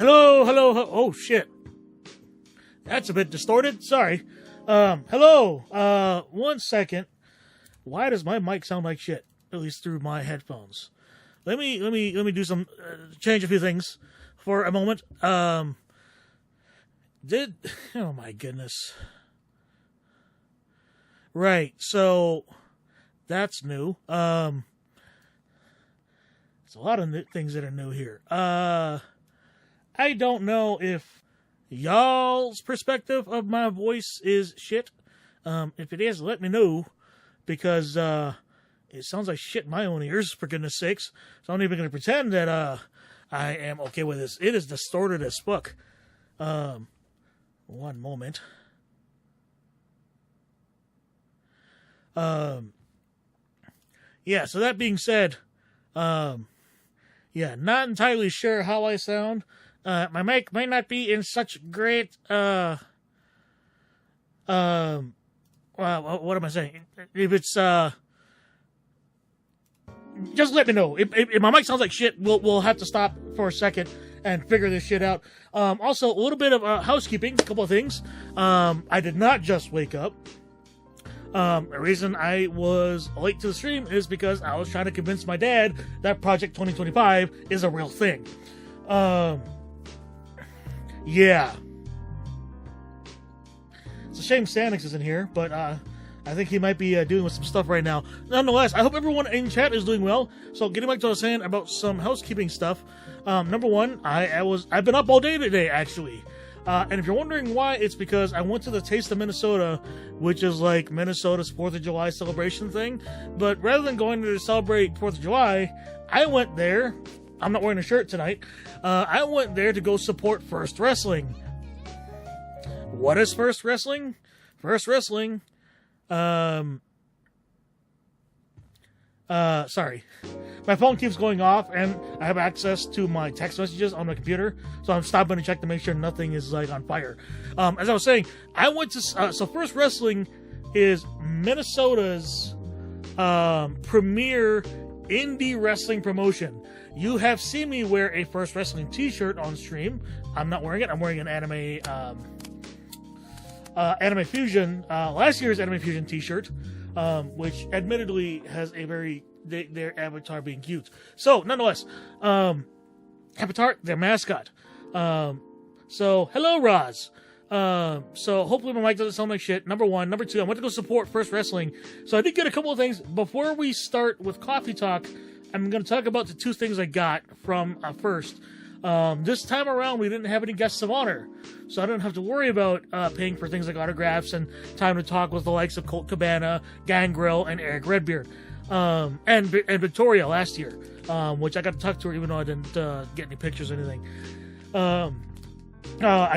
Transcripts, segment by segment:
Oh, shit. That's a bit distorted. Sorry. Hello. 1 second. Why does my mic sound like shit? At least through my headphones. Let me do some, change a few things for a moment. Oh my goodness. Right. So that's new. There's a lot of things that are new here. I don't know if y'all's perspective of my voice is shit. If it is, let me know, because it sounds like shit in my own ears, for goodness sakes. So I'm not even going to pretend that I am okay with this. It is distorted as fuck. One moment. Yeah, so that being said, yeah, not entirely sure how I sound. My mic might not be in such great, well, what am I saying? If it's, just let me know. If my mic sounds like shit, we'll have to stop for a second and figure this shit out. Also, a little bit of housekeeping, a couple of things. I did not just wake up. The reason I was late to the stream is because I was trying to convince my dad that Project 2025 is a real thing. Yeah. It's a shame Sanix isn't here, but I think he might be dealing with some stuff right now. Nonetheless, I hope everyone in chat is doing well. So getting back to what I was saying about some housekeeping stuff. Number one, I've been up all day today, actually. And if you're wondering why, it's because I went to the Taste of Minnesota, which is like Minnesota's 4th of July celebration thing. But rather than going there to celebrate 4th of July, I went there. I'm not wearing a shirt tonight. I went there to go support First Wrestling. What is First Wrestling? First Wrestling. Sorry. My phone keeps going off, and I have access to my text messages on my computer, so I'm stopping to check to make sure nothing is, like, on fire. As I was saying, I went to... so First Wrestling is Minnesota's premier indie wrestling promotion. You have seen me wear a First Wrestling t-shirt on stream. I'm not wearing it. I'm wearing an Anime Fusion, last year's Anime Fusion t-shirt, which admittedly has a very... their avatar being cute. So, nonetheless, Avatar, their mascot. So, hello, Roz. So, hopefully my mic doesn't sound like shit. Number one. Number two, I went to go support First Wrestling. So, I did get a couple of things. Before we start with Coffee Talk, I'm going to talk about the two things I got from First. This time around, we didn't have any guests of honor, so I don't have to worry about paying for things like autographs and time to talk with the likes of Colt Cabana, Gangrel, and Eric Redbeard. And Victoria last year, which I got to talk to her even though I didn't get any pictures or anything. I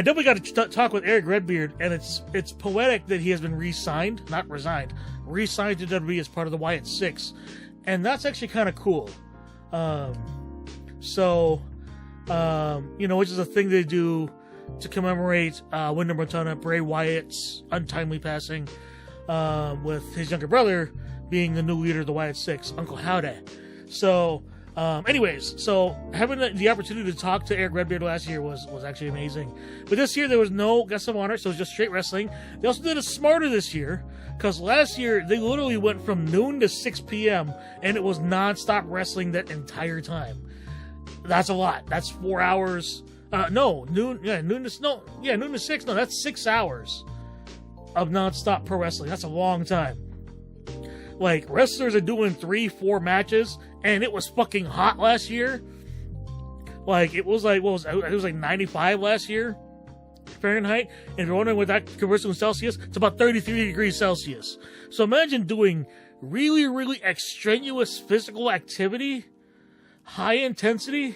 definitely got to talk with Eric Redbeard, and it's poetic that he has been re-signed, not resigned, re-signed to WWE as part of the Wyatt Six, and that's actually kind of cool. Which is a thing they do to commemorate Wyndham Rotunda, Bray Wyatt's untimely passing, with his younger brother being the new leader of the Wyatt Six, Uncle Howdy. So, so having the opportunity to talk to Eric Redbeard last year was actually amazing. But this year there was no guest of honor, so it was just straight wrestling. They also did it smarter this year, because last year they literally went from noon to 6 p.m. and it was non-stop wrestling that entire time. That's a lot. That's 4 hours. Noon to 6. No, that's 6 hours of non-stop pro wrestling. That's a long time. Like, wrestlers are doing 3-4 matches, and it was fucking hot last year. Like, it was like, it was like 95 last year, Fahrenheit. And if you're wondering what that converts to in Celsius, it's about 33 degrees Celsius. So imagine doing really, really extraneous physical activity, high intensity,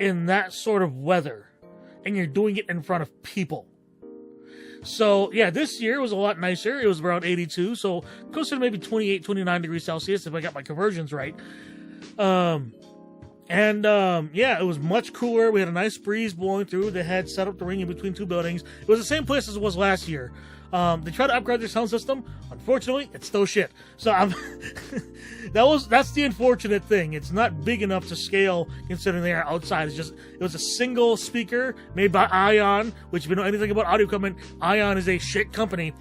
in that sort of weather. And you're doing it in front of people. So, yeah, this year was a lot nicer. It was around 82, so closer to maybe 28, 29 degrees Celsius if I got my conversions right. It was much cooler. We had a nice breeze blowing through. They had set up the ring in between two buildings. It was the same place as it was last year. They tried to upgrade their sound system. Unfortunately, it's still shit. So I'm that's the unfortunate thing. It's not big enough to scale considering they are outside. It was a single speaker made by Ion, which if you know anything about audio equipment, Ion is a shit company,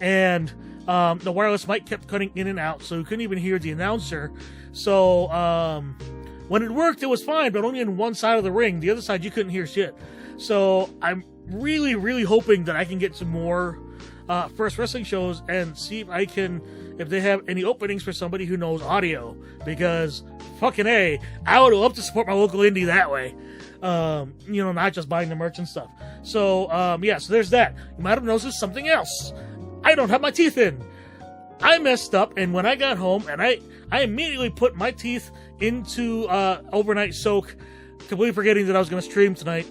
and the wireless mic kept cutting in and out, so you couldn't even hear the announcer. So when it worked, it was fine, but only on one side of the ring. The other side, you couldn't hear shit. So I'm really, really hoping that I can get some more first wrestling shows and see if they have any openings for somebody who knows audio, because fucking A, I would love to support my local indie that way. Not just buying the merch and stuff. So, so there's that. You might have noticed something else. I don't have my teeth in. I messed up, and when I got home, and I immediately put my teeth into overnight soak, completely forgetting that I was going to stream tonight.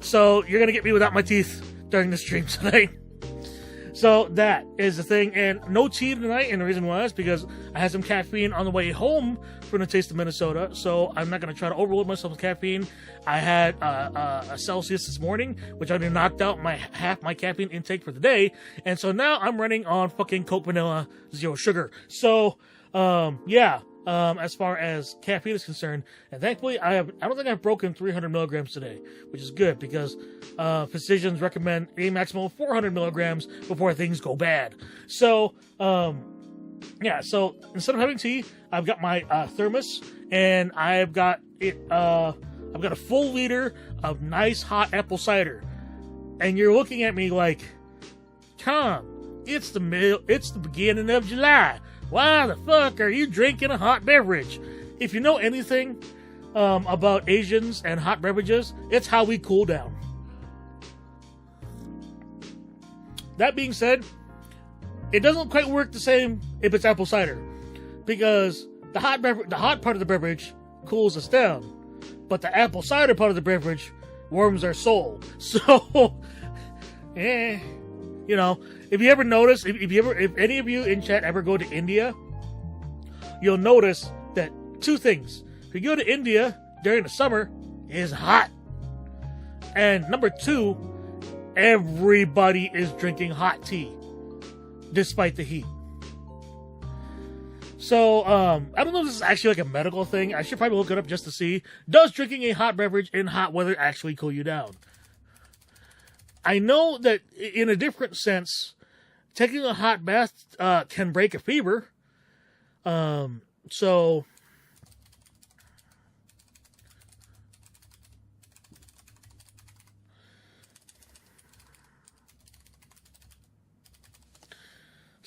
So, you're going to get me without my teeth during the stream tonight. So, that is the thing. And no tea tonight, and the reason why is because I had some caffeine on the way home from the Taste of Minnesota, so I'm not going to try to overload myself with caffeine. I had a Celsius this morning, which already knocked out half my caffeine intake for the day, and so now I'm running on fucking Coke Vanilla Zero Sugar. So, as far as caffeine is concerned, and thankfully I don't think I've broken 300 milligrams today, which is good because physicians recommend a maximum of 400 milligrams before things go bad. So, so instead of having tea, I've got my thermos, and I've got a full liter of nice hot apple cider. And you're looking at me like, Tom, it's the beginning of July. Why the fuck are you drinking a hot beverage? If you know anything about Asians and hot beverages, it's how we cool down. That being said, it doesn't quite work the same if it's apple cider, because the hot part of the beverage cools us down, but the apple cider part of the beverage warms our soul. So, if you ever notice, if any of you in chat ever go to India, you'll notice that two things. If you go to India during the summer, it is hot. And number two, everybody is drinking hot tea, despite the heat. So, I don't know if this is actually like a medical thing. I should probably look it up just to see. Does drinking a hot beverage in hot weather actually cool you down? I know that in a different sense, taking a hot bath can break a fever. So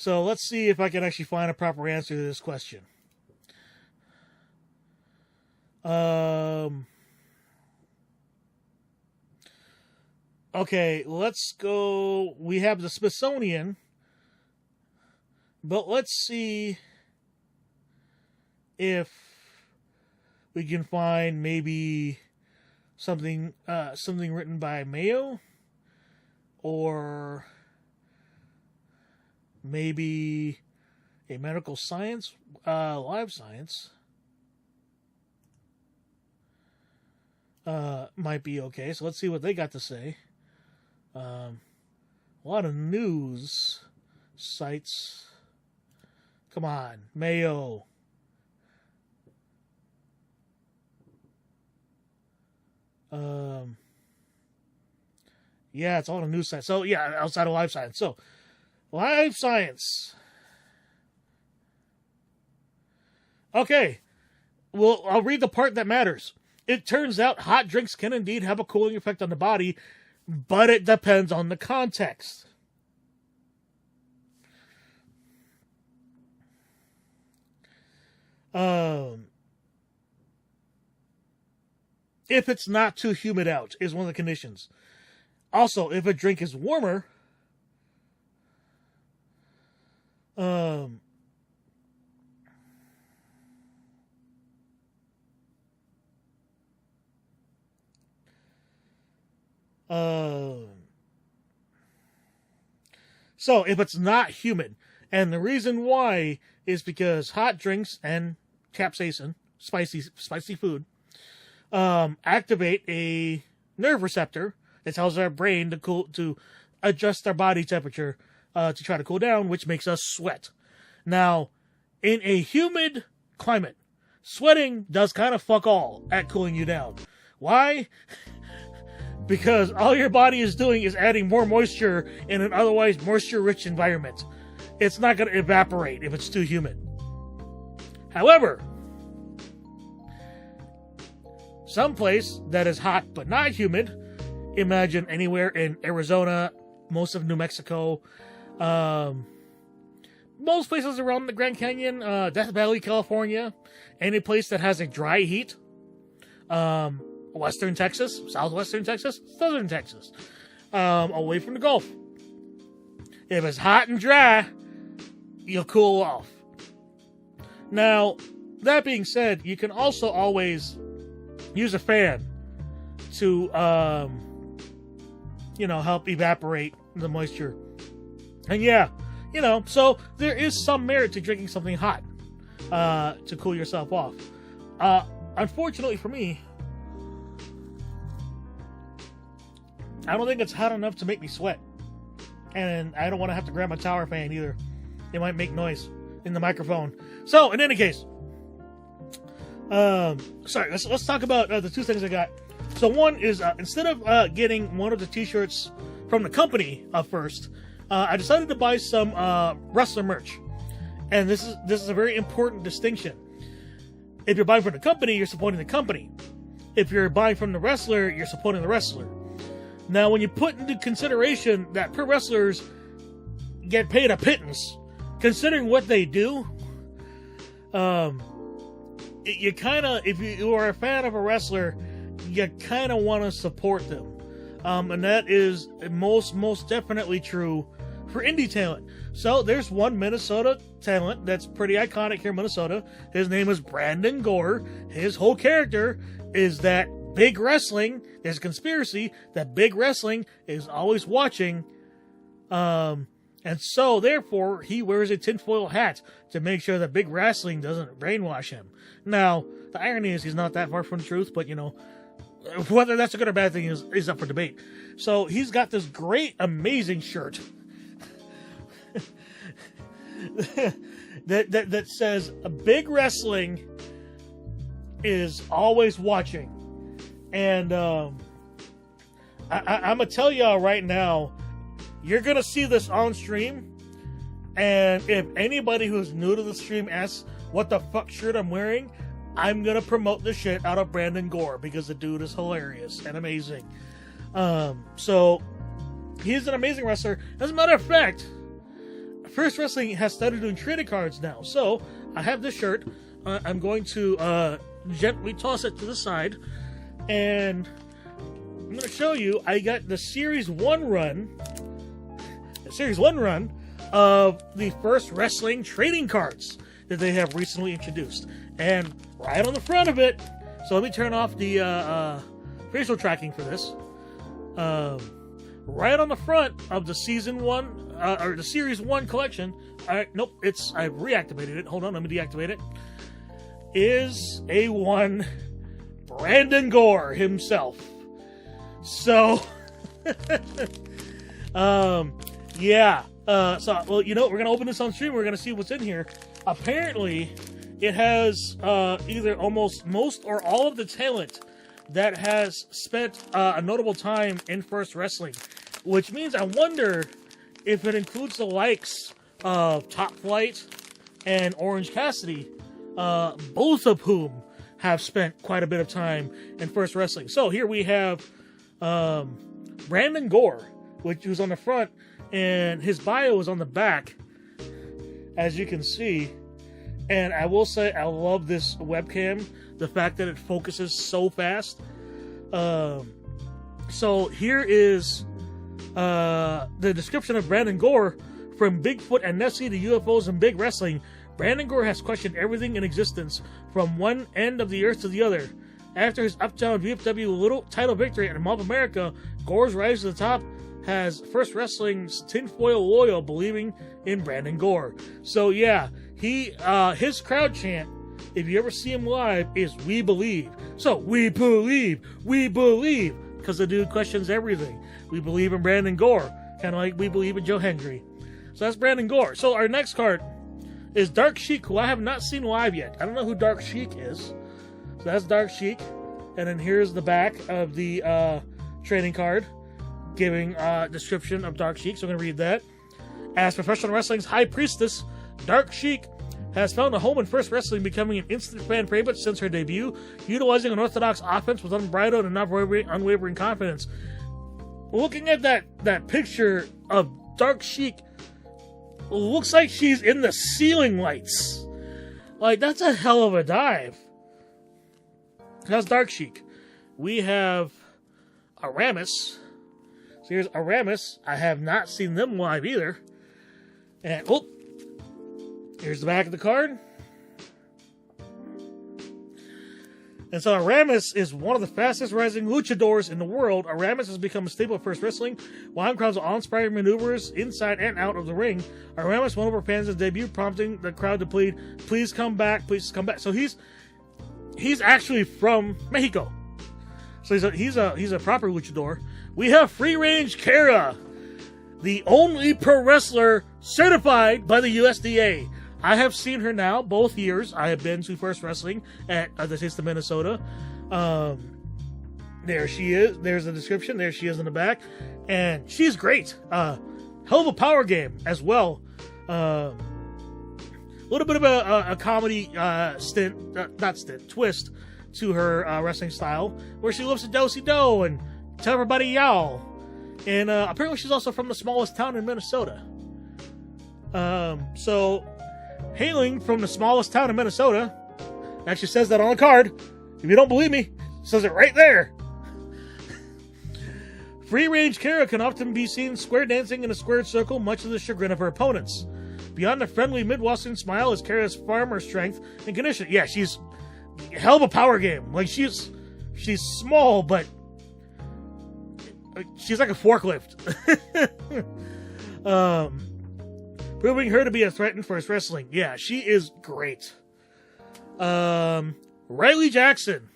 let's see if I can actually find a proper answer to this question. Okay, let's go. We have the Smithsonian, but let's see if we can find maybe something written by Mayo, or maybe a medical science, live science. Might be okay. So let's see what they got to say. A lot of news sites. Come on, Mayo. Yeah, it's all on news sites. So yeah, outside of live science. So live science. Okay. Well, I'll read the part that matters. It turns out hot drinks can indeed have a cooling effect on the body, but it depends on the context. If it's not too humid out is one of the conditions. Also, if a drink is warmer, so if it's not humid, and the reason why is because hot drinks and capsaicin, spicy food, activate a nerve receptor that tells our brain to adjust our body temperature to try to cool down, which makes us sweat. Now, in a humid climate, sweating does kind of fuck all at cooling you down. Why? Because all your body is doing is adding more moisture in an otherwise moisture-rich environment. It's not going to evaporate if it's too humid. However, someplace that is hot but not humid, imagine anywhere in Arizona, most of New Mexico, most places around the Grand Canyon, Death Valley, California, any place that has a dry heat, Western Texas, Southwestern Texas, Southern Texas, away from the Gulf. If it's hot and dry, you'll cool off. Now, that being said, you can also always use a fan to, help evaporate the moisture. And yeah, so there is some merit to drinking something hot to cool yourself off. Unfortunately for me, I don't think it's hot enough to make me sweat. And I don't want to have to grab my tower fan either. It might make noise in the microphone. So, in any case, let's talk about the two things I got. So one is, instead of getting one of the t-shirts from the company first, I decided to buy some wrestler merch. And this is a very important distinction. If you're buying from the company, you're supporting the company. If you're buying from the wrestler, you're supporting the wrestler. Now, when you put into consideration that pro wrestlers get paid a pittance, considering what they do, you kind of, if you are a fan of a wrestler, you kind of want to support them. And that is most definitely true for indie talent. So there's one Minnesota talent that's pretty iconic here in Minnesota. His name is Brandon Gore. His whole character is that Big Wrestling, there's a conspiracy that Big Wrestling is always watching. And so, therefore, he wears a tinfoil hat to make sure that Big Wrestling doesn't brainwash him. Now, the irony is he's not that far from the truth, but, whether that's a good or bad thing is up for debate. So, he's got this great, amazing shirt that says, Big Wrestling is always watching. And I'm going to tell y'all right now, you're going to see this on stream. And if anybody who's new to the stream asks what the fuck shirt I'm wearing, I'm going to promote the shit out of Brandon Gore because the dude is hilarious and amazing. So he's an amazing wrestler. As a matter of fact, First Wrestling has started doing trading cards now. So I have this shirt. I'm going to gently toss it to the side. And I'm going to show you, I got the Series 1 run of the First Wrestling trading cards that they have recently introduced. And right on the front of it, so let me turn off the facial tracking for this. Right on the front of the Season 1, or the Series 1 collection, nope, I've reactivated it. Hold on, let me deactivate it. Is A1 Brandon Gore himself. So, yeah. So, well, we're going to open this on stream. We're going to see what's in here. Apparently, it has either almost most or all of the talent that has spent a notable time in First Wrestling, which means I wonder if it includes the likes of Top Flight and Orange Cassidy, both of whom have spent quite a bit of time in First Wrestling. So here we have Brandon Gore, which was on the front, and his bio is on the back, as you can see. And I will say, I love this webcam, the fact that it focuses so fast. So here is the description of Brandon Gore. From Bigfoot and Nessie to UFOs and Big Wrestling, Brandon Gore has questioned everything in existence from one end of the earth to the other. After his Uptown VFW little title victory at Mall of America, Gore's rise to the top has First Wrestling's tinfoil loyal believing in Brandon Gore. So yeah, his crowd chant, if you ever see him live, is "We believe." So we believe, because the dude questions everything. We believe in Brandon Gore. kind of like we believe in Joe Hendry. So that's Brandon Gore. So our next card is Dark Sheik, who I have not seen live yet. I don't know who Dark Sheik is. So that's Dark Sheik. And then here's the back of the trading card giving description of Dark Sheik. So I'm going to read that. As professional wrestling's high priestess, Dark Sheik has found a home in First Wrestling, becoming an instant fan favorite since her debut, utilizing an orthodox offense with unbridled and unwavering confidence. Looking at that picture of Dark Sheik, looks like she's in the ceiling lights. Like, that's a hell of a dive. That's Dark Sheik. We have Aramis. So here's Aramis. I have not seen them live either. And, here's the back of the card. And so Aramis is one of the fastest rising luchadors in the world. Aramis has become a staple of First Wrestling. Wild crowds with awe-inspiring maneuvers inside and out of the ring. Aramis won over fans' in his debut, prompting the crowd to plead, "Please come back, please come back." So he's actually from Mexico. So he's a proper luchador. We have Free Range Kara, the only pro wrestler certified by the USDA. I have seen her now both years. I have been to First Wrestling at the Taste of Minnesota. There she is. There's the description. There she is in the back. And she's great. Hell of a power game as well. A little bit of a comedy twist to her wrestling style, where she loves to do-si-do and tell everybody y'all. And apparently she's also from the smallest town in Minnesota. So, hailing from the smallest town in Minnesota, actually says that on the card. If you don't believe me, it says it right there. Free Range Kara can often be seen square dancing in a squared circle, much to the chagrin of her opponents. Beyond the friendly Midwestern smile is Kara's farmer strength and condition. Yeah, she's a hell of a power game. Like, she's small, but she's like a forklift. Proving her to be a threat in First Wrestling. Yeah, she is great. Riley Jackson.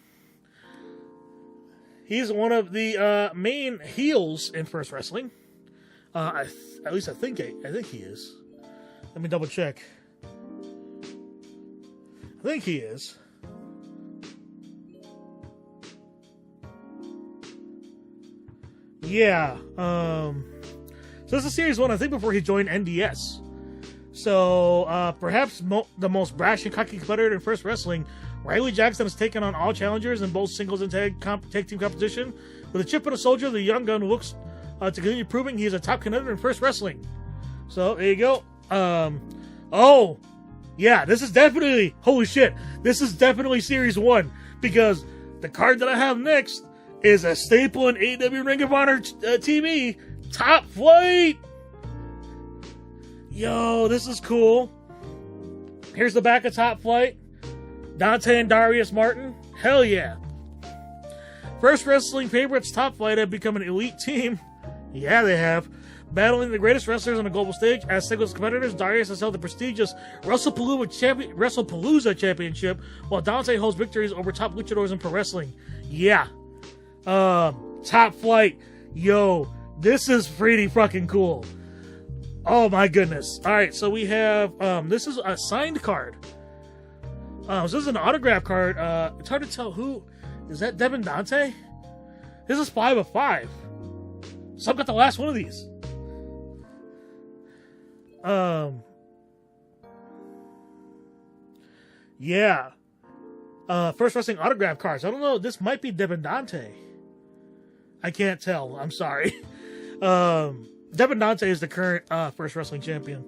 He's one of the main heels in First Wrestling. At least I think he is. Let me double check. I think he is. Yeah. So this is Series 1, I think, before he joined NDS. So, perhaps the most brash and cocky competitor in First Wrestling, Riley Jackson has taken on all challengers in both singles and tag team competition. With a chip and a soldier, the young gun looks to continue proving he is a top contender in First Wrestling. So, there you go. Oh, yeah, this is definitely, holy shit, this is definitely Series 1, because the card that I have next is a staple in AEW Ring of Honor TV, Top Flight. Yo, this is cool. Here's the back of Top Flight. Dante and Darius Martin. Hell yeah. First Wrestling favorites Top Flight have become an elite team. Yeah, they have. Battling the greatest wrestlers on the global stage. As singles competitors, Darius has held the prestigious WrestlePalooza Championship, while Dante holds victories over top luchadors in pro wrestling. Yeah. Top Flight. Yo, this is pretty fucking cool. Oh my goodness. Alright, so we have, this is a signed card. So this is an autograph card. It's hard to tell who. Is that Devin Dante? This is 5 of 5. So I've got the last one of these. Yeah. First Wrestling autograph cards. I don't know. This might be Devin Dante. I can't tell. I'm sorry. Devin Dante is the current First Wrestling champion.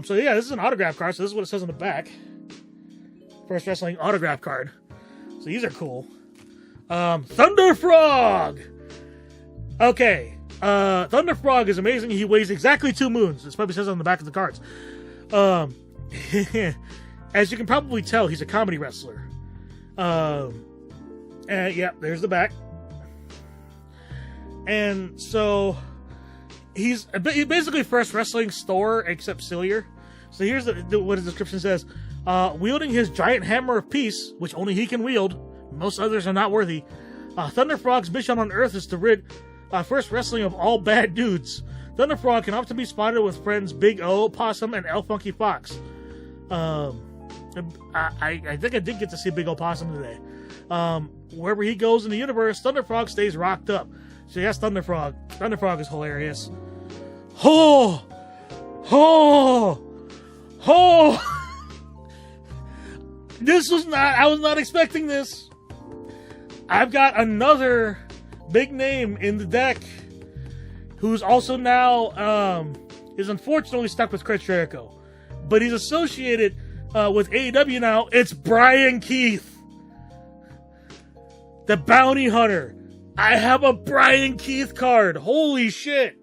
So yeah, this is an autograph card. So this is what it says on the back. First Wrestling autograph card. So these are cool. Thunder Frog. Okay. Thunder Frog is amazing. He weighs exactly 2 moons. This probably says on the back of the cards. As you can probably tell, he's a comedy wrestler. And yeah, there's the back. And so he's basically First Wrestling store except sillier. So here's what his description says. Wielding his giant hammer of peace, which only he can wield, most others are not worthy. Thunder Frog's mission on Earth is to rid First Wrestling of all bad dudes. Thunder Frog can often be spotted with friends Big O, Possum, and El Funky Fox. I think I did get to see Big O Possum today. Wherever he goes in the universe, Thunder Frog stays rocked up. So yes, Thunder Frog. Thunder Frog is hilarious. Oh! Oh! Oh! I was not expecting this. I've got another big name in the deck who's also now is unfortunately stuck with Chris Jericho, but he's associated with AEW now. It's Brian Keith, the Bounty Hunter. I have a Brian Keith card. Holy shit.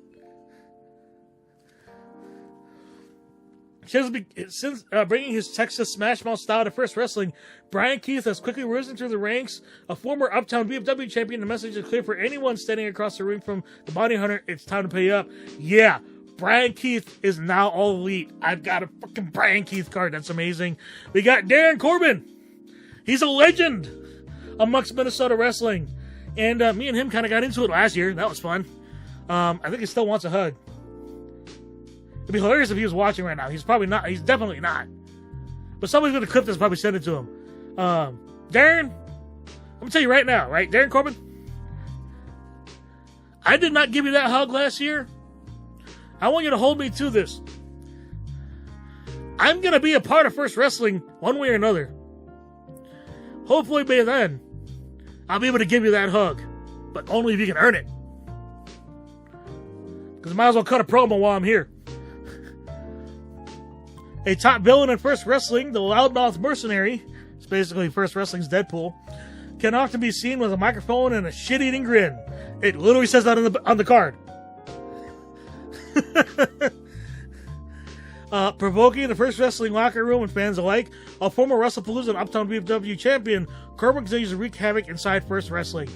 Since bringing his Texas Smash Mouth style to First Wrestling, Brian Keith has quickly risen through the ranks. A former Uptown BFW champion, the message is clear for anyone standing across the ring from the Bounty Hunter. It's time to pay up. Yeah, Brian Keith is now all elite. I've got a fucking Brian Keith card. That's amazing. We got Darren Corbin. He's a legend amongst Minnesota wrestling. And me and him kind of got into it last year. That was fun. I think he still wants a hug. It'd be hilarious if he was watching right now. He's probably not. He's definitely not. But somebody's going to clip this and probably send it to him. Darren, I'm going to tell you right now, right? Darren Corbin, I did not give you that hug last year. I want you to hold me to this. I'm going to be a part of First Wrestling one way or another. Hopefully by then, I'll be able to give you that hug. But only if you can earn it. Because I might as well cut a promo while I'm here. A top villain in First Wrestling, the Loudmouth Mercenary, it's basically First Wrestling's Deadpool, can often be seen with a microphone and a shit-eating grin. It literally says that on the card. Provoking the First Wrestling locker room and fans alike, a former WrestlePalooza and Uptown BFW champion, Corbin continues to wreak havoc inside First Wrestling.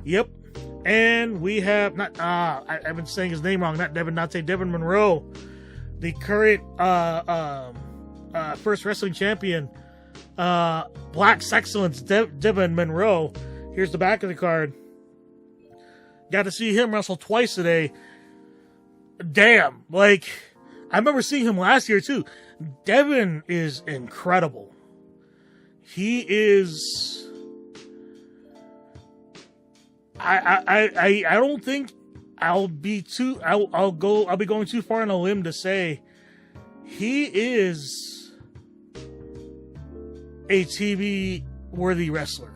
Yep. And we have, I've been saying his name wrong, not Devin Monroe. The current First Wrestling champion, Black Excellence, Devin Monroe. Here's the back of the card. Got to see him wrestle twice today. Damn, I remember seeing him last year too. Devin is incredible. He is. I don't think I'll be going too far on a limb to say he is a TV worthy wrestler.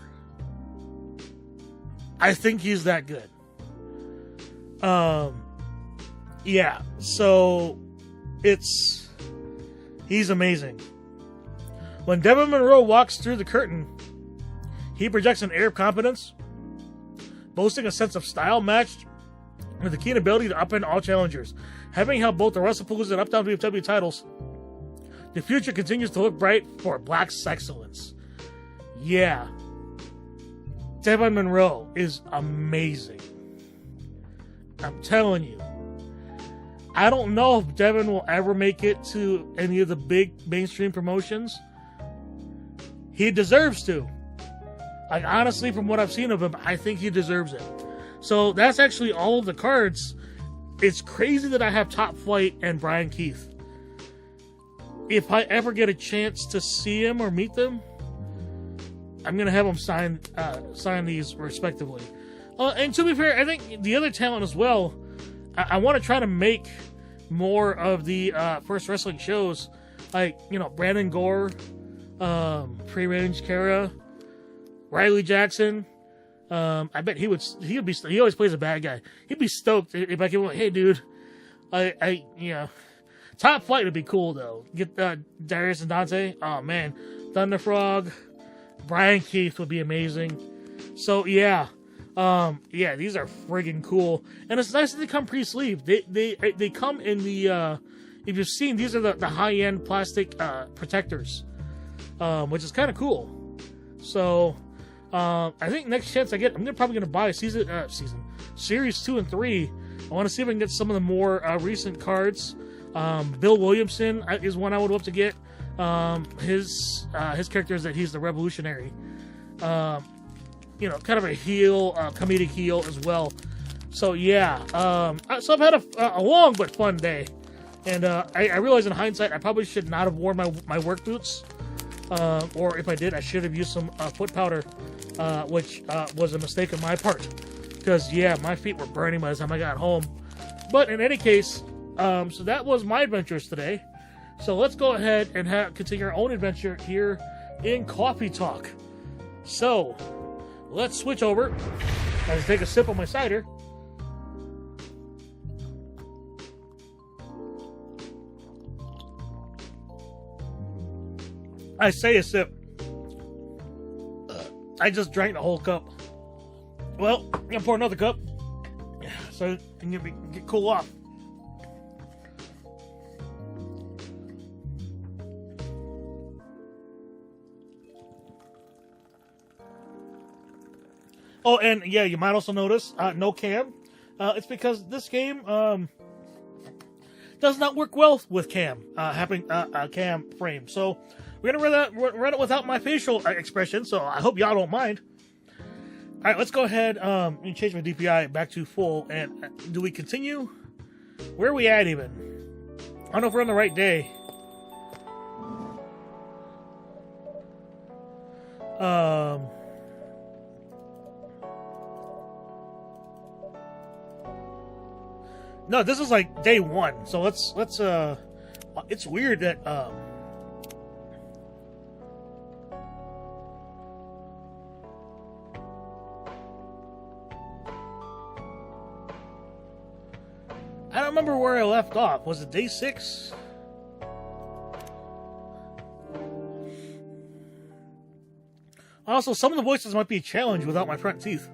I think he's that good. Yeah, so he's amazing. When Devin Monroe walks through the curtain, he projects an air of confidence, boasting a sense of style matched with a keen ability to upend all challengers. Having held both the WrestlePalooza and Uptown BFW titles, the future continues to look bright for Black's excellence. Yeah. Devin Monroe is amazing. I'm telling you. I don't know if Devin will ever make it to any of the big mainstream promotions. He deserves to. Honestly, from what I've seen of him, I think he deserves it. So that's actually all of the cards. It's crazy that I have Top Flight and Brian Keith. If I ever get a chance to see him or meet them, I'm going to have them sign these respectively. And to be fair, I think the other talent as well, I want to try to make more of the First Wrestling shows. Brandon Gore, Pre-Range Kara, Riley Jackson. I bet he would be. He always plays a bad guy. He'd be stoked if I could. Hey, dude, Top Flight would be cool though. Get Darius and Dante. Oh man, Thunder Frog, Brian Keith would be amazing. So yeah, these are friggin' cool, and it's nice that they come pre-sleeved. They come in the. If you've seen, these are the high-end plastic protectors, which is kind of cool. So. I think next chance I get, I'm probably going to buy Series 2 and 3. I want to see if I can get some of the more recent cards. Bill Williamson is one I would love to get. His character is that he's the Revolutionary. Kind of a heel, comedic heel as well. So yeah, so I've had a long but fun day, and I realize in hindsight I probably should not have worn my work boots, or if I did, I should have used some foot powder, which was a mistake on my part, because yeah, my feet were burning by the time I got home. But in any case, so that was my adventures today. So let's go ahead and continue our own adventure here in Coffee Talk. So let's switch over. I take a sip of my cider. I say a sip. I just drank the whole cup. Well, I'm gonna pour another cup so I can get cool off. Oh, and yeah, you might also notice no cam. It's because this game does not work well with cam, having a cam frame. So we're gonna run it without my facial expression. So I hope y'all don't mind. All right, let's go ahead and change my DPI back to full. And do we continue? Where are we at even? I don't know if we're on the right day. No, this is like day one. So let's it's weird that I don't remember where I left off. Was it day 6? Also, some of the voices might be a challenge without my front teeth.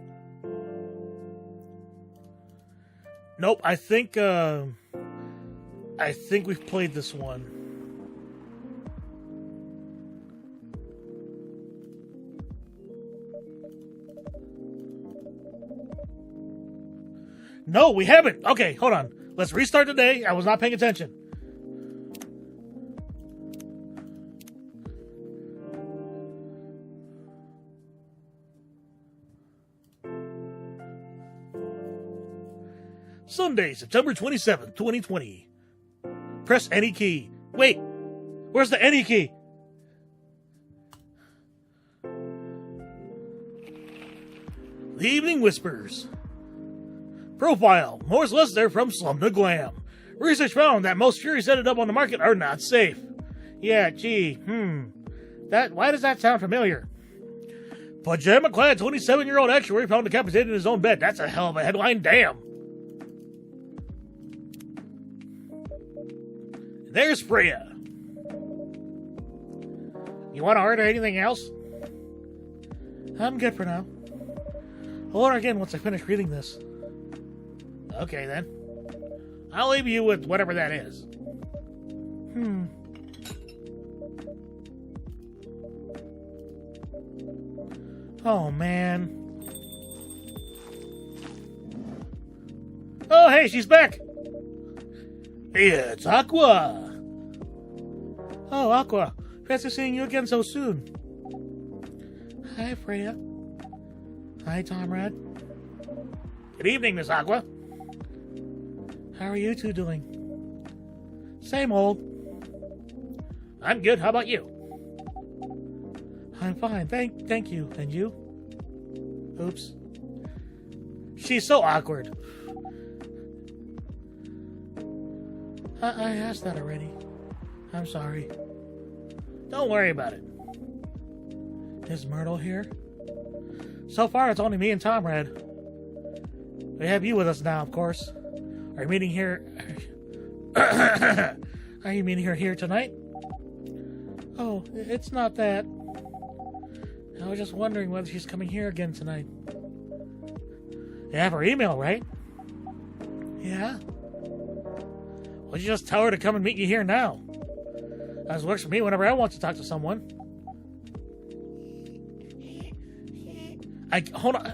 Nope, I think we've played this one. No, we haven't. Okay, hold on. Let's restart the day. I was not paying attention. Sunday, September 27th, 2020. Press any key. Wait, where's the any key? The Evening Whispers. Profile. Morris Lester from Slum to Glam. Research found that most Furies ended up on the market are not safe. Yeah, gee, why does that sound familiar? Pajama-clad 27-year-old actuary found decapitated in his own bed. That's a hell of a headline, damn. There's Freya. You want to order anything else? I'm good for now. I'll order again once I finish reading this. Okay, then. I'll leave you with whatever that is. Oh, man. Oh, hey, she's back! It's Aqua! Oh, Aqua. Fancy seeing you again so soon. Hi, Freya. Hi, Tomrad. Good evening, Miss Aqua. How are you two doing? Same old. I'm good. How about you? I'm fine. Thank you. And you? Oops. She's so awkward. I asked that already. I'm sorry. Don't worry about it. Is Myrtle here? So far, it's only me and Tomrad. We have you with us now, of course. Are you meeting here? Are you meeting her here tonight? Oh, it's not that. I was just wondering whether she's coming here again tonight. You have her email, right? Yeah. Well, you just tell her to come and meet you here now. That works for me whenever I want to talk to someone. Hold on.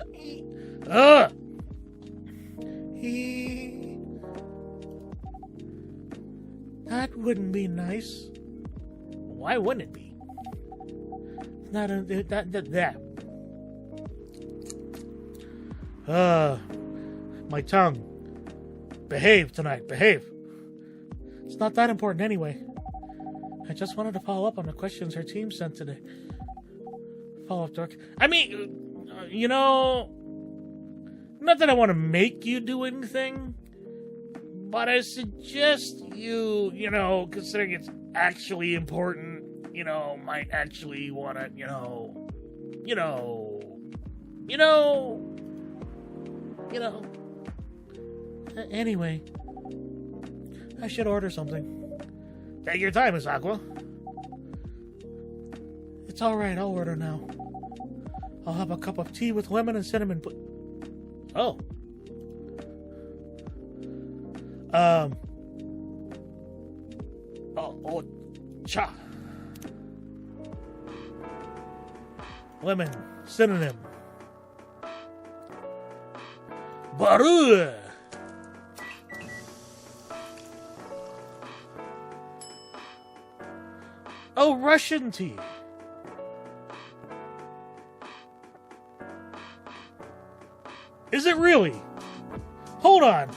That wouldn't be nice. Why wouldn't it be? Not that. My tongue. Behave tonight. Behave. It's not that important anyway. I just wanted to follow up on the questions her team sent today. Follow up, Dork. I mean, not that I want to make you do anything, but I suggest you, considering it's actually important, might actually want to, Anyway, I should order something. Take your time, Miss Aqua. It's alright, I'll order now. I'll have a cup of tea with lemon and cinnamon. Oh. Cha. Lemon, synonym. Baru. Oh, Russian tea. Is it really? Hold on.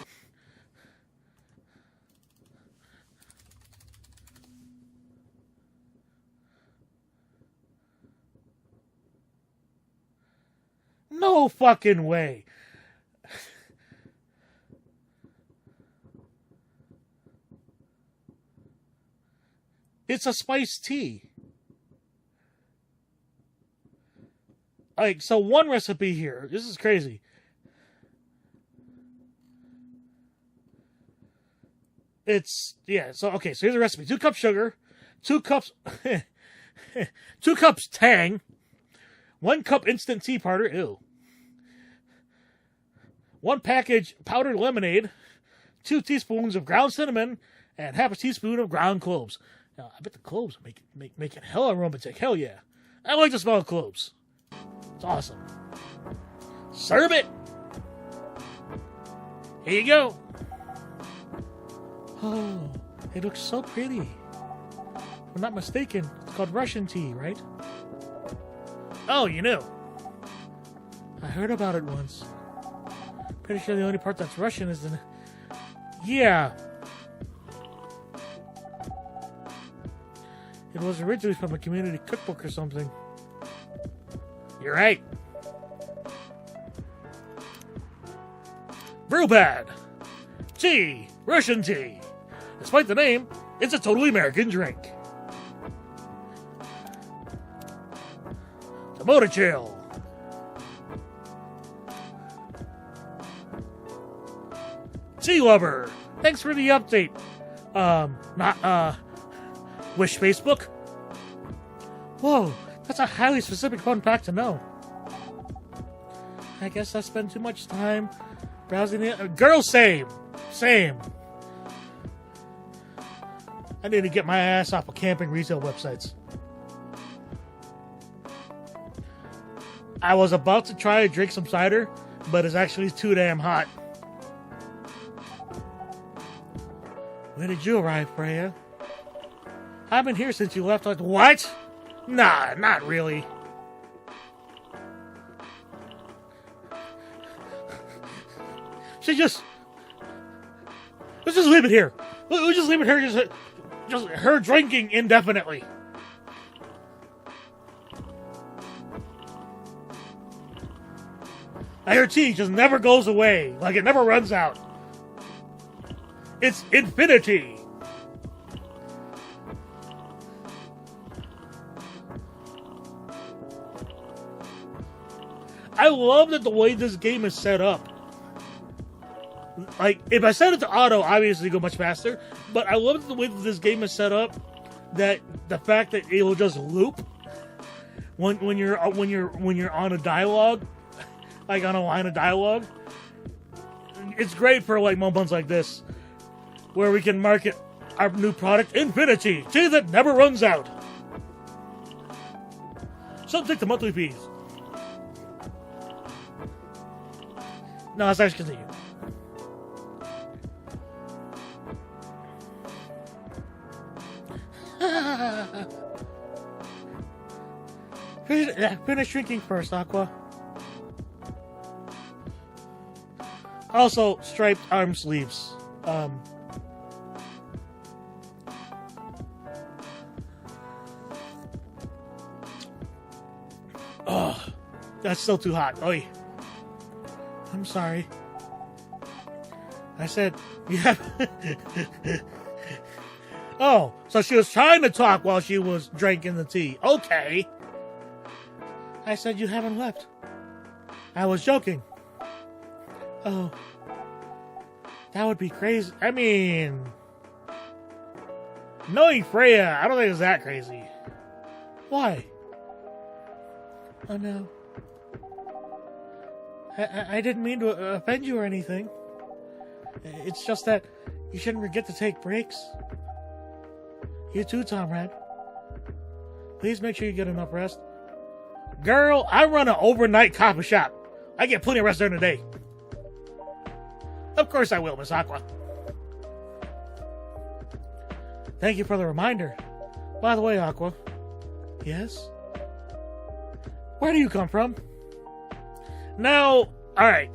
No fucking way. It's a spiced tea. So one recipe here. This is crazy. So here's a recipe. 2 cups sugar, 2 cups 2 cups Tang, 1 cup instant tea powder, 1 package powdered lemonade, 2 teaspoons of ground cinnamon, and half a teaspoon of ground cloves. Now, I bet the cloves make it hella aromatic. Hell yeah. I like the smell of cloves. It's awesome. Serve it. Here you go. Oh, it looks so pretty. If I'm not mistaken, it's called Russian tea, right? Oh, you knew. I heard about it once. Pretty sure the only part that's Russian is the... Yeah. It was originally from a community cookbook or something. You're right. Brewpad. Tea. Russian tea. Despite the name, it's a totally American drink. Tomato chill. Tea lover. Thanks for the update. Wish Facebook? Whoa, that's a highly specific fun fact to know. I guess I spend too much time browsing it. Girl, same. I need to get my ass off of camping retail websites. I was about to try to drink some cider, but it's actually too damn hot. When did you arrive, Freya? I've been here since you left. What? Nah, not really. Let's just leave it here. Let's just leave it here. Just her drinking indefinitely. Her tea just never goes away. Like it never runs out. It's infinity. I love that the way this game is set up. Like, if I set it to auto, obviously it'll go much faster. But I love the way that this game is set up. That the fact that it will just loop when you're on a dialogue, like on a line of dialogue. It's great for like moments like this, where we can market our new product, Infinity, tea that never runs out. Some take the monthly fees. No, let's actually continue. Finish drinking first, Aqua. Also, striped arm sleeves. Oh, that's still too hot. Oy. I'm sorry. I said, yeah. Oh, so she was trying to talk while she was drinking the tea. Okay. I said, you haven't left. I was joking. Oh. That would be crazy. I mean, knowing Freya, I don't think it's that crazy. Why? Oh no. I didn't mean to offend you or anything. It's just that you shouldn't forget to take breaks. You too, Tomrad. Please make sure you get enough rest. Girl, I run an overnight coffee shop. I get plenty of rest during the day. Of course I will, Miss Aqua. Thank you for the reminder. By the way, Aqua. Yes? Where do you come from? Now, alright.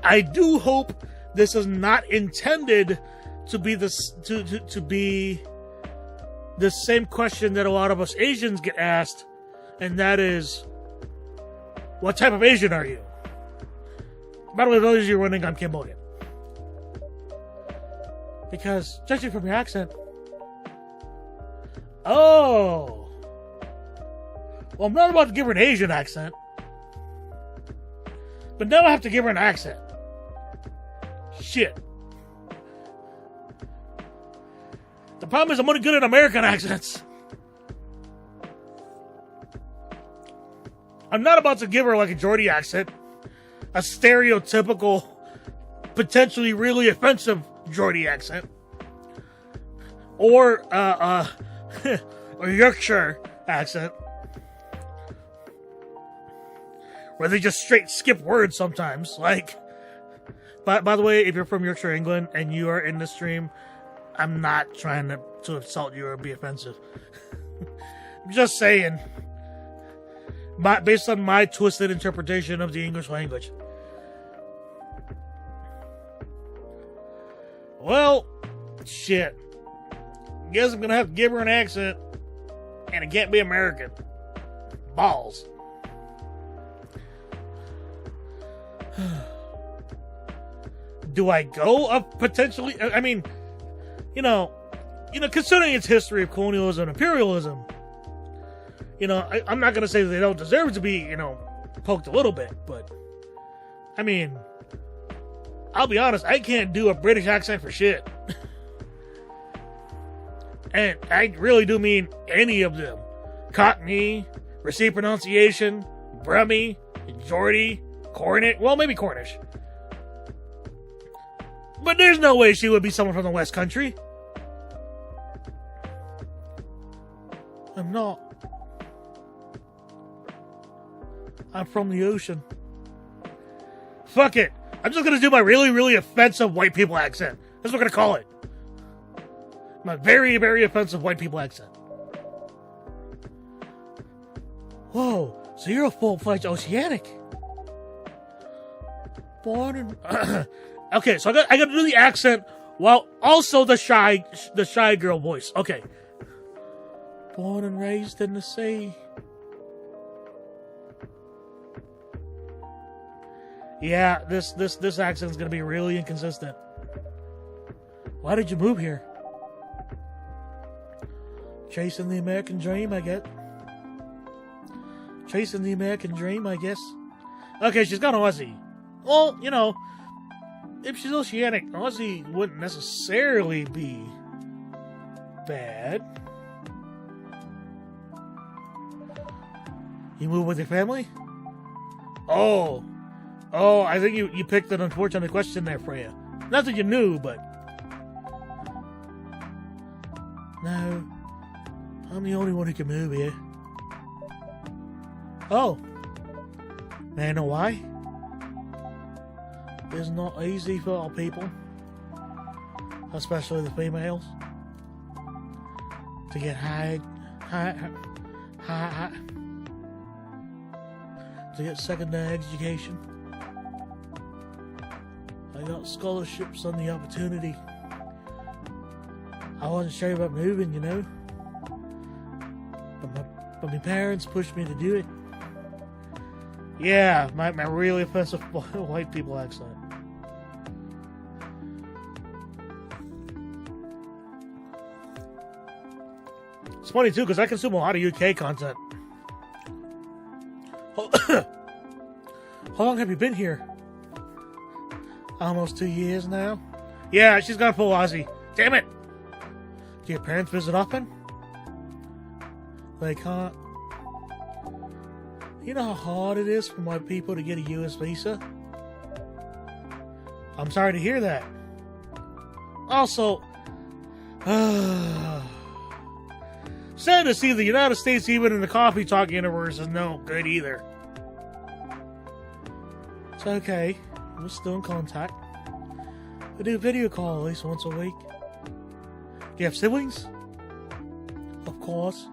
I do hope this is not intended to be to be the same question that a lot of us Asians get asked, and that is, what type of Asian are you? By the way, those of you wondering, I'm Cambodian. Because, judging from your accent... Oh! Well, I'm not about to give her an Asian accent. But now I have to give her an accent. Shit. The problem is I'm only good at American accents. I'm not about to give her like a Geordie accent. A stereotypical, potentially really offensive Geordie accent. Or, a Yorkshire accent. Where they just straight skip words sometimes. Like, by the way, if you're from Yorkshire, England, and you are in the stream, I'm not trying to insult you or be offensive. I'm just saying. Based on my twisted interpretation of the English language. Well, shit. Guess I'm gonna have to give her an accent, and it can't be American. Balls. Do I go up potentially? I mean, considering its history of colonialism and imperialism, I'm not going to say that they don't deserve to be, poked a little bit, but, I mean, I'll be honest, I can't do a British accent for shit. And I really do mean any of them. Cockney, received pronunciation, Brummie, Geordie, Cornish, well, maybe Cornish. But there's no way she would be someone from the West Country. I'm not. I'm from the ocean. Fuck it. I'm just gonna do my really, really offensive white people accent. That's what we're gonna call it. My very, very offensive white people accent. Whoa, so you're a full-fledged Oceanic. Born in... Okay, so I got to do the accent while also the shy girl voice. Okay. Born and raised in the sea. Yeah, this accent's gonna be really inconsistent. Why did you move here? Chasing the American dream, I guess. Chasing the American dream, I guess. Okay, she's got Aussie. Well, if she's Oceanic, Aussie wouldn't necessarily be bad. You move with your family? Oh, I think you picked an unfortunate question there, Freya. Not that you knew, but... No, I'm the only one who can move here. Oh. May I know why? It's not easy for our people, especially the females, to get to get secondary education. I got scholarships on the opportunity. I wasn't sure about moving, you know. But my parents pushed me to do it. Yeah, my really offensive white people accent. It's funny too, because I consume a lot of UK content. How long have you been here? Almost 2 years now. Yeah, she's got a full Aussie. Damn it! Do your parents visit often? They can't. You know how hard it is for my people to get a US visa? I'm sorry to hear that. Also, sad to see the United States even in the coffee talk universe is no good either. It's okay. We're still in contact. We do video call at least once a week. Do you have siblings? Of course.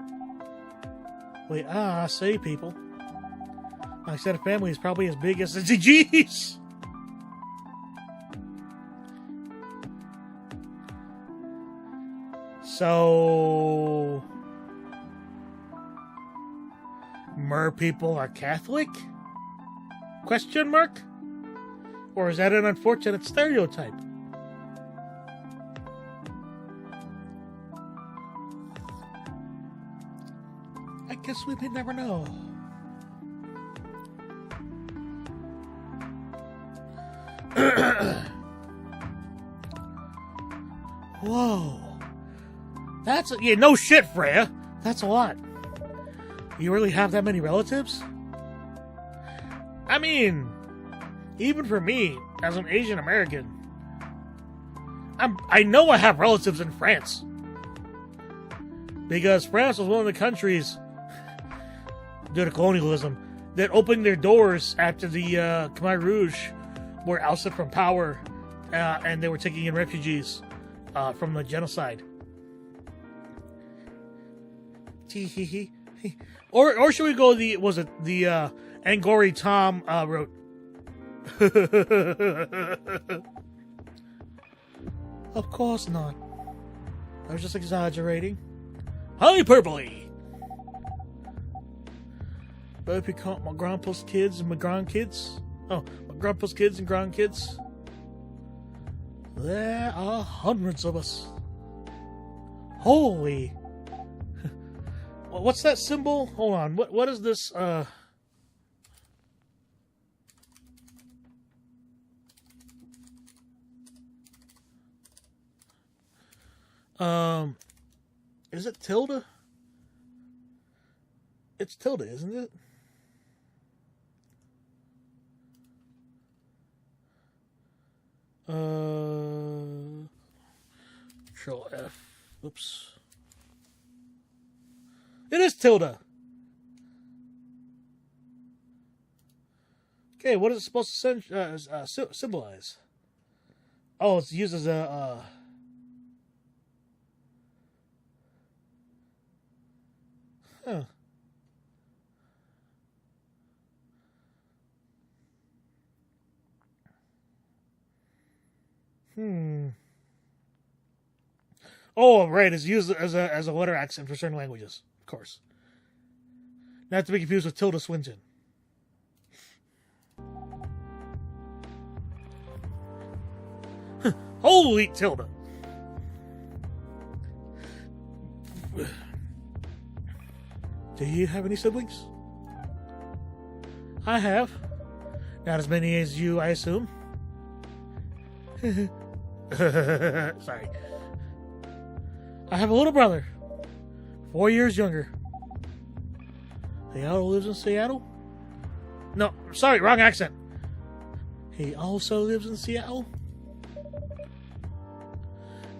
Wait, I see, people. My extended family is probably as big as the GGs. So, mer people are Catholic? Question mark? Or is that an unfortunate stereotype? I guess we may never know. Whoa. That's yeah, no shit, Freya. That's a lot. You really have that many relatives? I mean, even for me, as an Asian American, I know I have relatives in France. Because France was one of the countries, due to colonialism, that opened their doors after the Khmer Rouge were ousted from power, and they were taking in refugees from the genocide. Or should we go the Angori Tom wrote? Of course not. I was just exaggerating. Hyperbole! But if you count my grandpa's kids and my grandkids, my grandpa's kids and grandkids, there are hundreds of us. Holy! What's that symbol? Hold on. What is this? Is it tilde? It's tilde, isn't it? Control F. Oops. It is tilde. Okay, what is it supposed to symbolize? Oh, it's used as a. Huh. Oh, right. It's used as a letter accent for certain languages. Of course. Not to be confused with Tilda Swinton. Holy Tilda! Do you have any siblings? I have. Not as many as you, I assume. Sorry. I have a little brother. 4 years younger. He also lives in Seattle? No, sorry, wrong accent. He also lives in Seattle?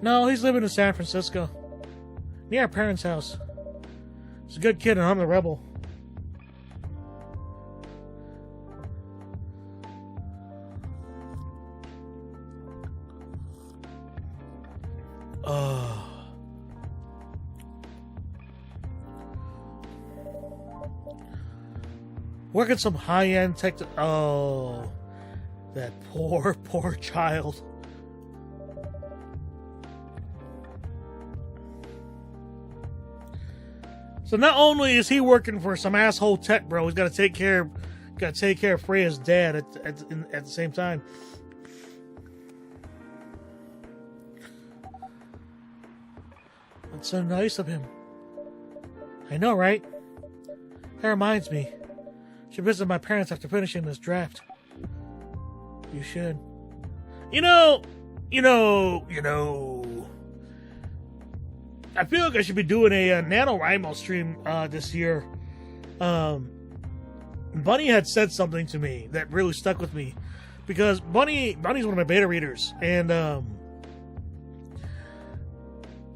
No, he's living in San Francisco. Near our parents' house. He's a good kid and I'm the rebel. Working some high-end tech. Oh. That poor, poor child. So not only is he working for some asshole tech bro, he's got to take care of Freya's dad at the same time. That's so nice of him. I know, right? That reminds me. I should visit my parents after finishing this draft. You should. You know. I feel like I should be doing a NaNoWriMo stream this year. Bunny had said something to me that really stuck with me. Because Bunny's one of my beta readers. And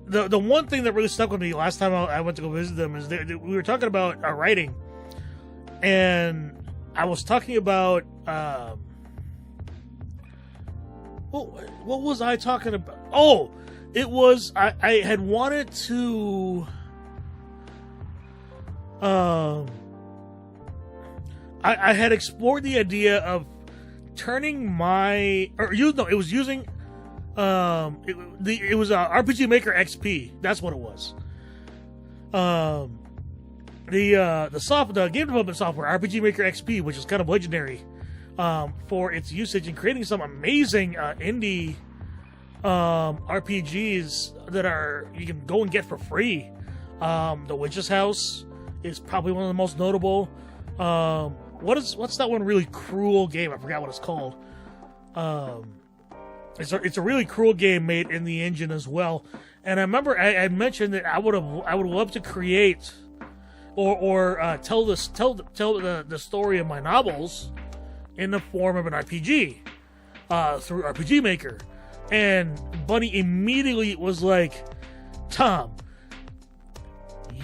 the one thing that really stuck with me last time I went to go visit them is we were talking about writing. And I was talking about... what was I talking about? Oh, it was I had wanted to I had explored the idea of turning my it was using it was RPG Maker XP. That's what it was. The game development software RPG Maker XP, which is kind of legendary for its usage in creating some amazing indie RPGs that you can go and get for free. The Witch's House is probably one of the most notable. What's that one really cruel game? I forgot what it's called. It's a really cruel game made in the engine as well. And I remember I mentioned that I would love to create or tell the story of my novels in the form of an RPG through RPG Maker. And Bunny immediately was like, Tom,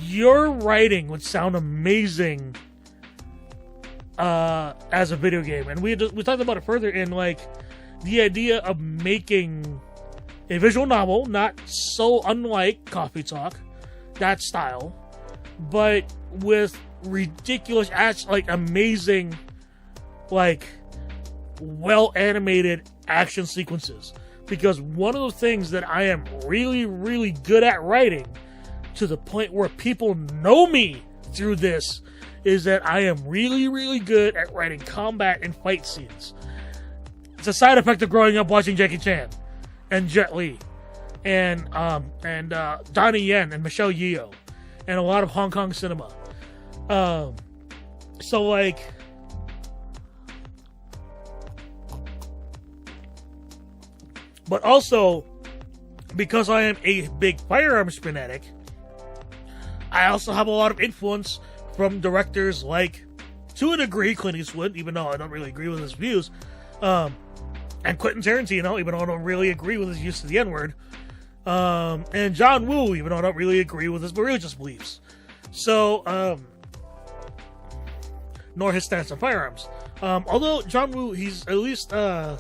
your writing would sound amazing as a video game. And we talked about it further in like the idea of making a visual novel, not so unlike Coffee Talk, that style, but with ridiculous, like amazing, like well animated action sequences. Because one of the things that I am really, really good at writing, to the point where people know me through this, is that I am really, really good at writing combat and fight scenes. It's a side effect of growing up watching Jackie Chan and Jet Li and Donnie Yen and Michelle Yeoh and a lot of Hong Kong cinema. So like, but also because I am a big firearms fanatic, I also have a lot of influence from directors like, to a degree, Clint Eastwood, even though I don't really agree with his views, and Quentin Tarantino, even though I don't really agree with his use of the N-word, and John Woo, even though I don't really agree with his religious beliefs. So, nor his stance on firearms. Although John Woo, he's at least, not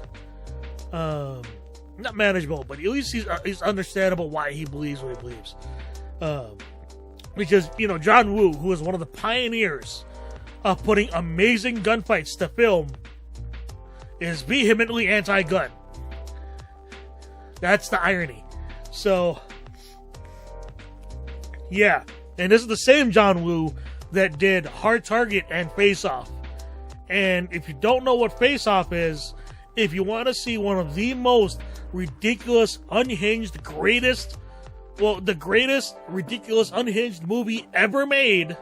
manageable, but at least he's understandable why he believes what he believes. Because, John Woo, who is one of the pioneers of putting amazing gunfights to film, is vehemently anti-gun. That's the irony. So, yeah. And this is the same John Woo that did Hard Target and Face Off. And if you don't know what Face Off is, if you want to see one of the most ridiculous, unhinged, the greatest ridiculous, unhinged movie ever made,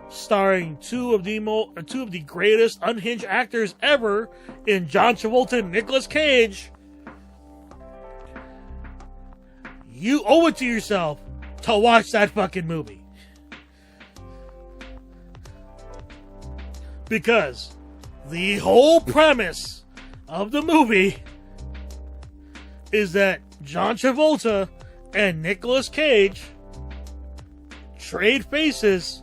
starring two of the greatest unhinged actors ever in John Travolta and Nicolas Cage, you owe it to yourself to watch that fucking movie. Because the whole premise of the movie is that John Travolta and Nicolas Cage trade faces,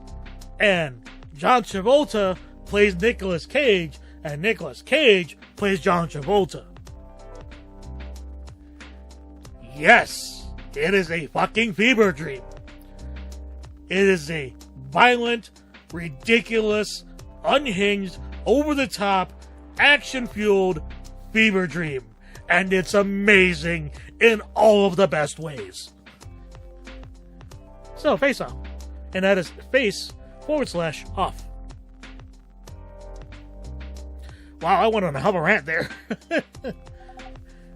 and John Travolta plays Nicolas Cage, and Nicolas Cage plays John Travolta. Yes, it is a fucking fever dream. It is a violent, ridiculous, unhinged, over-the-top action-fueled fever dream. And it's amazing in all of the best ways. So, face off. And that is face/off. Wow, I went on a hell of a rant there.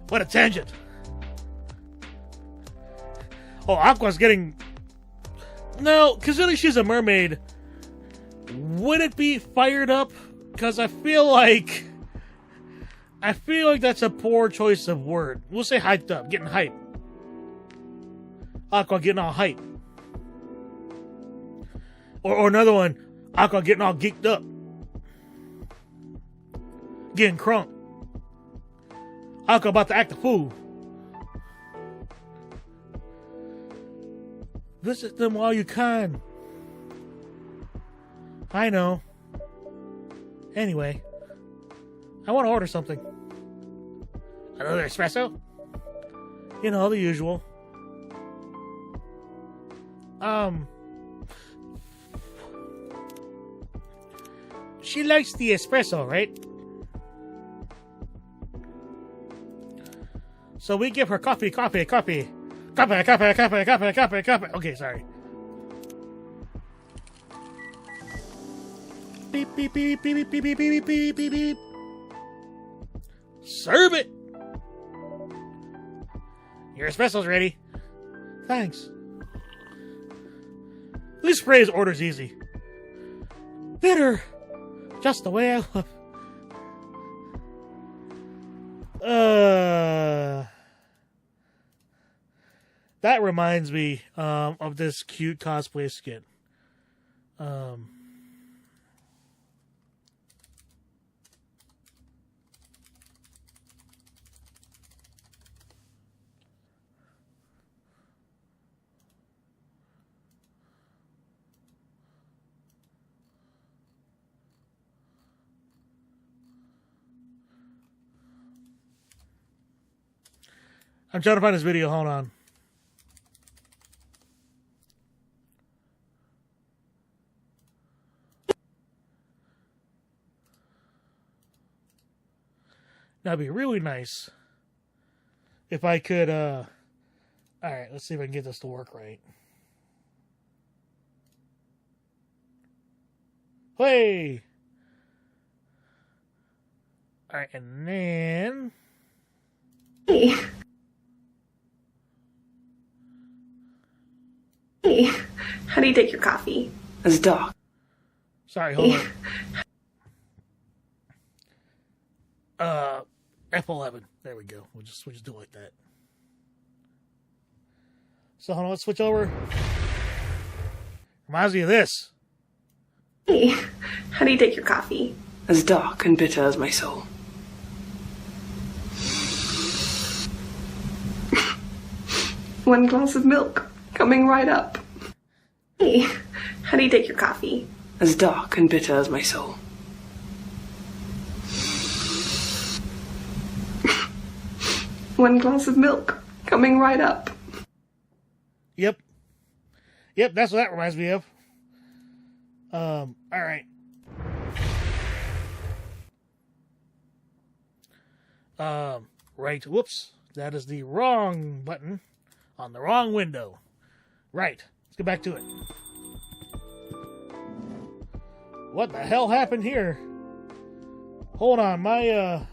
What a tangent. Oh, Aqua's getting... No, considering she's a mermaid, would it be fired up? Because I feel like that's a poor choice of word. We'll say hyped up, getting hyped. Aqua getting all hyped. Or another one, Aqua getting all geeked up. Getting crunk. Aqua about to act a fool. Visit them while you can. I know. Anyway, I want to order something. Another espresso? You know, the usual. She likes the espresso, right? So we give her coffee. Okay, sorry. Beep, beep, beep, beep, beep, beep, beep, beep, beep, beep, beep. Serve it! Your espresso's ready. Thanks. At least Spray's order's easy. Bitter! Just the way I love. That reminds me of this cute cosplay skit. I'm trying to find this video. Hold on. That'd be really nice if I could, alright, let's see if I can get this to work right. Hey! Alright, and then... Hey. Hey. How do you take your coffee? As a dog. Sorry, hold on. F11. There we go. We'll just do it like that. So hold on, let's switch over. Reminds me of this. Hey. How do you take your coffee? As dark and bitter as my soul. One glass of milk coming right up. Hey. How do you take your coffee? As dark and bitter as my soul. One glass of milk coming right up. Yep, that's what that reminds me of. All right. Right, whoops. That is the wrong button on the wrong window. Right, let's get back to it. What the hell happened here? Hold on, my,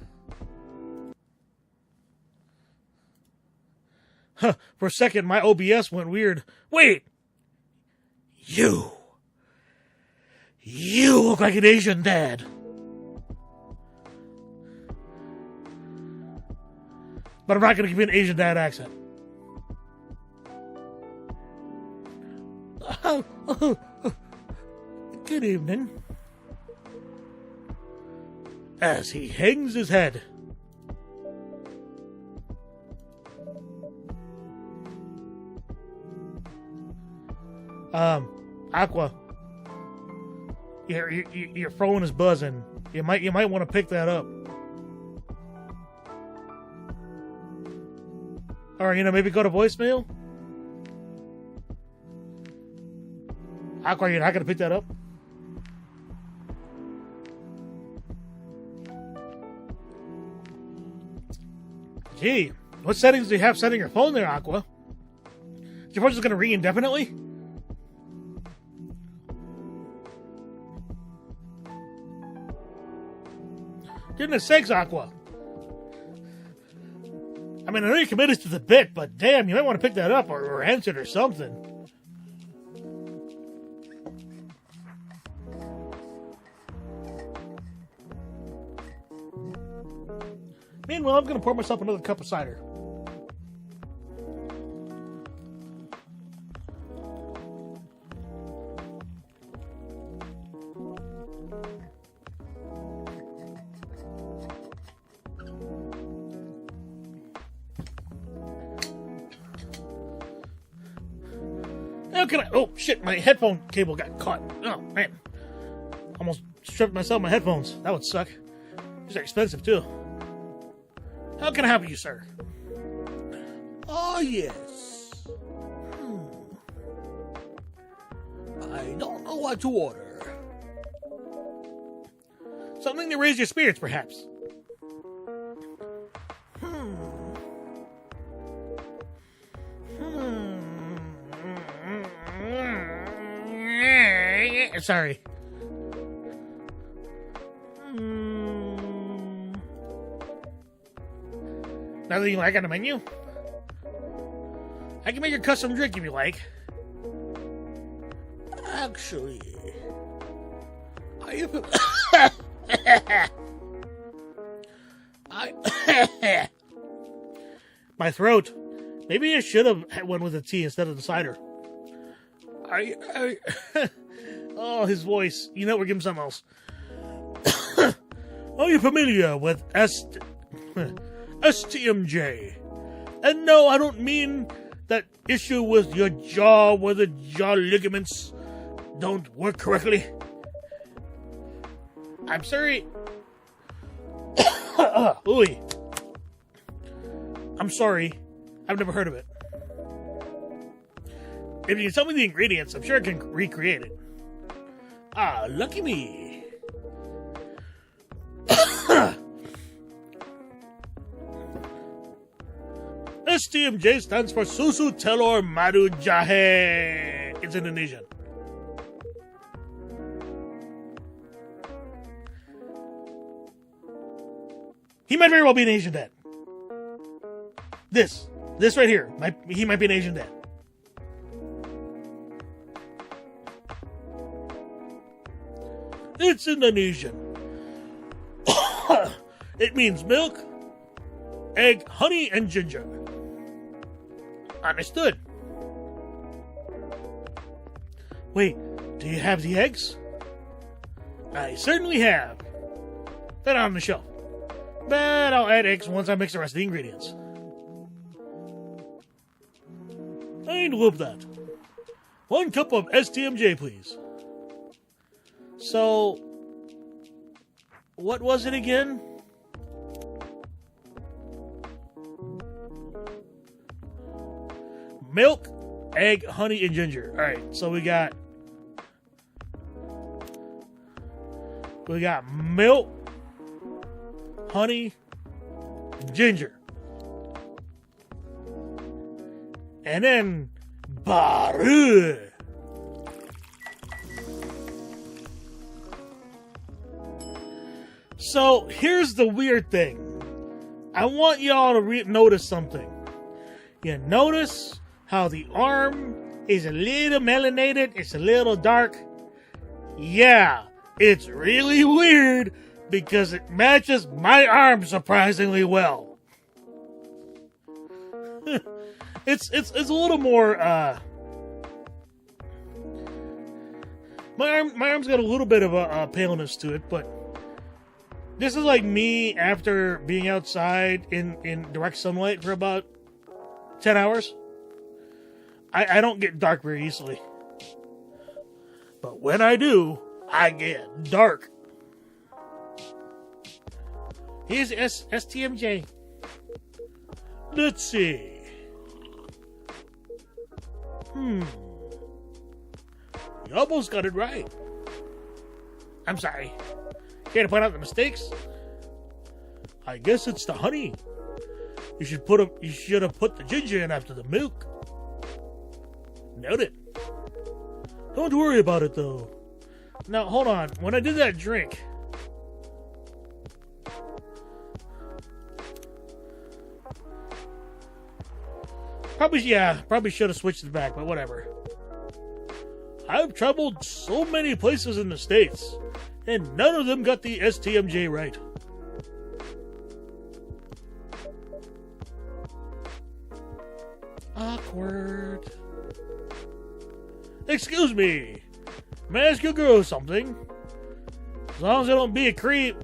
for a second, my OBS went weird. Wait! You look like an Asian dad. But I'm not going to give you an Asian dad accent. Good evening. As he hangs his head. Aqua, your phone is buzzing. You might want to pick that up. Or, maybe go to voicemail? Aqua, you're not going to pick that up? Gee, what settings do you have set in your phone there, Aqua? Is your phone just going to ring indefinitely? Goodness sakes, Aqua. I mean, I know you're committed to the bit, but damn, you might want to pick that up or answer it or something. Meanwhile, I'm going to pour myself another cup of cider. How can I? Oh, shit, my headphone cable got caught. Oh, man. Almost stripped myself my headphones. That would suck. These are expensive, too. How can I help you, sir? Oh, yes. I don't know what to order. Something to raise your spirits, perhaps. Sorry. Nothing you like on the menu? I can make a custom drink if you like. Actually, My throat. Maybe I should have had one with a tea instead of the cider. Oh, his voice. You know, we'll give him something else. Are you familiar with STMJ? And no, I don't mean that issue with your jaw where the jaw ligaments don't work correctly. I'm sorry. Ooh. I'm sorry. I've never heard of it. If you can tell me the ingredients, I'm sure I can recreate it. Ah, lucky me. STMJ stands for Susu Telur Madu Jahe. It's Indonesian. He might very well be an Asian dad. This right here, he might be an Asian dad. It's Indonesian. It means milk, egg, honey, and ginger. Understood. Wait, do you have the eggs? I certainly have. They're on the shelf. But I'll add eggs once I mix the rest of the ingredients. I'd love that. 1 cup of STMJ, please. So, what was it again? Milk, egg, honey, and ginger. Alright, so we got milk, honey, ginger. And then baru. So here's the weird thing. I want y'all to notice something. You notice how the arm is a little melanated, it's a little dark. Yeah, it's really weird because it matches my arm surprisingly well. It's a little more my arm's got a little bit of a paleness to it, but this is like me after being outside in direct sunlight for about 10 hours. I don't get dark very easily. But when I do, I get dark. Here's STMJ. Let's see. You almost got it right. I'm sorry. Care to point out the mistakes? I guess it's the honey. You should have put the ginger in after the milk. Noted. Don't worry about it though. Now hold on. When I did that drink, probably should have switched it back, but whatever. I've traveled so many places in the States, and none of them got the STMJ right. Awkward. Excuse me. May I ask your girl something? As long as I don't be a creep.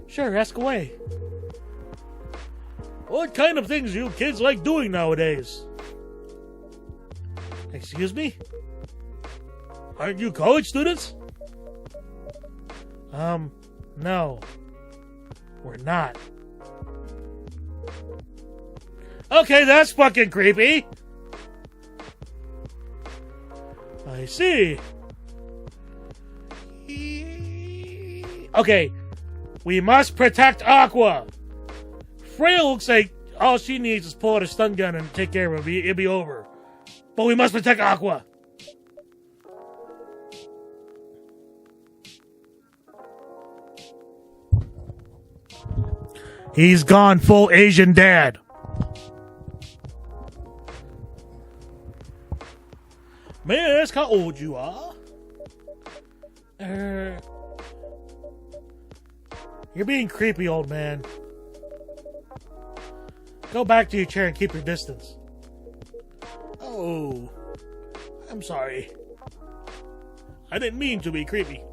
Sure, ask away. What kind of things do you kids like doing nowadays? Excuse me? Aren't you college students? No. We're not. Okay, that's fucking creepy. I see. Okay, we must protect Aqua. Freya looks like all she needs is pull out a stun gun and take care of it. It'll be over. But we must protect Aqua. He's gone full Asian dad. May I ask how old you are? You're being creepy, old man. Go back to your chair and keep your distance. Oh, I'm sorry. I didn't mean to be creepy.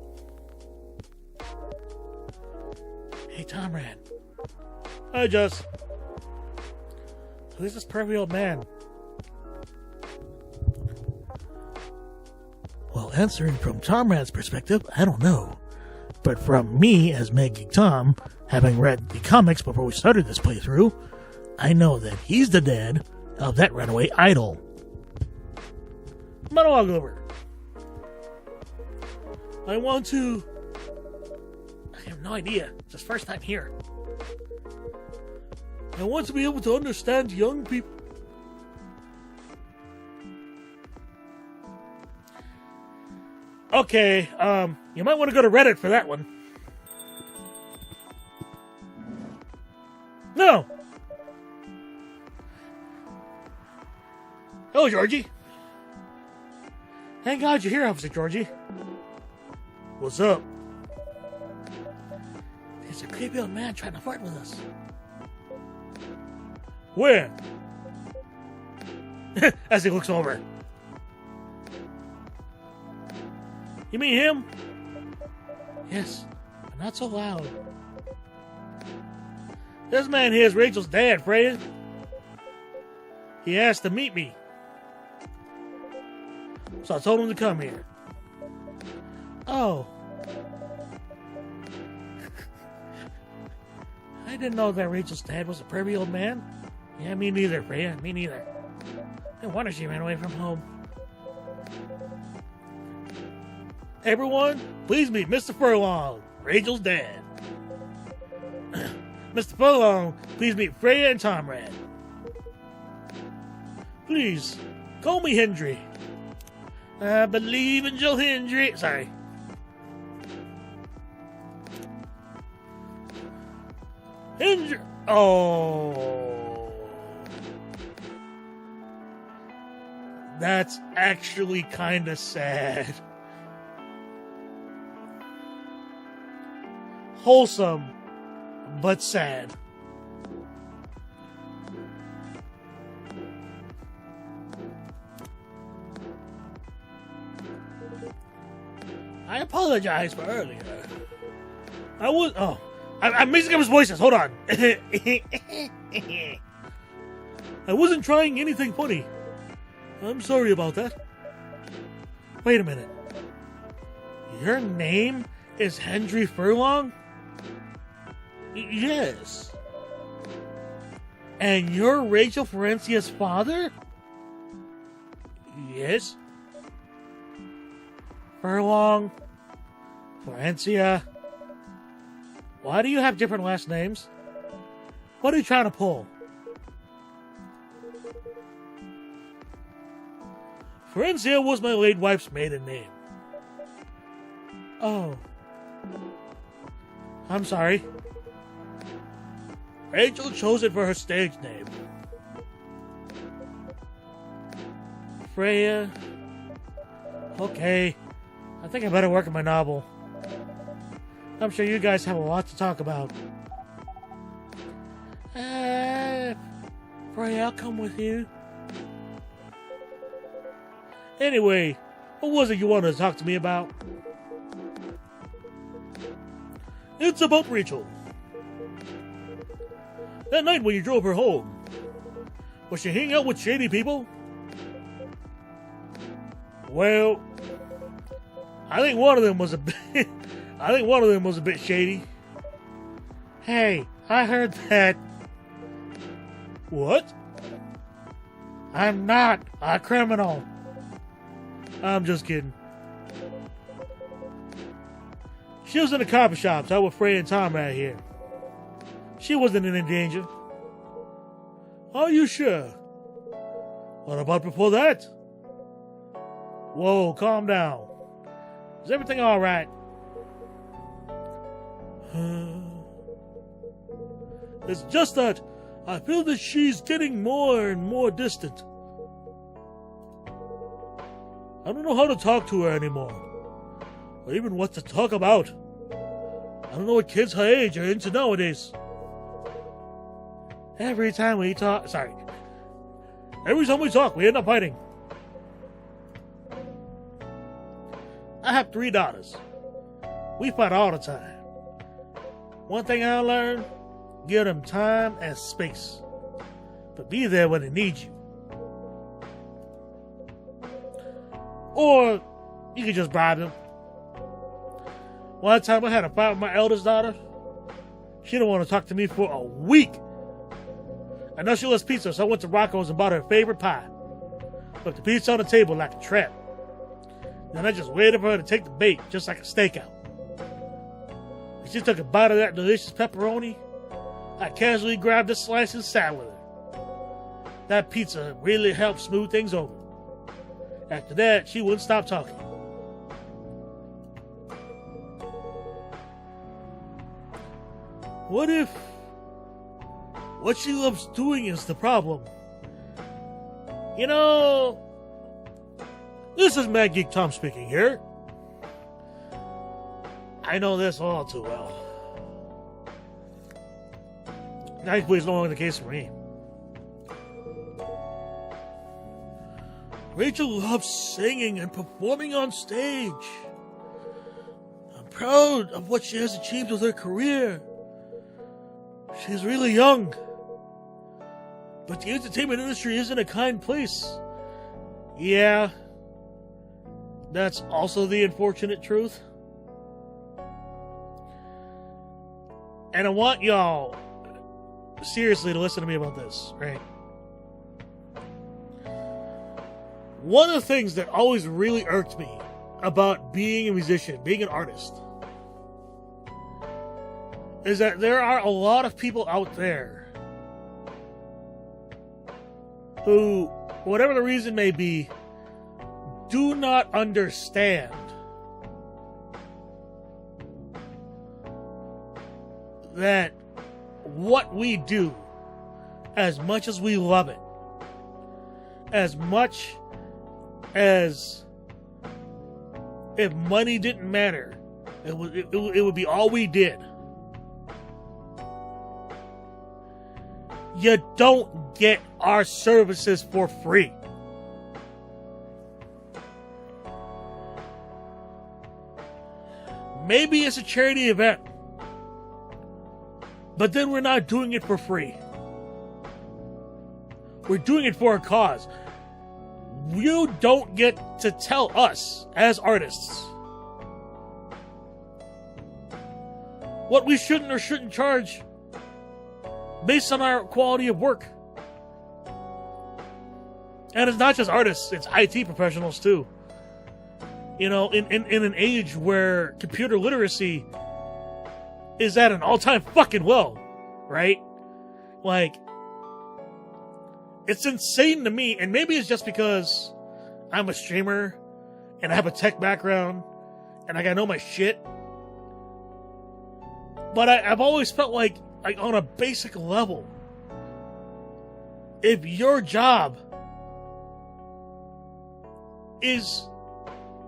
Hey, Tomran. Hi, Jess. Who's this pervy old man? Well, answering from Tomran's perspective, I don't know. But from me, as Meg Geek Tom, having read the comics before we started this playthrough, I know that he's the dad of that runaway idol. Monologue over. I have no idea. It's his first time here. I want to be able to understand young people. Okay, you might want to go to Reddit for that one. No! Hello, Georgie. Thank God you're here, Officer Georgie. What's up? There's a creepy old man trying to flirt with us. Where? As he looks over. You mean him? Yes, but not so loud. This man here is Rachel's dad, Freya. He asked to meet me. So I told him to come here. Oh. I didn't know that Rachel's dad was a pervy old man. Yeah, me neither, Freya. Me neither. No wonder she ran away from home. Everyone, please meet Mr. Furlong, Rachel's dad. Mr. Furlong, please meet Freya and Tomran. Please, call me Hendry. I believe in Joe Hendry. Sorry. Hendry. Oh. That's actually kind of sad. Wholesome, but sad. I apologize for earlier. I'm mixing up his voices. Hold on. I wasn't trying anything funny. I'm sorry about that. Wait a minute. Your name is Hendry Furlong? Yes. And you're Rachel Ferencia's father? Yes. Furlong, Ferencia. Why do you have different last names? What are you trying to pull? Florencia was my late wife's maiden name. Oh. I'm sorry. Rachel chose it for her stage name. Freya. Okay. I think I better work on my novel. I'm sure you guys have a lot to talk about. Freya, I'll come with you. Anyway, what was it you wanted to talk to me about? It's about Rachel. That night when you drove her home, was she hanging out with shady people? Well, I think one of them was a bit shady. Hey, I heard that. What? I'm not a criminal. I'm just kidding. She was in the coffee shops out with Frey and Tom right here. She wasn't in any danger. Are you sure? What about before that? Whoa, calm down. Is everything all right? It's just that I feel that she's getting more and more distant. I don't know how to talk to her anymore, or even what to talk about. I don't know what kids her age are into nowadays. Every time we talk, we end up fighting. I have 3 daughters. We fight all the time. One thing I learned, give them time and space, but be there when they need you. Or you can just bribe them. One time I had a fight with my eldest daughter. She didn't want to talk to me for a week. I know she loves pizza, so I went to Rocco's and bought her favorite pie. Put the pizza on the table like a trap. Then I just waited for her to take the bait, just like a stakeout. When she took a bite of that delicious pepperoni, I casually grabbed a slice and sat with her. That pizza really helped smooth things over. After that, she wouldn't stop talking. What if what she loves doing is the problem? You know, this is Mad Geek Tom speaking here. I know this all too well. Thankfully, it's no longer the case for me. Rachel loves singing and performing on stage. I'm proud of what she has achieved with her career. She's really young. But the entertainment industry isn't a kind place. Yeah, that's also the unfortunate truth. And I want y'all seriously to listen to me about this, right? One of the things that always really irked me about being a musician, being an artist, is that there are a lot of people out there who, whatever the reason may be, do not understand that what we do, as much as we love it, as much as if money didn't matter, it would be all we did. You don't get our services for free. Maybe it's a charity event, but then we're not doing it for free. We're doing it for a cause. You don't get to tell us, as artists, what we shouldn't or shouldn't charge based on our quality of work. And it's not just artists, it's IT professionals too. You know, in an age where computer literacy is at an all-time fucking low, right? Like, it's insane to me, and maybe it's just because I'm a streamer and I have a tech background and I know my shit. But I've always felt like on a basic level, if your job is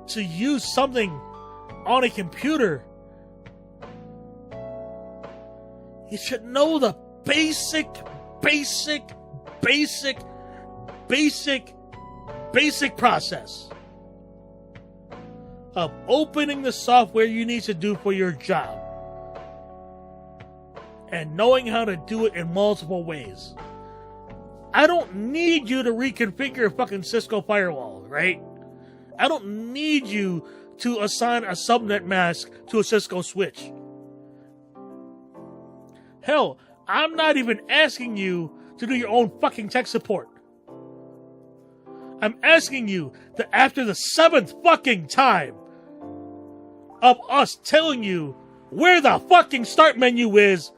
to use something on a computer, you should know the basic process of opening the software you need to do for your job and knowing how to do it in multiple ways. I don't need you to reconfigure a fucking Cisco firewall, right? I don't need you to assign a subnet mask to a Cisco switch. Hell, I'm not even asking you to do your own fucking tech support. I'm asking you that after the 7th fucking time of us telling you where the fucking start menu is,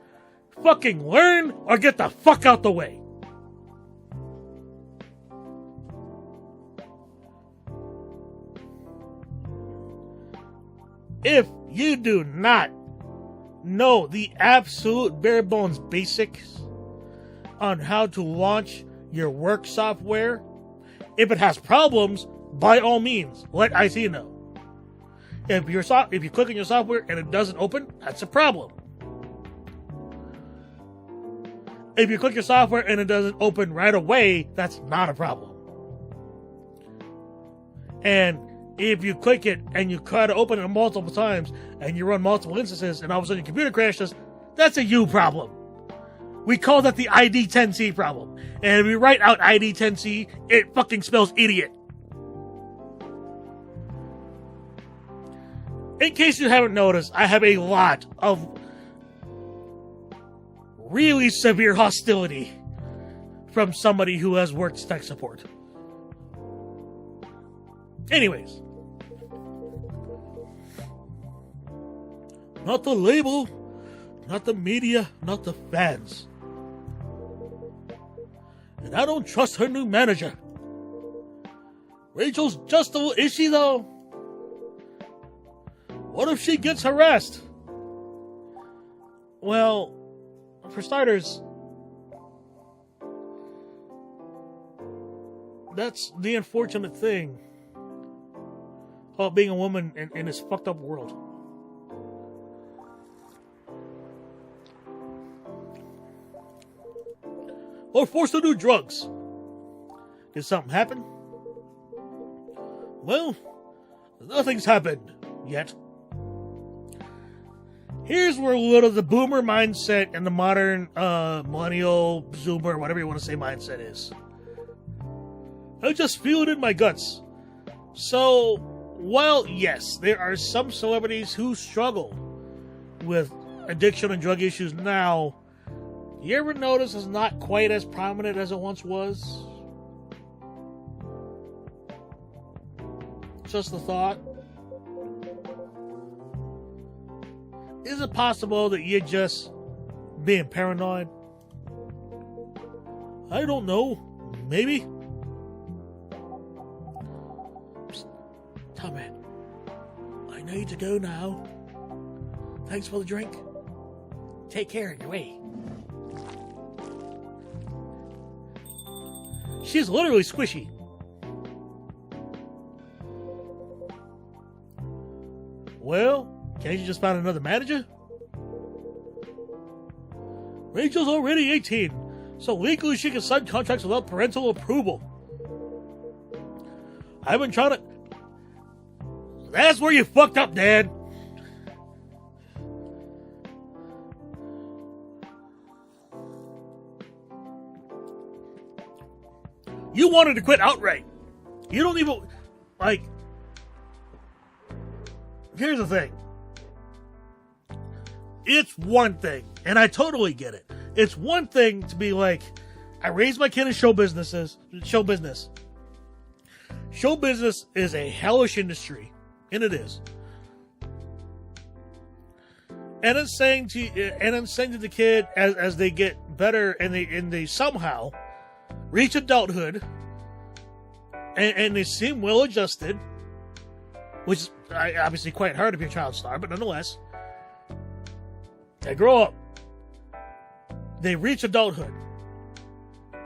fucking learn or get the fuck out the way. If you do not know the absolute bare bones basics on how to launch your work software, if it has problems, by all means, let IT know. If you click on your software and it doesn't open, that's a problem. If you click your software and it doesn't open right away, that's not a problem. And if you click it and you try to open it multiple times and you run multiple instances and all of a sudden your computer crashes, that's a you problem. We call that the ID10C problem. And if we write out ID10C, it fucking spells idiot. In case you haven't noticed, I have a lot of really severe hostility from somebody who has worked tech support. Anyways. Not the label, not the media, not the fans. And I don't trust her new manager. Rachel's just a little, is she though? What if she gets harassed? Well, for starters, that's the unfortunate thing about being a woman in this fucked up world. Or forced to do drugs. Did something happen? Well, nothing's happened yet. Here's where a little of the boomer mindset and the modern millennial, zoomer, whatever you want to say mindset is. I just feel it in my guts. So, while yes, there are some celebrities who struggle with addiction and drug issues now, you ever notice it's not quite as prominent as it once was? Just a thought. Is it possible that you're just being paranoid? I don't know. Maybe. Psst. Tommy, I need to go now. Thanks for the drink. Take care of your way. She's literally squishy. Well, can't you just find another manager? Rachel's already 18, so legally she can sign contracts without parental approval. I've been trying to... That's where you fucked up, Dad. You wanted to quit outright. You don't even... Like... Here's the thing. It's one thing, and I totally get it. It's one thing to be like, I raised my kid in show business. Show business is a hellish industry, and it is. And I'm saying to the kid as they get better, and they somehow reach adulthood, and they seem well adjusted, which is obviously quite hard if you're a child star, but nonetheless, they grow up, they reach adulthood,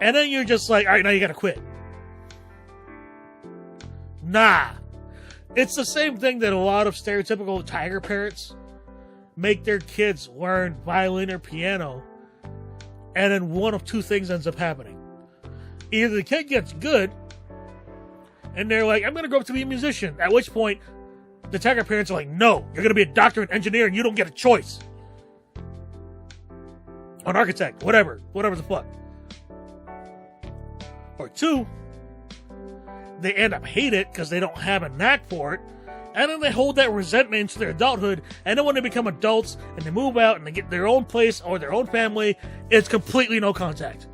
and then you're just like, all right, now you gotta quit. Nah. It's the same thing that a lot of stereotypical tiger parents make their kids learn violin or piano, and then one of two things ends up happening. Either the kid gets good, and they're like, I'm going to grow up to be a musician, at which point the tiger parents are like, no, you're going to be a doctor and engineer, and you don't get a choice. Or an architect, whatever the fuck. Or two, they end up hate it because they don't have a knack for it, and then they hold that resentment into their adulthood, and then when they become adults and they move out and they get their own place or their own family, it's completely no contact.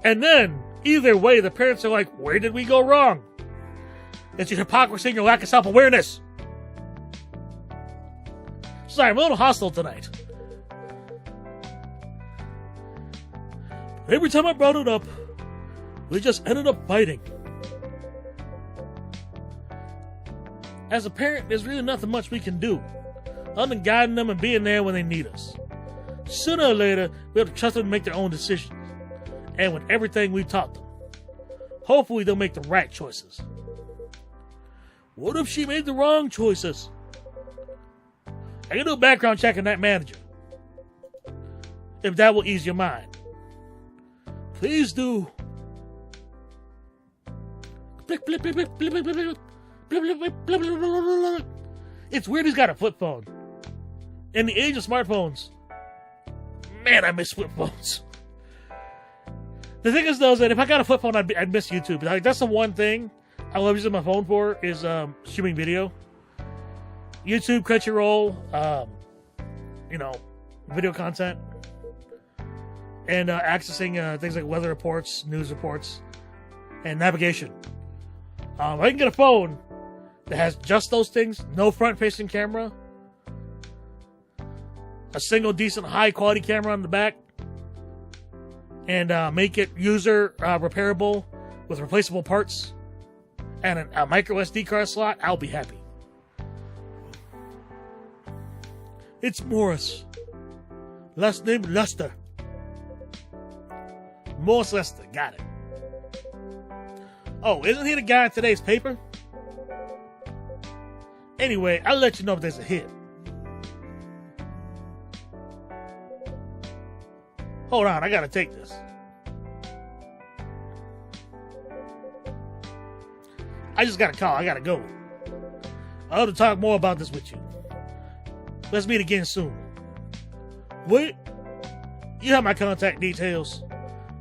And then, either way, the parents are like, where did we go wrong? It's your hypocrisy and your lack of self-awareness. Sorry, I'm a little hostile tonight. Every time I brought it up, we just ended up fighting. As a parent, there's really nothing much we can do other than guiding them and being there when they need us. Sooner or later, we have to trust them to make their own decisions. And with everything we taught them, hopefully they'll make the right choices. What if she made the wrong choices? I can do a background check on that manager. If that will ease your mind. Please do. It's weird he's got a flip phone. In the age of smartphones, man, I miss flip phones. The thing is, though, is that if I got a flip phone, I'd miss YouTube. Like, that's the one thing I love using my phone for, is streaming video. YouTube, Crunchyroll, video content. And accessing things like weather reports, news reports, and navigation. I can get a phone that has just those things, no front-facing camera, a single decent high-quality camera on the back, and make it user repairable with replaceable parts, and a micro SD card slot, I'll be happy. It's Morris. Last name Lester. Morris Lester, got it. Oh, isn't he the guy in today's paper? Anyway, I'll let you know if there's a hit. Hold on, I gotta take this. I just got a call, I gotta go. I hope to talk more about this with you. Let's meet again soon. Wait, you have my contact details.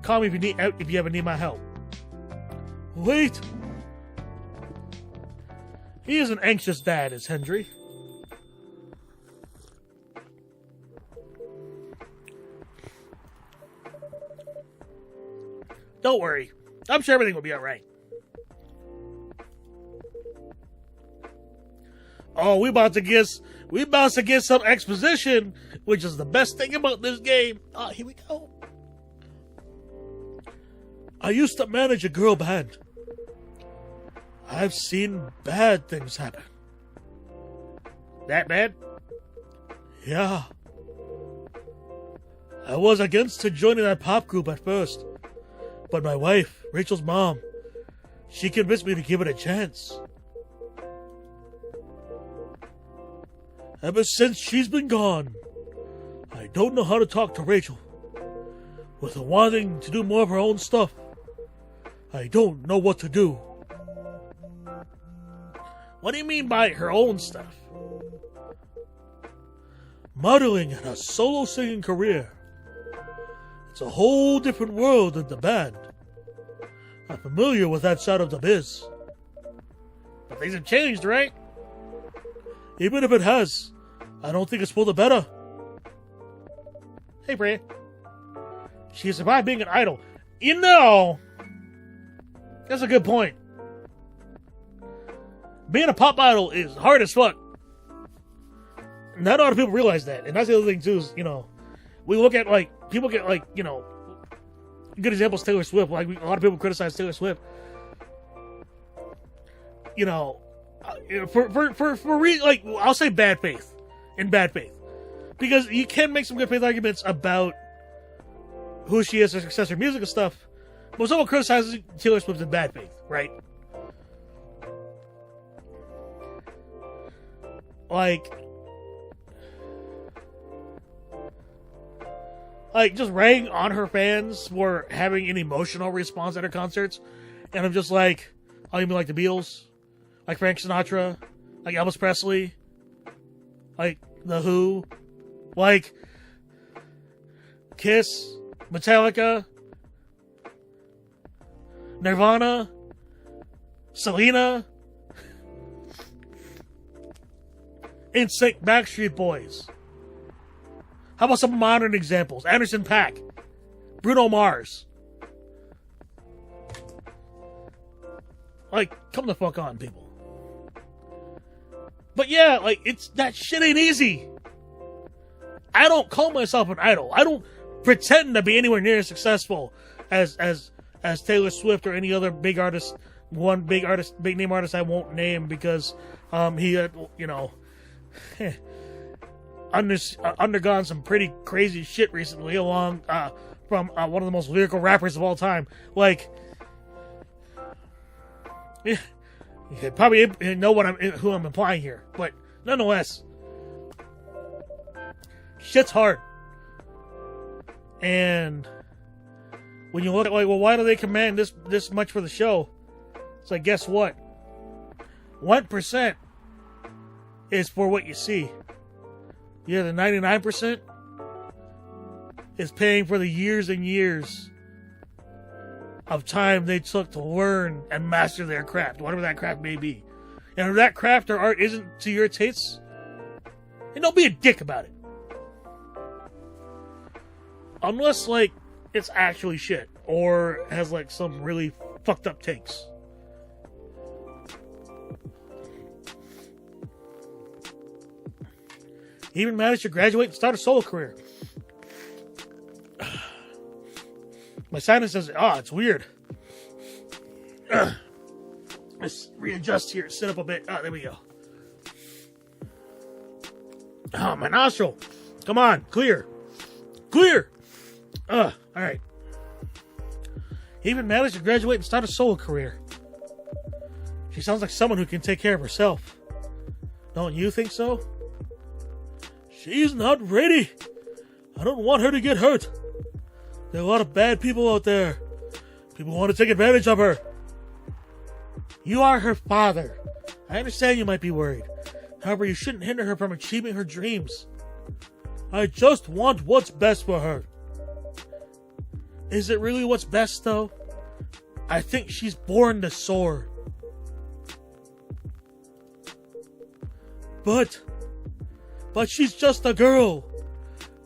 Call me if you ever need my help. Wait. He is an anxious dad, is Hendry. Don't worry. I'm sure everything will be alright. Oh, we about to get some exposition, which is the best thing about this game. Oh, here we go. I used to manage a girl band. I've seen bad things happen. That bad? Yeah. I was against her joining that pop group at first. But my wife, Rachel's mom, she convinced me to give it a chance. Ever since she's been gone, I don't know how to talk to Rachel. With her wanting to do more of her own stuff, I don't know what to do. What do you mean by her own stuff? Modeling and a solo singing career. It's a whole different world than the band. I'm familiar with that side of the biz. But things have changed, right? Even if it has, I don't think it's for the better. Hey, Bria. She survived being an idol. You know, that's a good point. Being a pop idol is hard as fuck. Not a lot of people realize that. And that's the other thing, too, is, we look at, like, people get, like, you know, good examples, Taylor Swift. Like, a lot of people criticize Taylor Swift. You know, like, I'll say bad faith. In bad faith. Because you can make some good faith arguments about who she is, her success, her music and stuff. But someone criticizes Taylor Swift in bad faith, right? Like, just ragging on her fans for having an emotional response at her concerts. And I'm just like, oh, you mean like the Beatles? Like Frank Sinatra? Like Elvis Presley? Like The Who? Like Kiss? Metallica? Nirvana? Selena? NSYNC, Backstreet Boys? How about some modern examples? Anderson .Paak, Bruno Mars. Like, come the fuck on, people. But yeah, like, that shit ain't easy. I don't call myself an idol. I don't pretend to be anywhere near as successful as Taylor Swift or any other big artist. One big name artist I won't name because he had, you know, undergone some pretty crazy shit recently along from one of the most lyrical rappers of all time. Like, you probably know who I'm implying here, but nonetheless, shit's hard. And when you look at, like, well, why do they command this much for the show? It's like, guess what? 1% is for what you see. Yeah, the 99% is paying for the years and years of time they took to learn and master their craft, whatever that craft may be. And if that craft or art isn't to your tastes, then don't be a dick about it. Unless, like, it's actually shit or has, like, some really fucked up takes. He even managed to graduate and start a solo career. My sinus says, it's weird. Let's readjust here, sit up a bit. There we go. Oh, my nostril. Come on, clear. Clear. Alright. He even managed to graduate and start a solo career. She sounds like someone who can take care of herself. Don't you think so? She's not ready. I don't want her to get hurt. There are a lot of bad people out there. People want to take advantage of her. You are her father. I understand you might be worried. However, you shouldn't hinder her from achieving her dreams. I just want what's best for her. Is it really what's best, though? I think she's born to soar. But she's just a girl.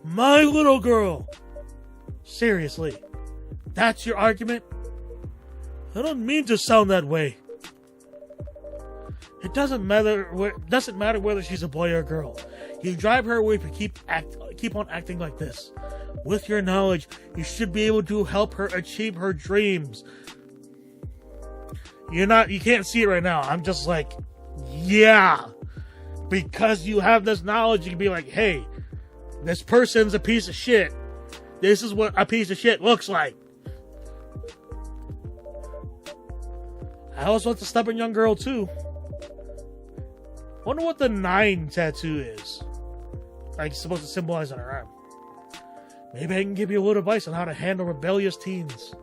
My little girl. Seriously, that's your argument? I don't mean to sound that way. It doesn't matter whether she's a boy or a girl. You drive her away if you keep on acting like this. With your knowledge, you should be able to help her achieve her dreams. You can't see it right now. I'm just like, yeah. Because you have this knowledge, you can be like, hey, this person's a piece of shit. This is what a piece of shit looks like. I also want a stubborn young girl, too. Wonder what the 9 tattoo is. Like, it's supposed to symbolize on her arm. Maybe I can give you a little advice on how to handle rebellious teens.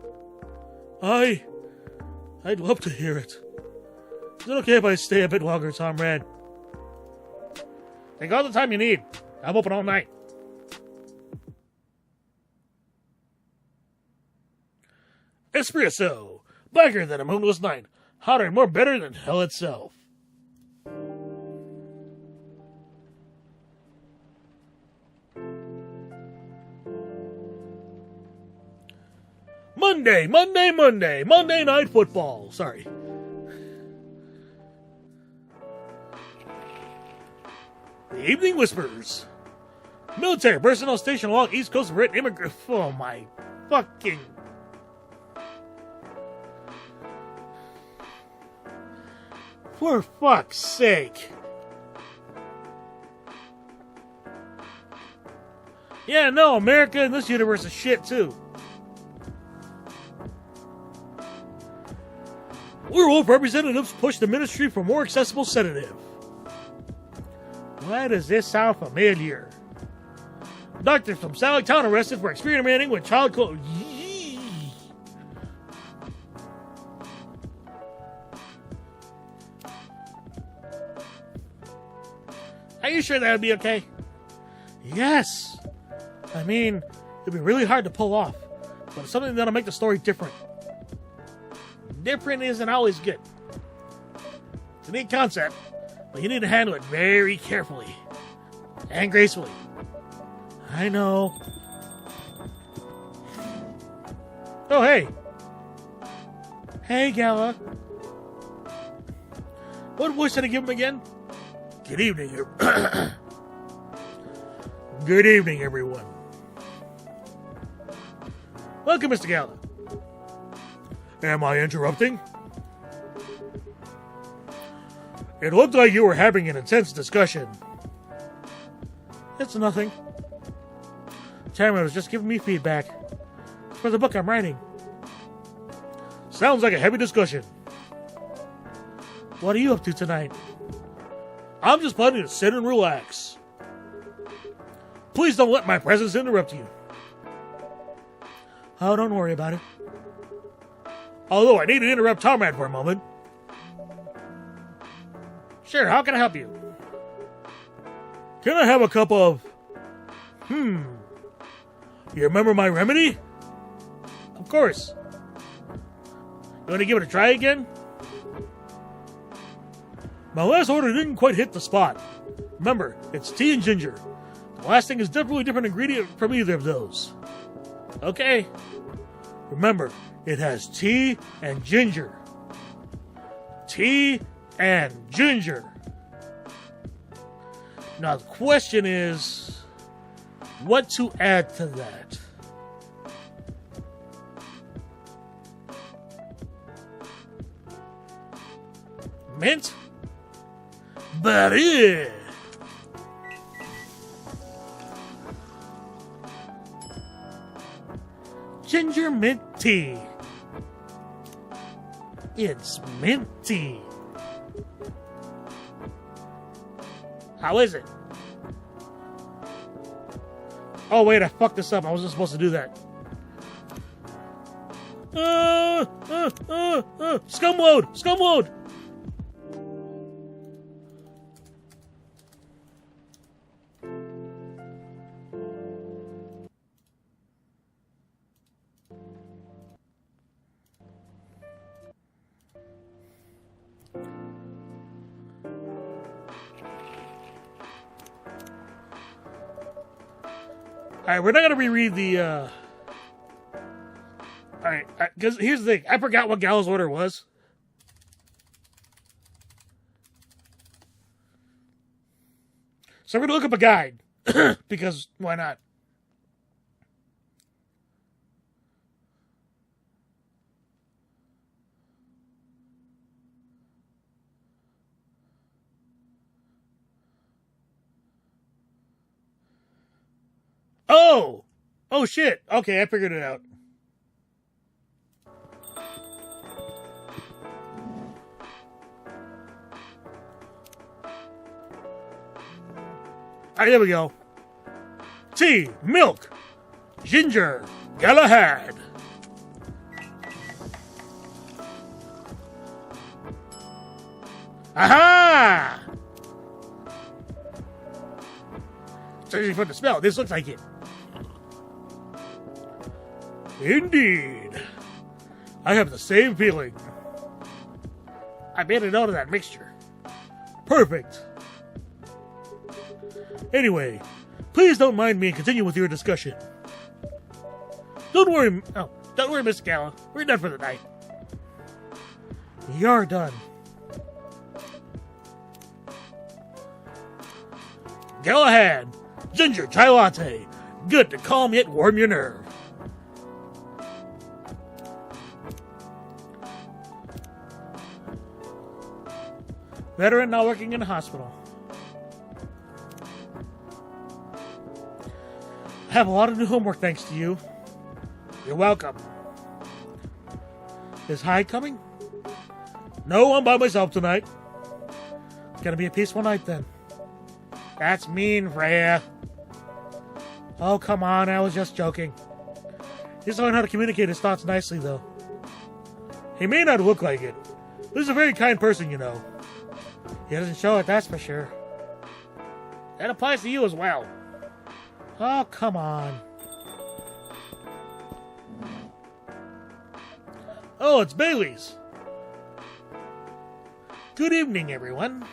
I'd love to hear it. Is it okay if I stay a bit longer, Comrade? Take all the time you need. I'm open all night. Espresso. Blacker than a moonless night. Hotter and more bitter than hell itself. Monday Night Football. Sorry. The Evening Whispers. Military personnel stationed along East Coast of Britain immigrant. Oh my fucking. For fuck's sake. Yeah, no, America in this universe is shit too. Werewolf representatives push the ministry for more accessible sedative. Why does this sound familiar? Doctors from Sally Town arrested for experimenting with child clone. Are you sure that would be okay? Yes. I mean, it'd be really hard to pull off, but it's something that'll make the story different. Different isn't always good. It's a neat concept, but you need to handle it very carefully and gracefully. I know. Oh, hey. Hey, Gala. What voice did I give him again? Good evening. Good evening, everyone. Welcome, Mr. Gala. Am I interrupting? It looked like you were having an intense discussion. It's nothing. Chairman was just giving me feedback for the book I'm writing. Sounds like a heavy discussion. What are you up to tonight? I'm just planning to sit and relax. Please don't let my presence interrupt you. Oh, don't worry about it. Although I need to interrupt Tarmad for a moment. Sure, how can I help you? Can I have a cup of... You remember my remedy? Of course. You want to give it a try again? My last order didn't quite hit the spot. Remember, it's tea and ginger. The last thing is definitely a different ingredient from either of those. Okay. Remember, it has tea and ginger. Tea and ginger. Now the question is, what to add to that? Mint? But yeah. Ginger mint tea. It's minty. How is it? Oh wait, I fucked this up. I wasn't supposed to do that. Scum load! Scum load! Alright, we're not gonna reread the, Alright, because here's the thing. I forgot what Gallo's order was. So we're gonna look up a guide. Because, why not? Oh! Oh shit! Okay, I figured it out. Alright, there we go. Tea, milk, ginger, Galahad. Aha! It's easy for the smell. This looks like it. Indeed. I have the same feeling. I made a note of that mixture. Perfect. Anyway, please don't mind me and continue with your discussion. Don't worry, Mr. Gala. We're done for the night. You're done. Galahad, Ginger chai latte. Good to calm yet warm your nerve. Veteran now working in a hospital. I have a lot of new homework thanks to you. You're welcome. Is Hyde coming? No, I'm by myself tonight. It's gonna be a peaceful night then. That's mean, Freya. Oh, come on, I was just joking. He's learned how to communicate his thoughts nicely, though. He may not look like it, but he's a very kind person, you know. He doesn't show it, that's for sure. That applies to you as well. Oh, come on. Oh, it's Bailey's. Good evening, everyone.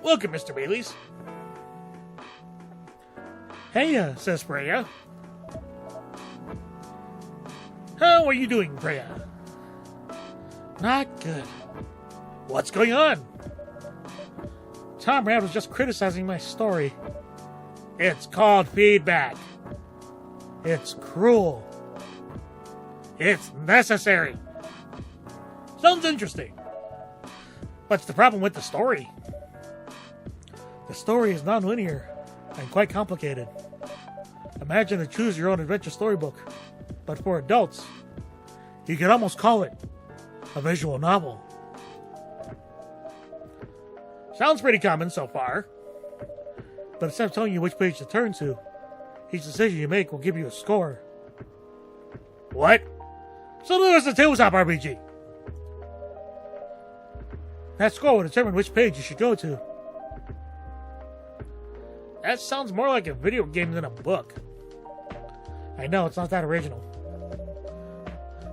Welcome, Mr. Bailey's. Hey, says Freya. How are you doing, Freya? Not good. What's going on? Tom Rad was just criticizing my story. It's called feedback. It's cruel. It's necessary. Sounds interesting. What's the problem with the story? The story is non-linear and quite complicated. Imagine a choose-your-own-adventure storybook, but for adults. You could almost call it a visual novel. Sounds pretty common so far. But instead of telling you which page to turn to, each decision you make will give you a score. What? So there's a tabletop RPG. That score will determine which page you should go to. That sounds more like a video game than a book. I know, it's not that original.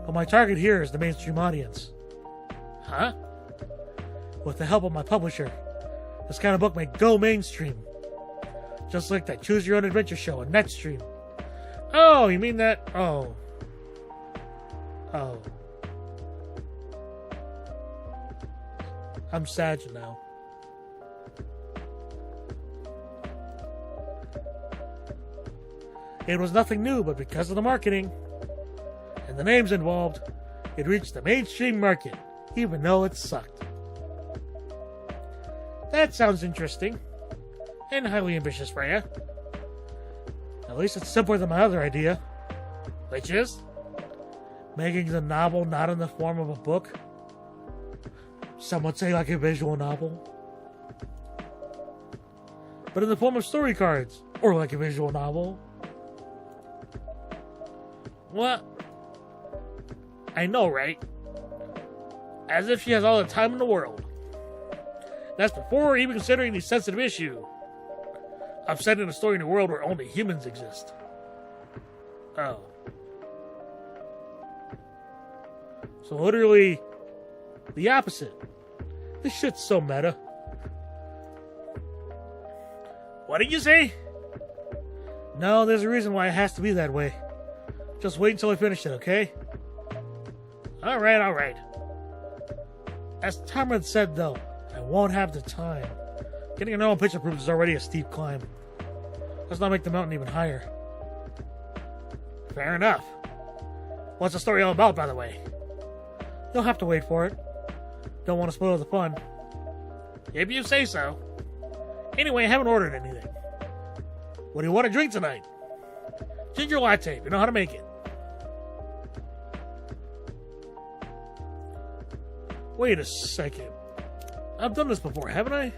But my target here is the mainstream audience. Huh? With the help of my publisher, this kind of book may go mainstream. Just like that Choose Your Own Adventure show on Netstream. Oh, you mean that? Oh. I'm sad now. It was nothing new, but because of the marketing and the names involved, it reached the mainstream market, even though it sucked. That sounds interesting. And highly ambitious, Freya. At least it's simpler than my other idea. Which is? Making the novel not in the form of a book. Some would say like a visual novel. But in the form of story cards. Or like a visual novel. What? I know, right? As if she has all the time in the world. That's before even considering the sensitive issue of setting a story in a world where only humans exist. Oh. So literally, the opposite. This shit's so meta. What did you say? No, there's a reason why it has to be that way. Just wait until I finish it, okay? Alright. As Tamara said, though, I won't have the time. Getting a normal picture proof is already a steep climb. Let's not make the mountain even higher. Fair enough. What's the story all about, by the way? You'll have to wait for it. Don't want to spoil the fun. If you say so. Anyway, I haven't ordered anything. What do you want to drink tonight? Ginger latte, if you know how to make it. Wait a second. I've done this before, haven't I?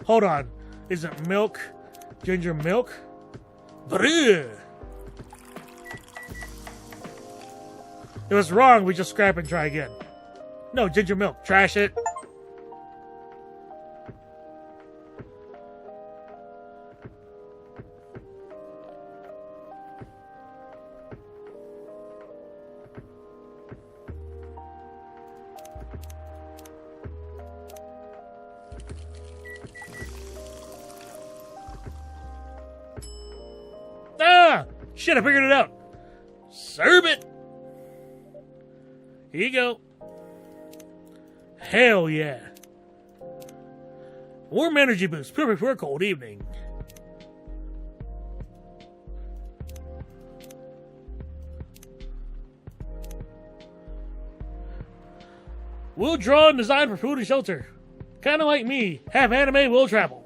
Hold on. Is it milk? Ginger milk? Brrr. It was wrong, we just scrap and try again. No, ginger milk. Trash it. shit, I figured it out. Serve it. Here you go. Hell yeah. Warm energy boost, perfect for a cold evening. Will draw and design for food and shelter. Kinda like me. Have anime, will travel.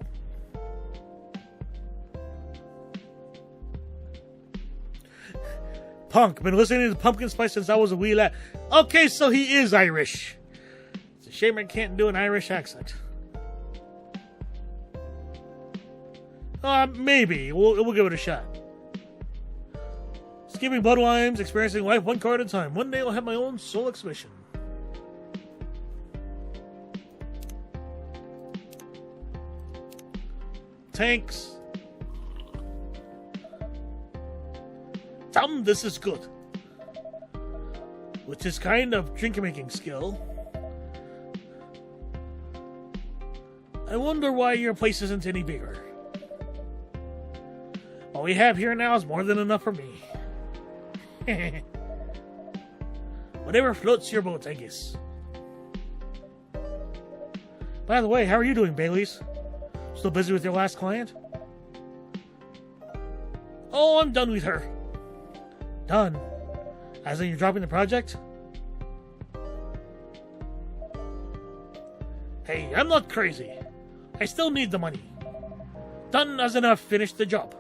Punk. Been listening to Pumpkin Spice since I was a wee lad. Okay, so he is Irish. It's a shame I can't do an Irish accent. Maybe. We'll give it a shot. Skipping bloodlines, experiencing life one card at a time. One day I'll have my own soul exhibition. Tanks. This is good. With this kind of drink-making skill, I wonder why your place isn't any bigger. All we have here now is more than enough for me. Whatever floats your boat, I guess. By the way, how are you doing, Bailey's? Still busy with your last client? Oh, I'm done with her. Done? As in you're dropping the project? Hey, I'm not crazy. I still need the money. Done as enough, finished the job.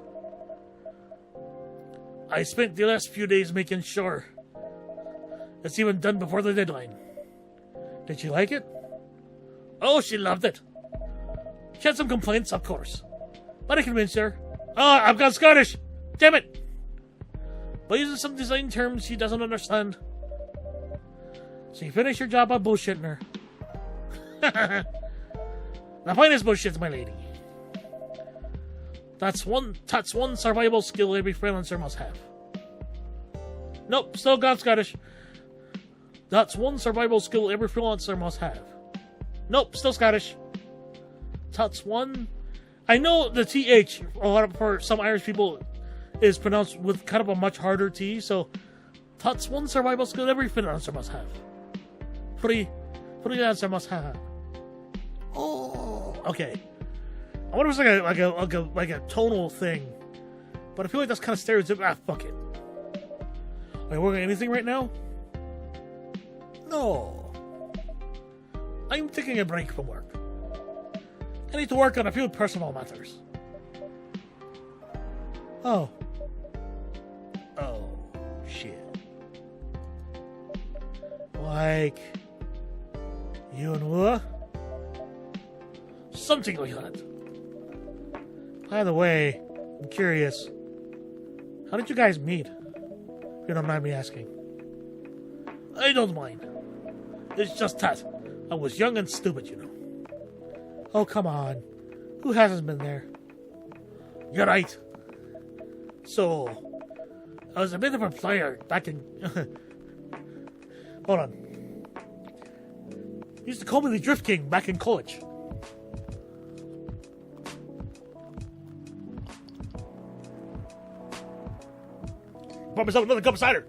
I spent the last few days making sure it's even done before the deadline. Did she like it? Oh, she loved it. She had some complaints, of course. But I convinced her. I've got Scottish. Damn it. But using some design terms she doesn't understand. So you finish your job by bullshitting her. The finest bullshit, my lady. That's one survival skill every freelancer must have. Nope, still got Scottish. That's one survival skill every freelancer must have. Nope, still Scottish. That's one. I know the TH, for some Irish people, is pronounced with kind of a much harder T, so that's one survival skill every freelancer must have. Freelancer must have. Oh, okay. I wonder if it's like a tonal thing, but I feel like that's kind of stereotypical. Fuck it. Are you working on anything right now? No. I'm taking a break from work. I need to work on a few personal matters. Oh, shit. Like you and Willa? Something like that. By the way, I'm curious. How did you guys meet? If you don't mind me asking. I don't mind. It's just that I was young and stupid, you know. Oh, come on. Who hasn't been there? You're right. So, I was a bit of a player back in... Hold on. You used to call me the Drift King back in college. Bought myself another cup of cider.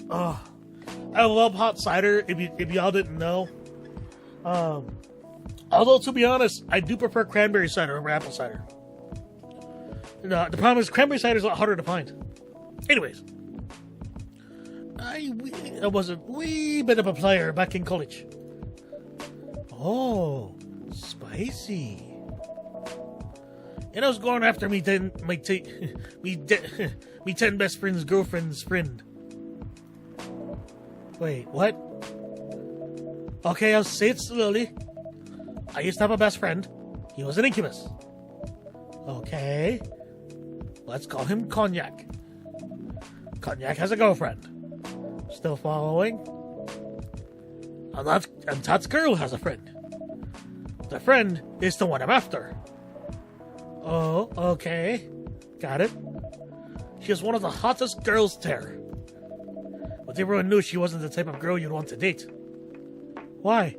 Oh, I love hot cider. If y'all didn't know, although to be honest, I do prefer cranberry cider over apple cider. No, the problem is cranberry cider is a lot harder to find. Anyways, I was a wee bit of a player back in college. Oh, spicy. And I was going after me 10 best friend's girlfriend's friend. Wait, what? Okay, I'll say it slowly. I used to have a best friend. He was an incubus. Okay. Let's call him Cognac. Cognac has a girlfriend. Still following? And that girl has a friend. The friend is the one I'm after. Oh, okay. Got it. She was one of the hottest girls there. But everyone knew she wasn't the type of girl you'd want to date. Why?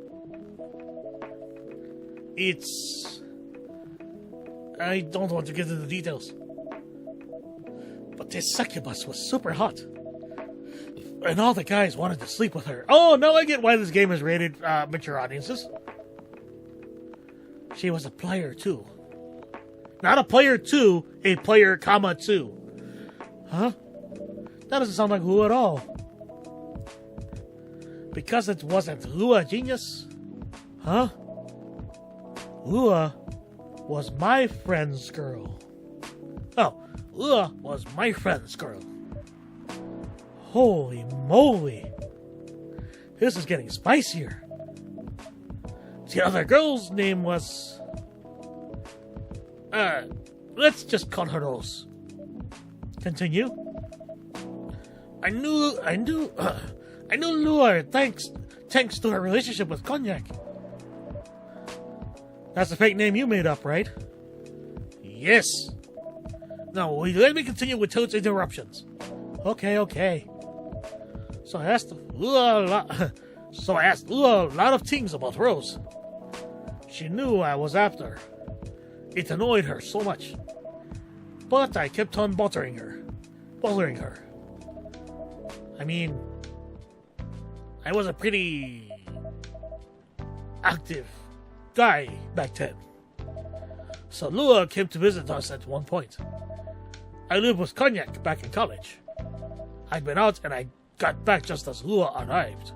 I don't want to get into the details. But this succubus was super hot. And all the guys wanted to sleep with her. Oh, now I get why this game is rated mature audiences. She was a player too. Not a player 2, a player, comma 2. Huh? That doesn't sound like Lua at all. Because it wasn't Lua genius? Huh? Lua was my friend's girl. Oh, Lua was my friend's girl. Holy moly. This is getting spicier. The other girl's name was... let's just call her Rose. Continue. I knew Lua thanks to her relationship with Cognac. That's a fake name you made up, right? Yes. Now, let me continue with Toad's interruptions. Okay. So I asked Lua a lot of things about Rose. She knew I was after. It annoyed her so much. But I kept on bothering her. I mean, I was a pretty active guy back then. So Lua came to visit us at one point. I lived with Cognac back in college. I'd been out and I got back just as Lua arrived.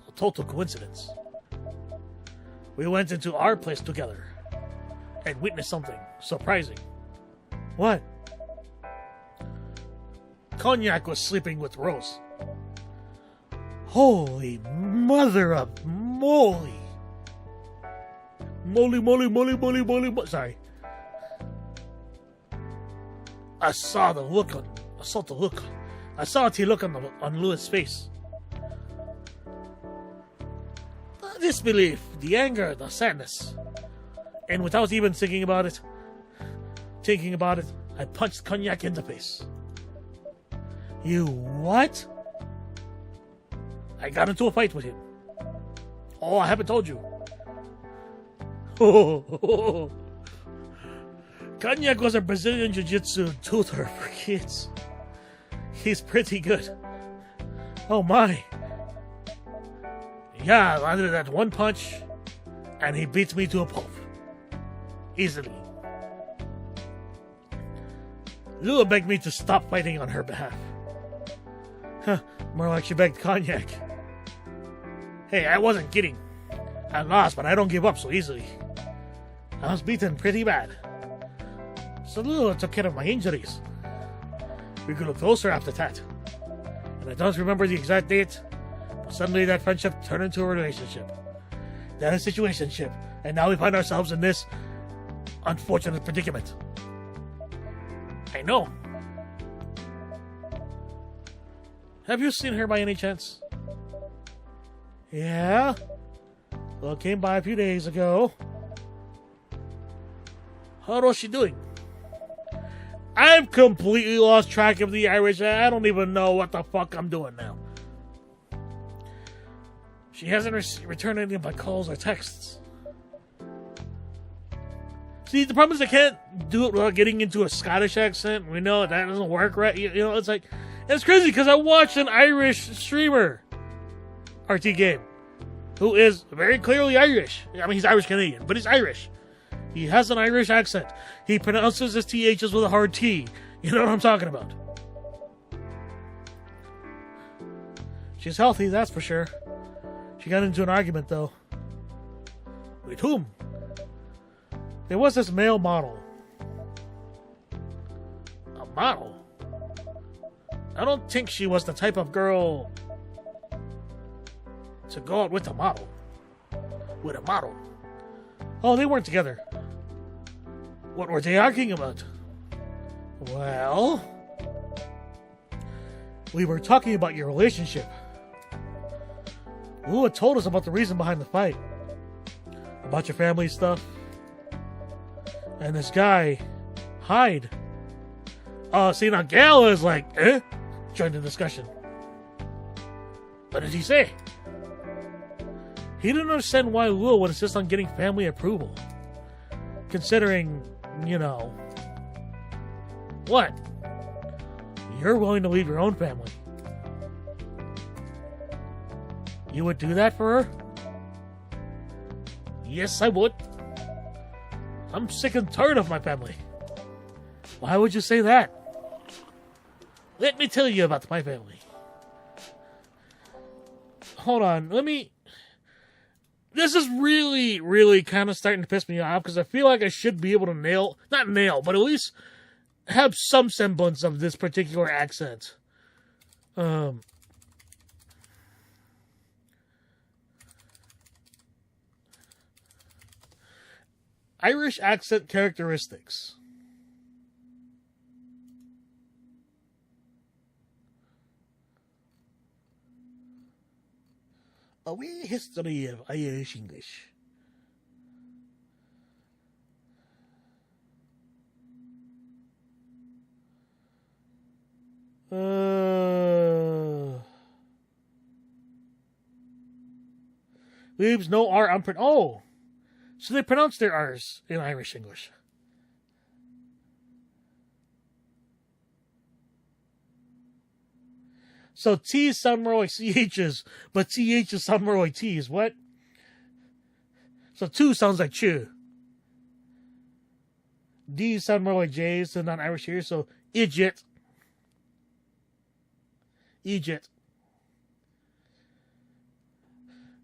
A total coincidence. We went into our place together and witnessed something surprising. What? Cognac was sleeping with Rose. Holy mother of moly. Moly. Sorry. I saw the look on Lua's face. The disbelief, the anger, the sadness. And without even thinking about it, I punched Cognac in the face. You what? I got into a fight with him. Oh, I haven't told you. Cognac was a Brazilian Jiu-Jitsu tutor for kids. He's pretty good. Oh my. Yeah, I landed that one punch, and he beats me to a pulp. Easily. Lua begged me to stop fighting on her behalf. More like she begged Cognac. Hey, I wasn't kidding. I lost, but I don't give up so easily. I was beaten pretty bad. So Lua took care of my injuries. We grew closer after that. And I don't remember the exact date, but suddenly that friendship turned into a relationship. Then a situationship. And now we find ourselves in this unfortunate predicament. I know. Have you seen her by any chance? Yeah? Well, came by a few days ago. How was she doing? I've completely lost track of the Irish. I don't even know what the fuck I'm doing now. She hasn't returned any of my calls or texts. See, the problem is I can't do it without getting into a Scottish accent. We know that doesn't work, right? You know, it's like... It's crazy because I watched an Irish streamer, RT Game, who is very clearly Irish. I mean, he's Irish-Canadian, but he's Irish. He has an Irish accent. He pronounces his THs with a hard T. You know what I'm talking about. She's healthy, that's for sure. She got into an argument, though. With whom? There was this male model. A model? I don't think she was the type of girl to go out with a model. With a model. Oh, they weren't together. What were they arguing about? Well, we were talking about your relationship. Lua told us about the reason behind the fight. About your family stuff. And this guy, Hyde. See, now Gale is like, joined the discussion. What did he say? He didn't understand why Will would insist on getting family approval. Considering, what? You're willing to leave your own family. You would do that for her? Yes, I would. I'm sick and tired of my family. Why would you say that? Let me tell you about my family. Hold on, This is really, really kind of starting to piss me off because I feel like I should be able to not nail, but at least have some semblance of this particular accent. Irish accent characteristics. A wee history of Irish English. Leaves no R unpronounced. Oh! So they pronounce their R's in Irish English. So T's sound more like CH's, but TH's sound more like T's. What? So 2 sounds like chew. D's sound more like J's than non-Irish here, so idiot. Egypt.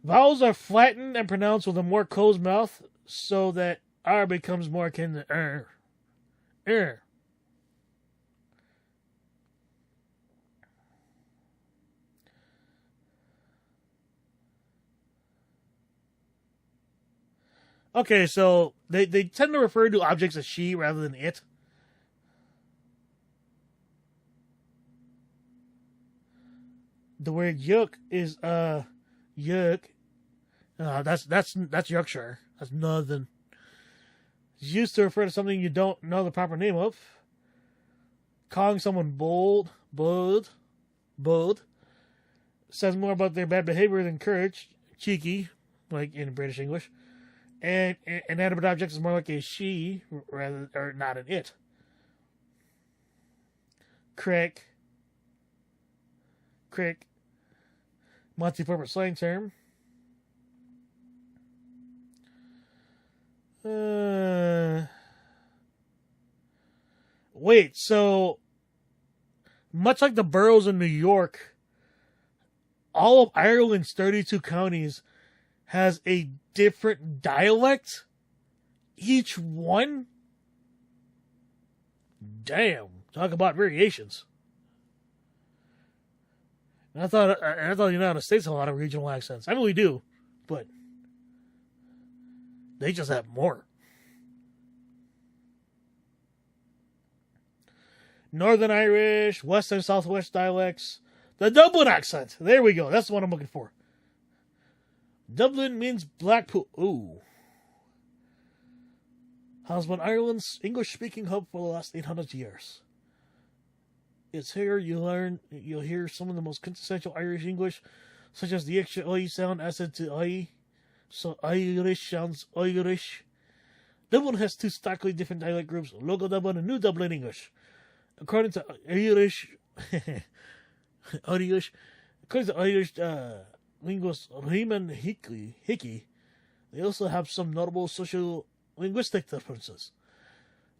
Vowels are flattened and pronounced with a more closed mouth so that R becomes more akin to er. Okay, so they tend to refer to objects as she rather than it. The word yoke is yoke. That's Yorkshire. That's nothing. It's used to refer to something you don't know the proper name of. Calling someone bold, says more about their bad behavior than courage. Cheeky, like in British English. And inanimate objects is more like a she rather, or not an it. Crick. Multi-purpose slang term. Wait, so much like the boroughs in New York, all of Ireland's 32 counties has a different dialect? Each one? Damn. Talk about variations. And I thought the United States had a lot of regional accents. I really do, but they just have more. Northern Irish, West and Southwest dialects. The Dublin accent. There we go. That's the one I'm looking for. Dublin means Blackpool. Ooh. Has been Ireland's English-speaking hub for the last 800 years. It's here you'll hear some of the most quintessential Irish English, such as the extra I sound added to I, so Irish sounds Irish. Dublin has 2 starkly different dialect groups, Local Dublin and New Dublin English. According to Irish linguist Raymond Hickey, they also have some notable social-linguistic differences.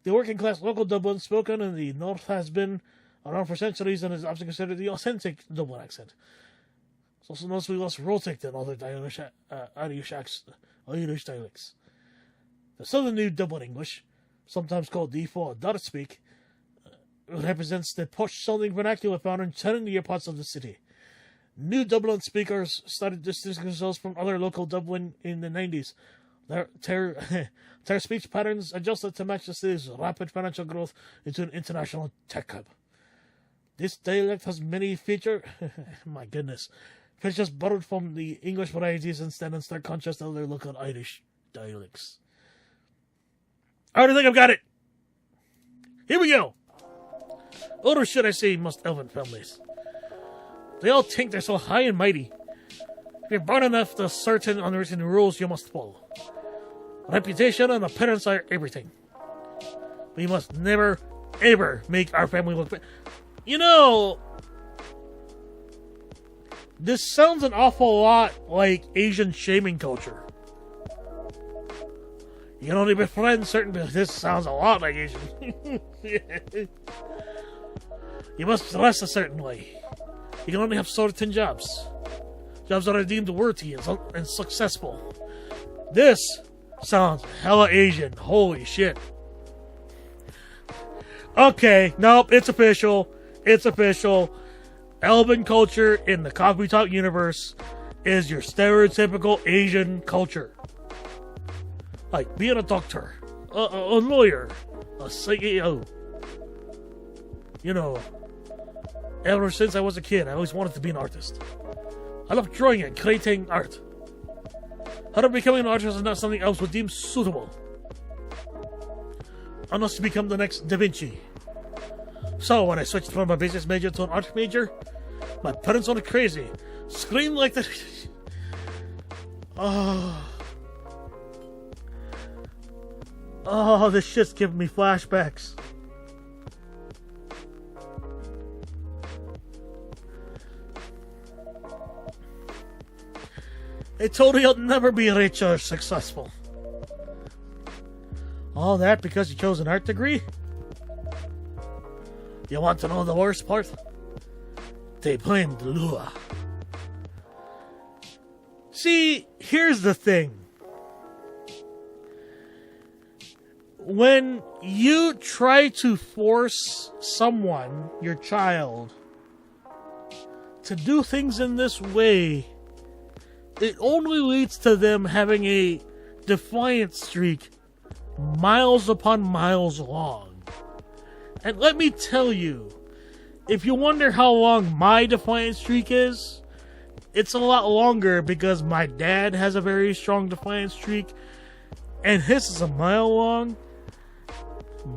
The working-class local Dublin spoken in the north has been around for centuries and is often considered the authentic Dublin accent. It's also noticeably less rhotic than other Irish dialects. The southern New Dublin English, sometimes called default or Dutch speak, represents the posh-sounding vernacular found in tenant-year parts of the city. New Dublin speakers started distancing themselves from other local Dublin in the 90s. Their speech patterns adjusted to match the city's rapid financial growth into an international tech hub. This dialect has many features. My goodness. Features borrowed from the English varieties and stand in stark contrast to other local Irish dialects. I already think I've got it. Here we go. Or should I say most elven families. They all think they're so high and mighty. If you're born enough, the certain unwritten rules you must follow. Reputation and appearance are everything. We must never, ever make our family look bad. You know, this sounds an awful lot like Asian shaming culture. You can only befriend certain... This sounds a lot like Asian. You must dress a certain way. You can only have certain jobs. Jobs that are deemed worthy and successful. This sounds hella Asian. Holy shit. Okay, nope, it's official. It's official. Elven culture in the Coffee Talk universe is your stereotypical Asian culture. Like being a doctor, a lawyer, a CEO. You know, ever since I was a kid, I always wanted to be an artist. I love drawing and creating art. However, becoming an artist is not something else would deem suitable. Unless you become the next Da Vinci. So, when I switched from a business major to an art major, my parents went crazy. Screamed like the... Oh, this shit's giving me flashbacks. They told me I'll never be rich or successful. All that because you chose an art degree? You want to know the worst part? They blamed Lua. See, here's the thing. When you try to force someone, your child, to do things in this way, it only leads to them having a defiant streak miles upon miles long. And let me tell you, if you wonder how long my defiant streak is, it's a lot longer because my dad has a very strong defiant streak, and his is a mile long.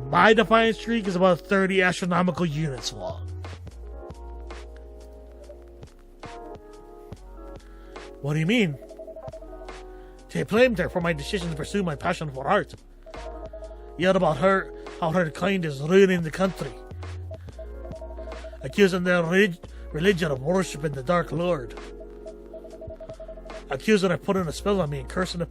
My defiant streak is about 30 astronomical units long. What do you mean? They blamed her for my decision to pursue my passion for art. Yelled about her, how her kind is ruining the country. Accusing their religion of worshiping the Dark Lord. Accusing her of putting a spell on me and cursing them.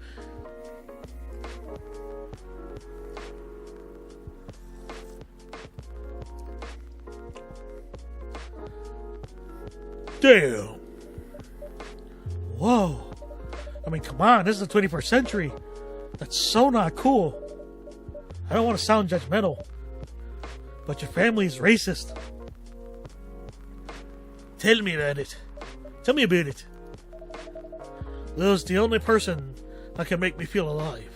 Damn. Whoa. I mean, come on, this is the 21st century. That's so not cool. I don't want to sound judgmental, but your family is racist. Tell me about it. Tell me about it. Lua's the only person that can make me feel alive.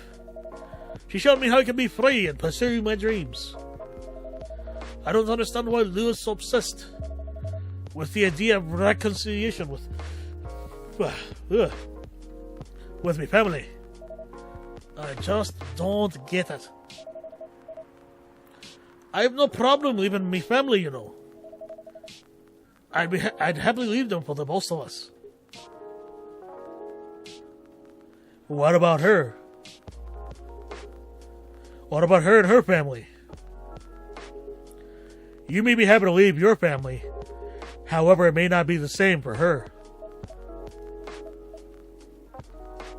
She showed me how I can be free and pursue my dreams. I don't understand why Lua's so obsessed with the idea of reconciliation with my family. I just don't get it. I have no problem leaving my family, you know. I'd happily leave them for the both of us. What about her? What about her and her family? You may be happy to leave your family. However, it may not be the same for her.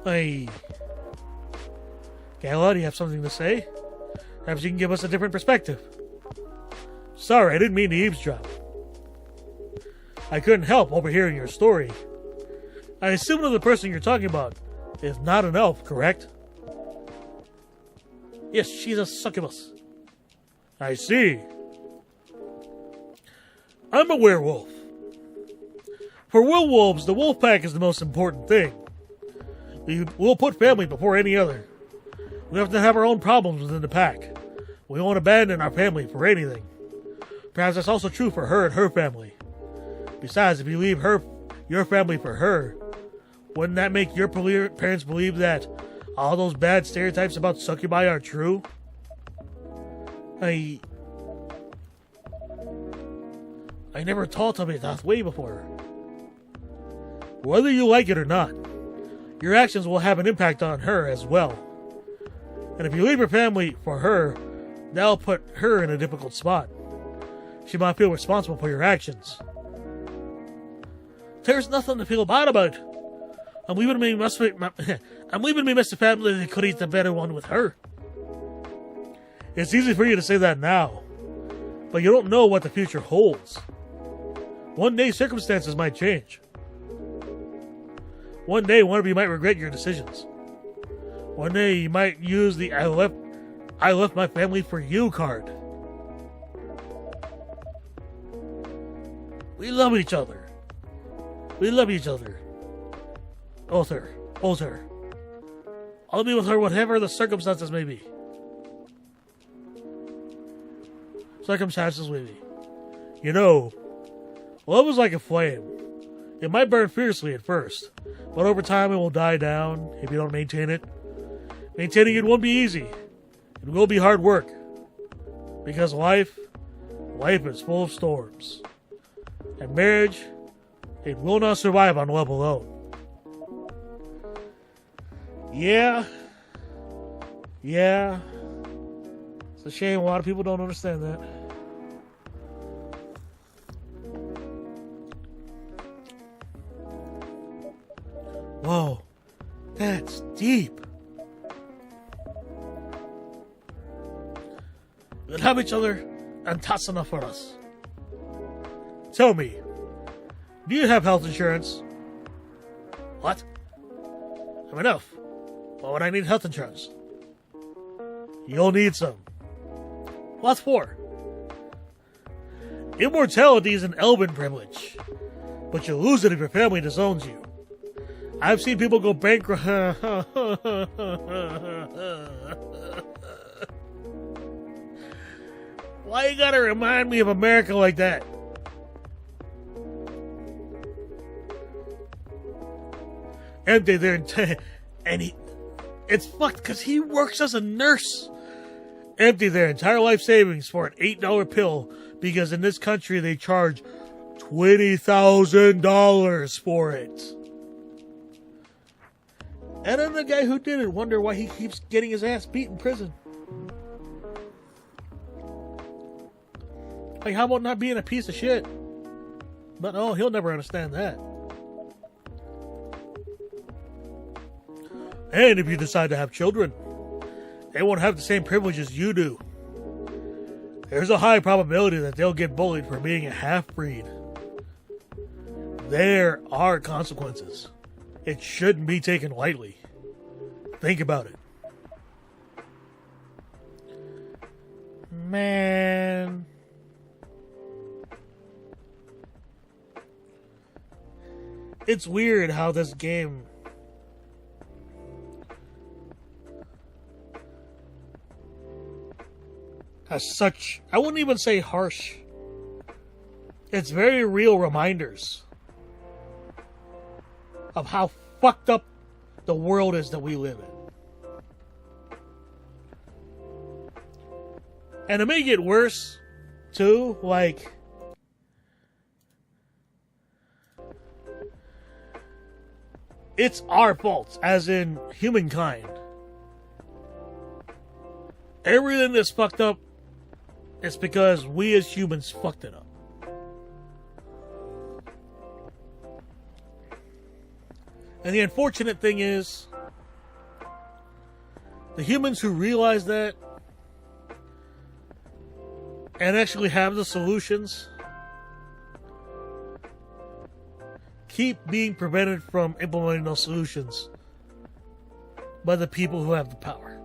Hey. Gala, do you have something to say? Perhaps you can give us a different perspective. Sorry, I didn't mean to eavesdrop. I couldn't help overhearing your story. I assume that the person you're talking about is not an elf, correct? Yes, she's a succubus. I see. I'm a werewolf. For werewolves, the wolf pack is the most important thing. We'll put family before any other. We have to have our own problems within the pack. We won't abandon our family for anything. Perhaps that's also true for her and her family. Besides, if you leave your family for her, wouldn't that make your parents believe that all those bad stereotypes about succubi are true? I never thought of it that way before. Whether you like it or not, your actions will have an impact on her as well. And if you leave your family for her, that'll put her in a difficult spot. She might feel responsible for your actions. There's nothing to feel bad about. I'm leaving me Mr. Family that could eat the better one with her. It's easy for you to say that now, but you don't know what the future holds. One day circumstances might change. One day one of you might regret your decisions. One day you might use the I left my family for you card. We love each other. We love each other. Older. I'll be with her whatever the circumstances may be. You know, love is like a flame. It might burn fiercely at first, but over time it will die down if you don't maintain it. Maintaining it won't be easy. It will be hard work. Because life is full of storms. And marriage, it will not survive on love alone. Yeah. It's a shame a lot of people don't understand that. Whoa, that's deep. We'll have each other, and that's enough for us. Tell me, do you have health insurance? What? I'm enough. Why would I need health insurance? You'll need some. What for? Immortality is an elven privilege, but you'll lose it if your family disowns you. I've seen people go bankrupt. Why you gotta remind me of America like that? Empty there and it's fucked because he works as a nurse. Empty their entire life savings for an $8 pill because in this country they charge $20,000 for it. And then the guy who did it wonder why he keeps getting his ass beat in prison. Like, how about not being a piece of shit? But no, he'll never understand that. And if you decide to have children, they won't have the same privileges you do. There's a high probability that they'll get bullied for being a half-breed. There are consequences. It shouldn't be taken lightly. Think about it. Man. It's weird how this game has such, I wouldn't even say harsh. It's very real reminders of how fucked up the world is that we live in. And to make it worse, too, like, it's our fault, as in humankind. Everything that's fucked up is because we as humans fucked it up. And the unfortunate thing is, the humans who realize that and actually have the solutions keep being prevented from implementing those solutions by the people who have the power.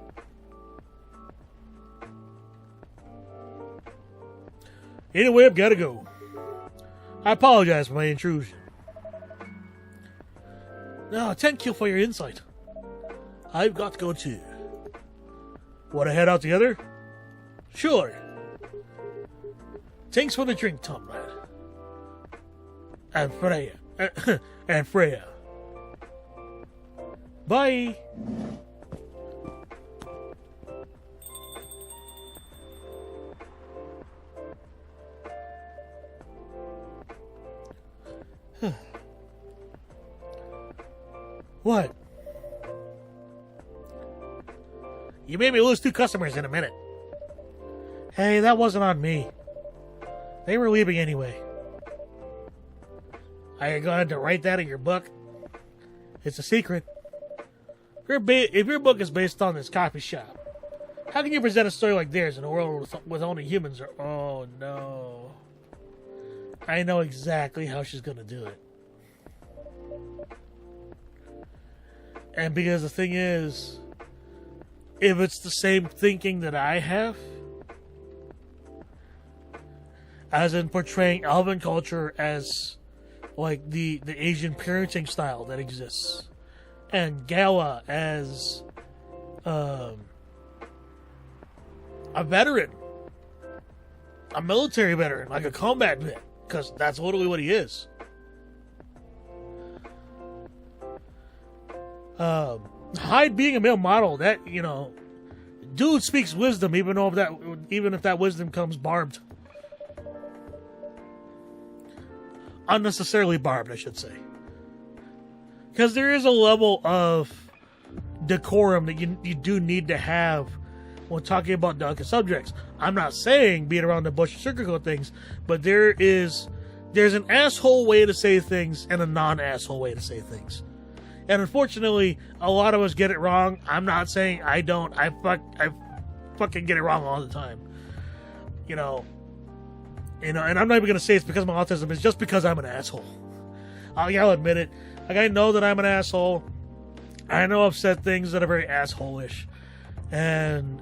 Anyway, I've got to go. I apologize for my intrusion. No, thank you for your insight. I've got to go too. Want to head out together? Sure. Thanks for the drink, Tomlad. And Freya. And Freya. Bye. What? You made me lose 2 customers in a minute. Hey, that wasn't on me. They were leaving anyway. Are you going to write that in your book? It's a secret. If your book is based on this coffee shop, how can you present a story like theirs in a world with only humans? Oh, no. I know exactly how she's going to do it. And because the thing is, if it's the same thinking that I have, as in portraying Alvin culture as like the Asian parenting style that exists, and Gala as a veteran, a military veteran, like a combat vet, because that's literally what he is. Hyde being a male model, that, dude speaks wisdom, even if that wisdom comes barbed. Unnecessarily barbed, I should say. Because there is a level of decorum that you do need to have when talking about delicate subjects. I'm not saying beat around the bush and sugarcoat things, but there's an asshole way to say things and a non-asshole way to say things. And unfortunately, a lot of us get it wrong. I'm not saying I don't. I fucking get it wrong all the time. And I'm not even going to say it's because of my autism. It's just because I'm an asshole. I'll admit it. Like, I know that I'm an asshole. I know I've said things that are very asshole-ish. And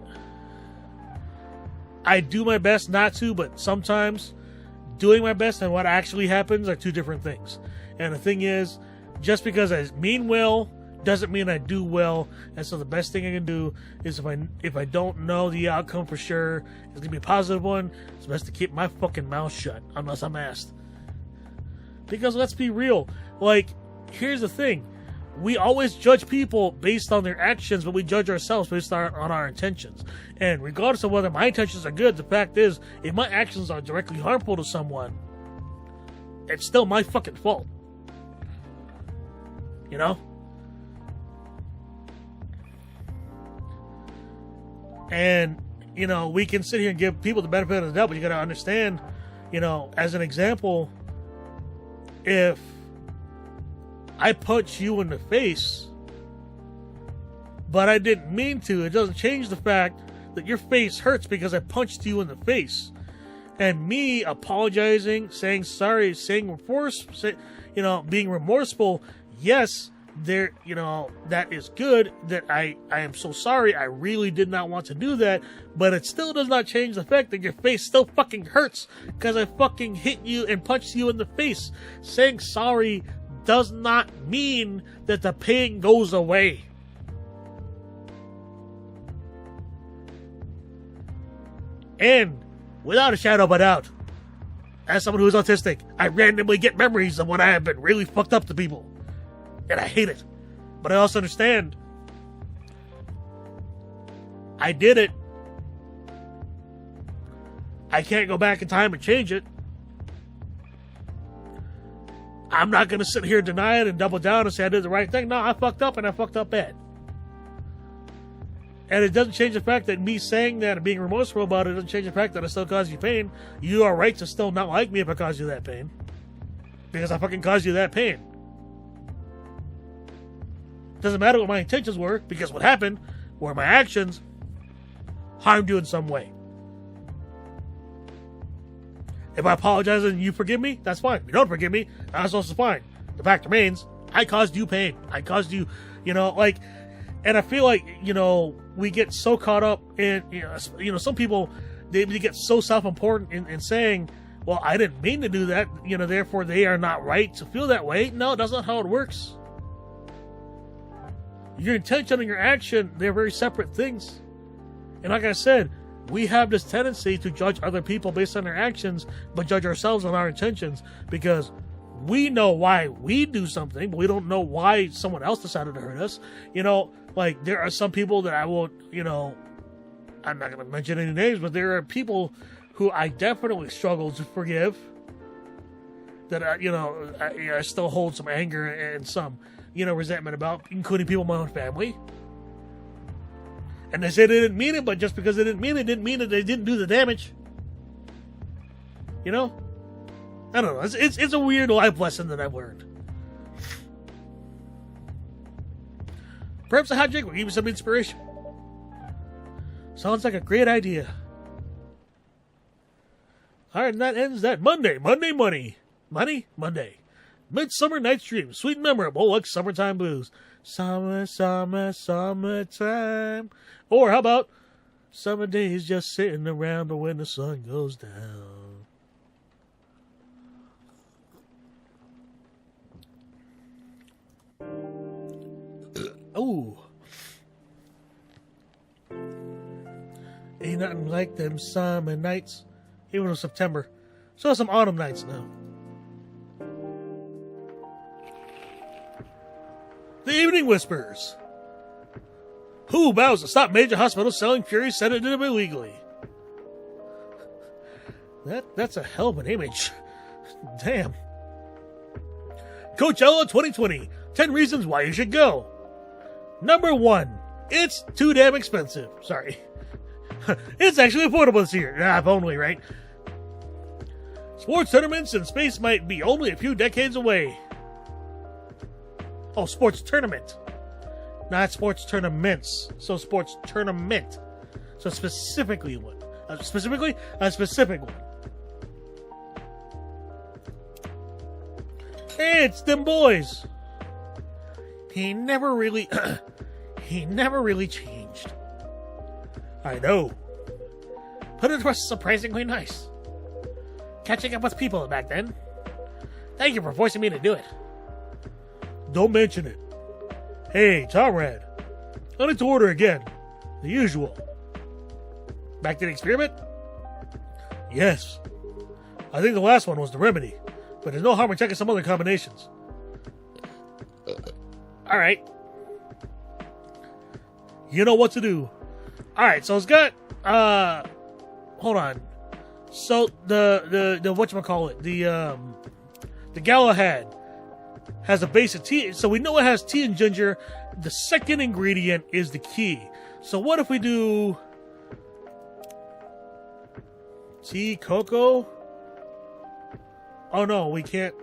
I do my best not to, but sometimes doing my best and what actually happens are 2 different things. And the thing is, just because I mean well doesn't mean I do well. And so the best thing I can do is if I don't know the outcome for sure, it's gonna be a positive one, it's best to keep my fucking mouth shut unless I'm asked. Because let's be real, like, here's the thing. We always judge people based on their actions, but we judge ourselves based on our intentions. And regardless of whether my intentions are good, the fact is, if my actions are directly harmful to someone, it's still my fucking fault. And, we can sit here and give people the benefit of the doubt, but you gotta understand, as an example, if I punch you in the face, but I didn't mean to, it doesn't change the fact that your face hurts because I punched you in the face. And me apologizing, saying sorry, being remorseful, yes, that is good, that I am so sorry, I really did not want to do that, but it still does not change the fact that your face still fucking hurts because I fucking hit you and punched you in the face. Saying sorry does not mean that the pain goes away. And without a shadow of a doubt, as someone who is autistic, I randomly get memories of when I have been really fucked up to people. And I hate it. But I also understand I did it. I can't go back in time and change it. I'm not going to sit here and deny it and double down and say I did the right thing. No, I fucked up and I fucked up bad. And it doesn't change the fact that me saying that and being remorseful about it doesn't change the fact that I still caused you pain. You are right to still not like me if I caused you that pain. Because I fucking caused you that pain. Doesn't matter what my intentions were, because what happened were my actions harmed you in some way. If I apologize and you forgive me, that's fine. If you don't forgive me, that's also fine. The fact remains, I caused you pain. I caused you, and I feel like, we get so caught up in, some people, they get so self-important in saying, well, I didn't mean to do that, therefore they are not right to feel that way. No, that's not how it works. Your intention and your action, they're very separate things. And like I said, we have this tendency to judge other people based on their actions, but judge ourselves on our intentions, because we know why we do something, but we don't know why someone else decided to hurt us. Like, there are some people that I will, I'm not going to mention any names, but there are people who I definitely struggle to forgive. that I still hold some anger and some resentment about, including people in my own family. And they say they didn't mean it, but just because they didn't mean it didn't mean that they didn't do the damage. I don't know. It's a weird life lesson that I've learned. Perhaps a hot drink will give you some inspiration. Sounds like a great idea. All right, and that ends that Monday. Monday. Midsummer Night's Dream. Sweet and memorable like summertime blues. Summertime. Or how about summer days just sitting around when the sun goes down. Ooh. Ain't nothing like them summer nights. Even in September. So some autumn nights now. The Evening Whispers. Who vows to stop major hospitals selling Fury sedative illegally? That's a hell of an image. Damn. Coachella 2020. 10 reasons why you should go. Number 1. It's too damn expensive. Sorry. It's actually affordable this year. If only, right? Sports tournaments in space might be only a few decades away. Oh, sports tournament. Not sports tournaments. So sports tournament. So specifically one. A specific one. Hey, it's them boys. He never really changed. I know. But it was surprisingly nice. Catching up with people back then. Thank you for forcing me to do it. Don't mention it. Hey, Tomrad. I need to order again. The usual. Back to the experiment? Yes. I think the last one was the remedy. But there's no harm in checking some other combinations. Alright. You know what to do. Alright, so it's got hold on. So the whatchamacallit, the Galahad has a base of tea, so we know it has tea and ginger. The second ingredient is the key. So what if we do tea cocoa? Oh no, we can't.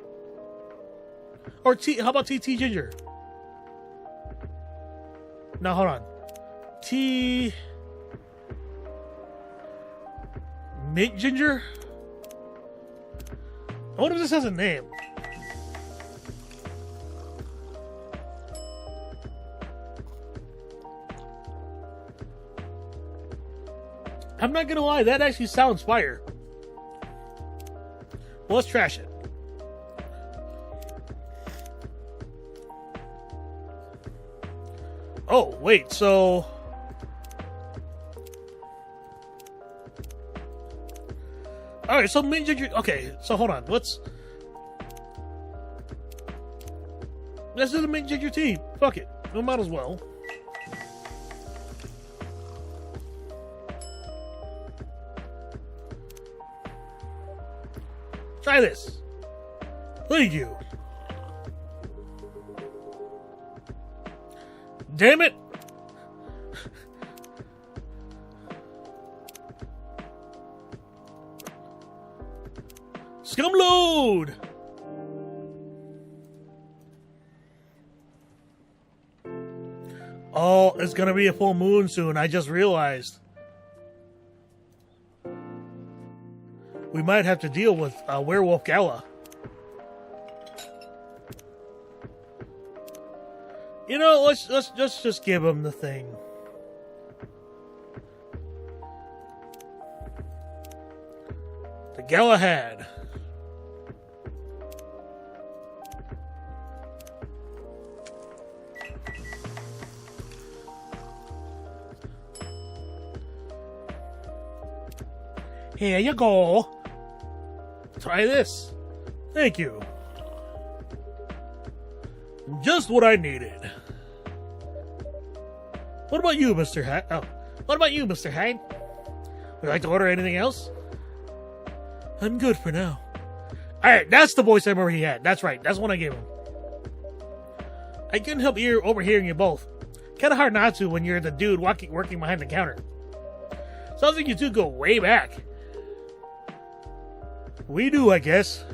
Or tea, how about tea ginger? No, hold on. Tea mint ginger? I wonder if this has a name. I'm not gonna lie, that actually sounds fire. Well, let's trash it. Oh, wait, so... Alright, so mint ginger... Okay, so hold on, let's do the mint ginger tea. Fuck it. We might as well. Try this. Thank you. Damn it. Scum load. Oh, it's gonna be a full moon soon. I just realized. We might have to deal with Werewolf Gala. You know, let's just give him the thing. The Galahad. Here you go. Try this. Thank you. Just what I needed. What about you, Mr. Hyde? Oh, what about you, Mr. Hyde? Would you like to order anything else? I'm good for now. Alright, that's the voice I remember he had. That's right. That's the one I gave him. I couldn't help overhearing you both. Kind of hard not to when you're the dude working behind the counter. Sounds like you two go way back. We do, I guess.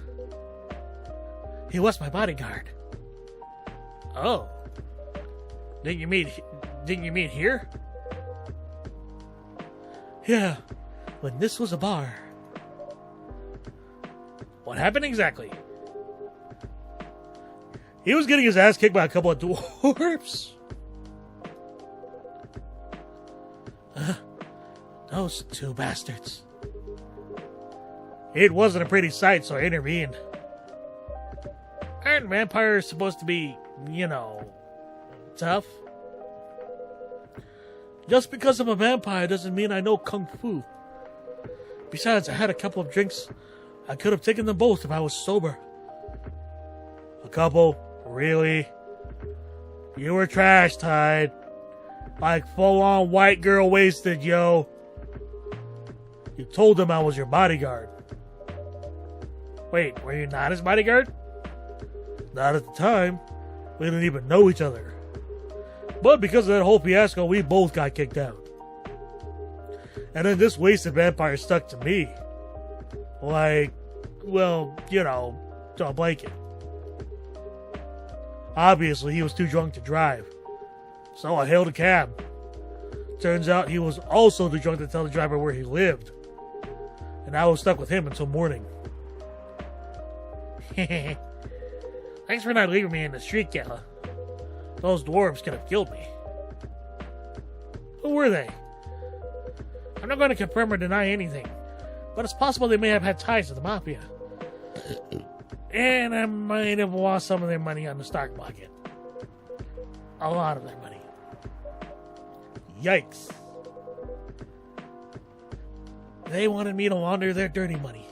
He was my bodyguard. Oh. Didn't you meet here? Yeah, when this was a bar. What happened exactly? He was getting his ass kicked by a couple of dwarfs. Those two bastards. It wasn't a pretty sight, so I intervened. Aren't vampires supposed to be, tough? Just because I'm a vampire doesn't mean I know Kung Fu. Besides, I had a couple of drinks. I could have taken them both if I was sober. A couple? Really? You were trash tied. Like full-on white girl wasted, yo. You told them I was your bodyguard. Wait, were you not his bodyguard? Not at the time. We didn't even know each other. But because of that whole fiasco, we both got kicked out. And then this wasted vampire stuck to me. Like, well, to a blanket. Obviously, he was too drunk to drive. So I hailed a cab. Turns out he was also too drunk to tell the driver where he lived. And I was stuck with him until morning. Thanks for not leaving me in the street, Gala. Those dwarves could have killed me. Who were they? I'm not going to confirm or deny anything, but it's possible they may have had ties to the mafia. And I might have lost some of their money on the stock market. A lot of their money. Yikes. They wanted me to launder their dirty money,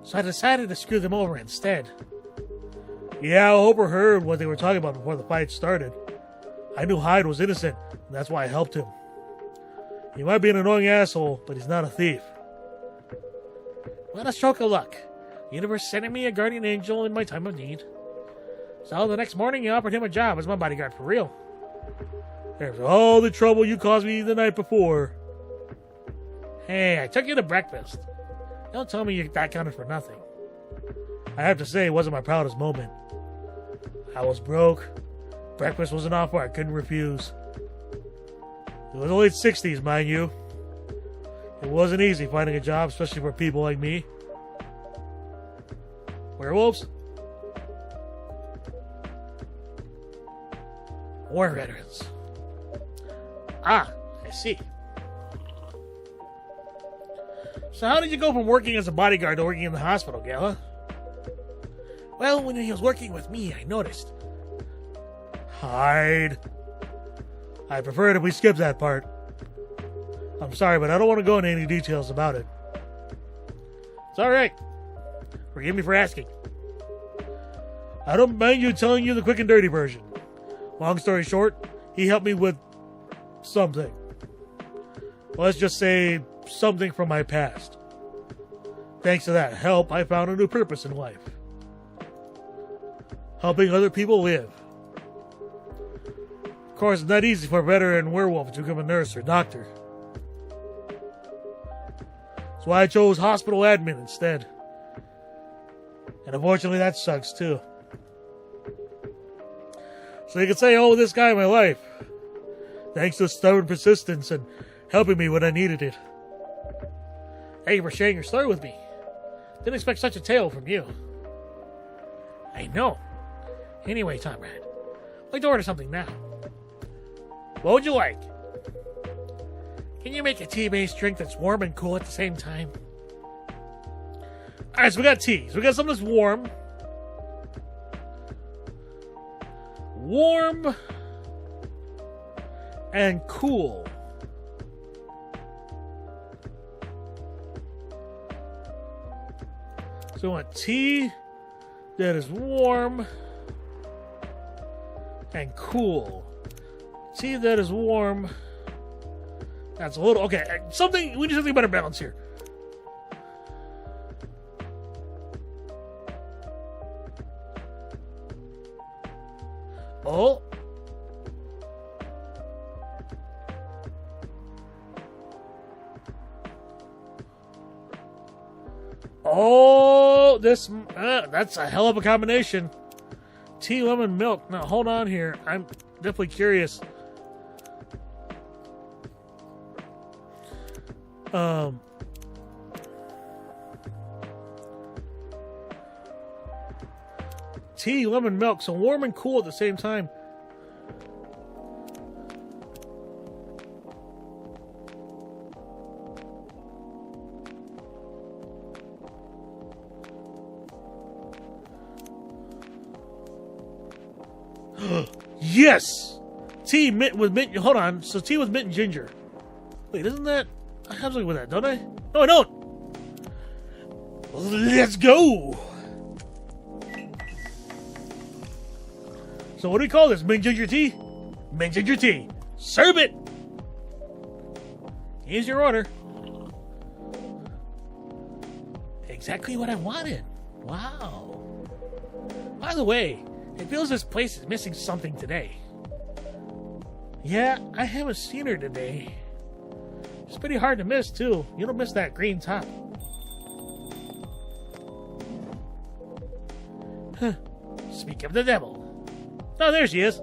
so I decided to screw them over instead. Yeah, I overheard what they were talking about before the fight started. I knew Hyde was innocent, and that's why I helped him. He might be an annoying asshole, but he's not a thief. What a stroke of luck. The universe sending me a guardian angel in my time of need. So the next morning, he offered him a job as my bodyguard for real. There's all the trouble you caused me the night before. Hey, I took you to breakfast. Don't tell me that counted for nothing. I have to say, it wasn't my proudest moment. I was broke. Breakfast was an offer I couldn't refuse. It was the late 60s, mind you. It wasn't easy finding a job, especially for people like me. Werewolves? War veterans. Ah, I see. So how did you go from working as a bodyguard to working in the hospital, Gala? Well, when he was working with me, I noticed. Hyde. I prefer it if we skip that part. I'm sorry, but I don't want to go into any details about it. It's alright. Forgive me for asking. I don't mind you telling you the quick and dirty version. Long story short, he helped me with something. Let's just say something from my past. Thanks to that help, I found a new purpose in life. Helping other people live. Of course, it's not easy for a veteran werewolf to become a nurse or doctor. That's why I chose hospital admin instead. And unfortunately, that sucks too. So you can say, oh, this guy in my life. Thanks to stubborn persistence and helping me when I needed it. Thank you for sharing your story with me. Didn't expect such a tale from you. I know. Anyway, Comrade, I'd like to order something now. What would you like? Can you make a tea-based drink that's warm and cool at the same time? Alright, so we got tea. So we got something that's warm. Warm and cool. So we want tea that is warm and cool. Tea that is warm. That's a little... Okay, we need something better balance here. Oh. Oh, that's a hell of a combination. Tea, lemon, milk. Now, hold on here. I'm definitely curious. Tea, lemon, milk. So warm and cool at the same time. Yes! Tea mint with mint. Hold on. So tea with mint and ginger. Wait, isn't that? I have something with that, don't I? No, I don't. Let's go. So what do we call this? Mint ginger tea? Mint ginger tea. Serve it. Here's your order. Exactly what I wanted. Wow. By the way, it feels this place is missing something today. Yeah, I haven't seen her today. It's pretty hard to miss, too. You don't miss that green top. Huh. Speak of the devil. Oh, there she is.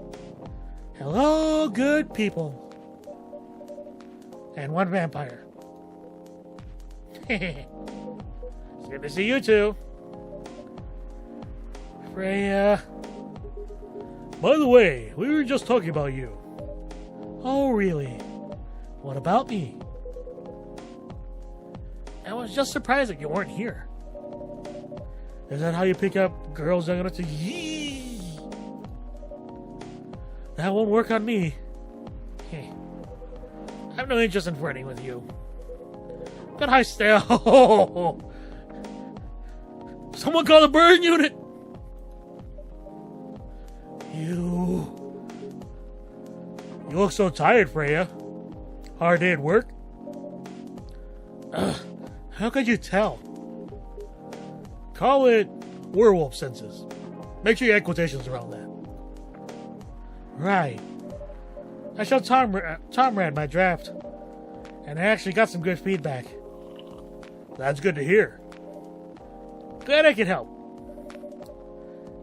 Hello, good people. And one vampire. It's good to see you two. Freya. By the way, we were just talking about you. Oh, really? What about me? I was just surprised that you weren't here. Is that how you pick up girls young enough to yee? That won't work on me. Hey, I have no interest in flirting with you. But I still. Someone call the burn unit. You look so tired, Freya. Hard day at work? How could you tell? Call it werewolf senses. Make sure you add quotations around that. Right. I showed Tom Rad my draft, and I actually got some good feedback. That's good to hear. Glad I could help.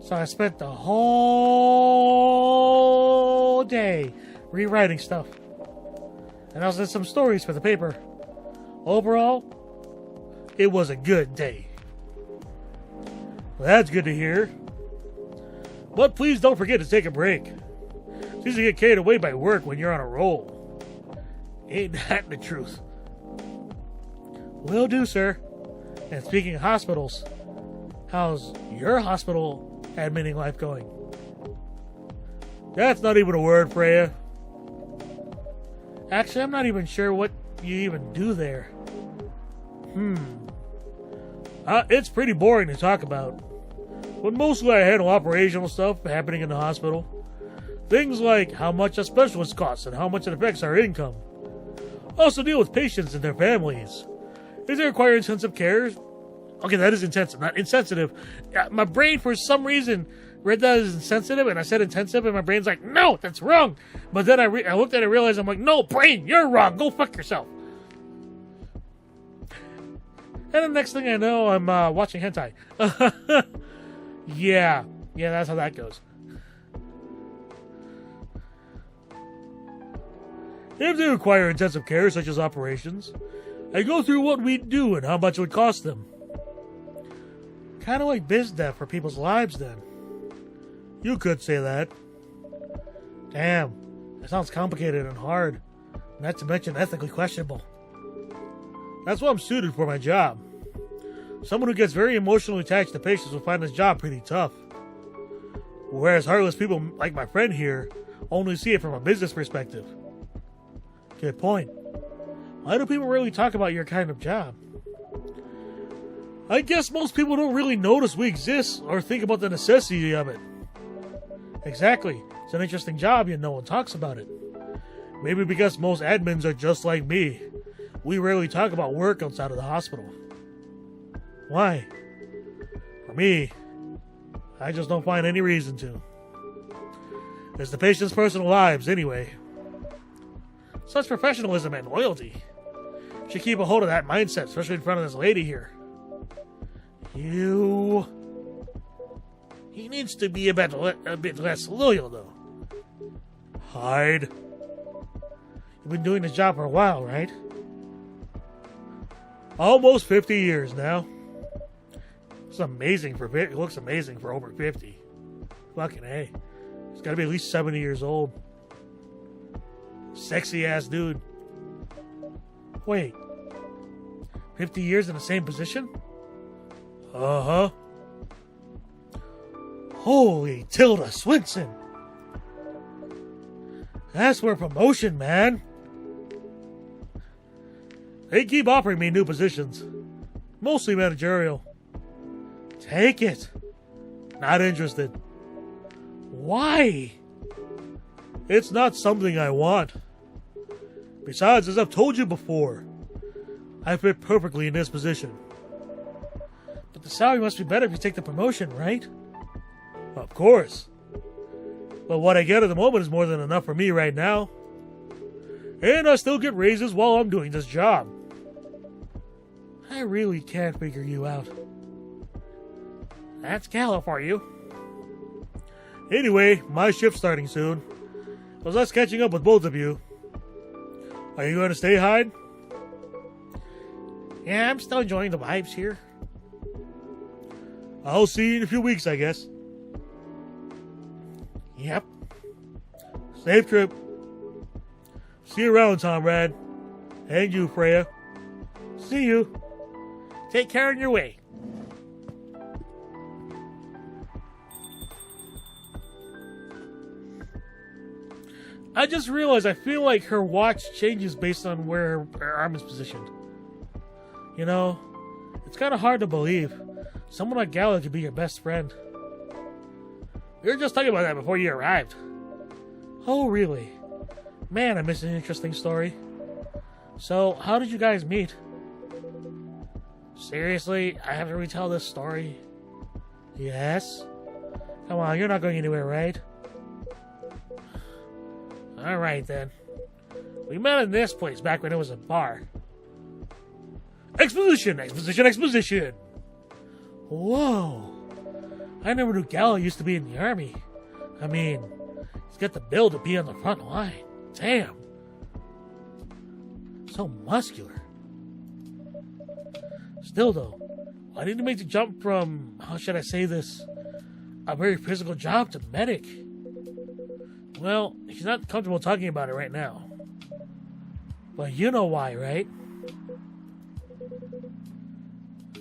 So I spent the whole day rewriting stuff. And I also did some stories for the paper. Overall, it was a good day. Well, that's good to hear. But please don't forget to take a break. It's easy to get carried away by work when you're on a roll. Ain't that the truth? Will do, sir. And speaking of hospitals, how's your hospital admitting life going? That's not even a word, Freya. Actually, I'm not even sure what you even do there. It's pretty boring to talk about. But mostly I handle operational stuff happening in the hospital. Things like how much a specialist costs and how much it affects our income. Also deal with patients and their families. If they require intensive care... Okay, that is intensive, not insensitive. My brain, for some reason, read that as insensitive, and I said intensive, and my brain's like, no, that's wrong. But then I looked at it and realized, I'm like, no, brain, you're wrong. Go fuck yourself. And the next thing I know, I'm watching hentai. Yeah, that's how that goes. If they require intensive care, such as operations, I go through what we do and how much it would cost them. Kind of like biz dev for people's lives, then. You could say that. Damn, that sounds complicated and hard, not to mention ethically questionable. That's what I'm suited for my job. Someone who gets very emotionally attached to patients will find this job pretty tough. Whereas heartless people like my friend here only see it from a business perspective. Good point. Why do people really talk about your kind of job? I guess most people don't really notice we exist or think about the necessity of it. Exactly. It's an interesting job, yet no one talks about it. Maybe because most admins are just like me. We rarely talk about work outside of the hospital. Why? For me, I just don't find any reason to. It's the patient's personal lives, anyway. Such professionalism and loyalty. Should keep a hold of that mindset, especially in front of this lady here. He needs to be a bit less loyal, though. Hide. You've been doing this job for a while, right? Almost 50 years now. It's amazing it looks amazing for over 50. Fucking A. He's got to be at least 70 years old. Sexy ass dude. Wait. 50 years in the same position? Uh-huh. Holy Tilda Swinson. That's for promotion, man. They keep offering me new positions. Mostly managerial. Take it. Not interested. Why? It's not something I want. Besides, as I've told you before, I fit perfectly in this position. But the salary must be better if you take the promotion, right? Of course. But what I get at the moment is more than enough for me right now. And I still get raises while I'm doing this job. I really can't figure you out. That's Gallo for you. Anyway, my shift's starting soon. I was just catching up with both of you. Are you going to stay, Hyde? Yeah, I'm still enjoying the vibes here. I'll see you in a few weeks, I guess. Yep. Safe trip. See you around, Comrade. And you, Freya. See you. Take care on your way. I just realized I feel like her watch changes based on where her arm is positioned. You know, it's kind of hard to believe. Someone like Gala could be your best friend. We were just talking about that before you arrived. Oh, really? Man, I missed an interesting story. So, how did you guys meet? Seriously? I have to retell this story? Yes? Come on, you're not going anywhere, right? Alright then. We met in this place back when it was a bar. Exposition! Exposition! Exposition! Whoa! I never knew Gallo used to be in the army. I mean, he's got the build to be on the front line. Damn! So muscular. Still though, why did he make the jump from, how should I say this, a very physical job to medic? Well, he's not comfortable talking about it right now. But you know why, right?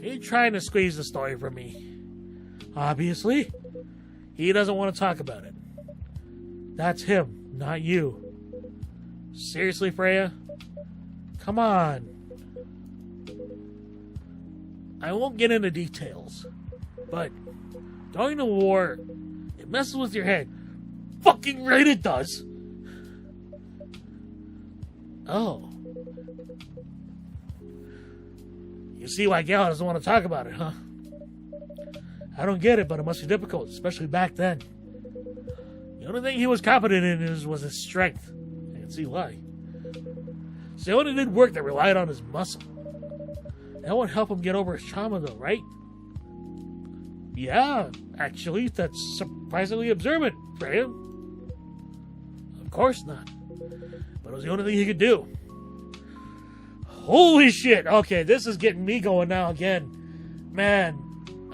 You're trying to squeeze the story from me. Obviously, he doesn't want to talk about it. That's him, not you. Seriously, Freya? Come on. I won't get into details, but going to war, it messes with your head. Fucking right it does. Oh. You see why Gal doesn't want to talk about it, huh? I don't get it, but it must be difficult, especially back then. The only thing he was confident in was his strength. I can see why. So he only did work that relied on his muscle. That would help him get over his trauma, though, right? Yeah, actually, that's surprisingly observant for him. Of course not. But it was the only thing he could do. Holy shit! Okay, this is getting me going now again. Man,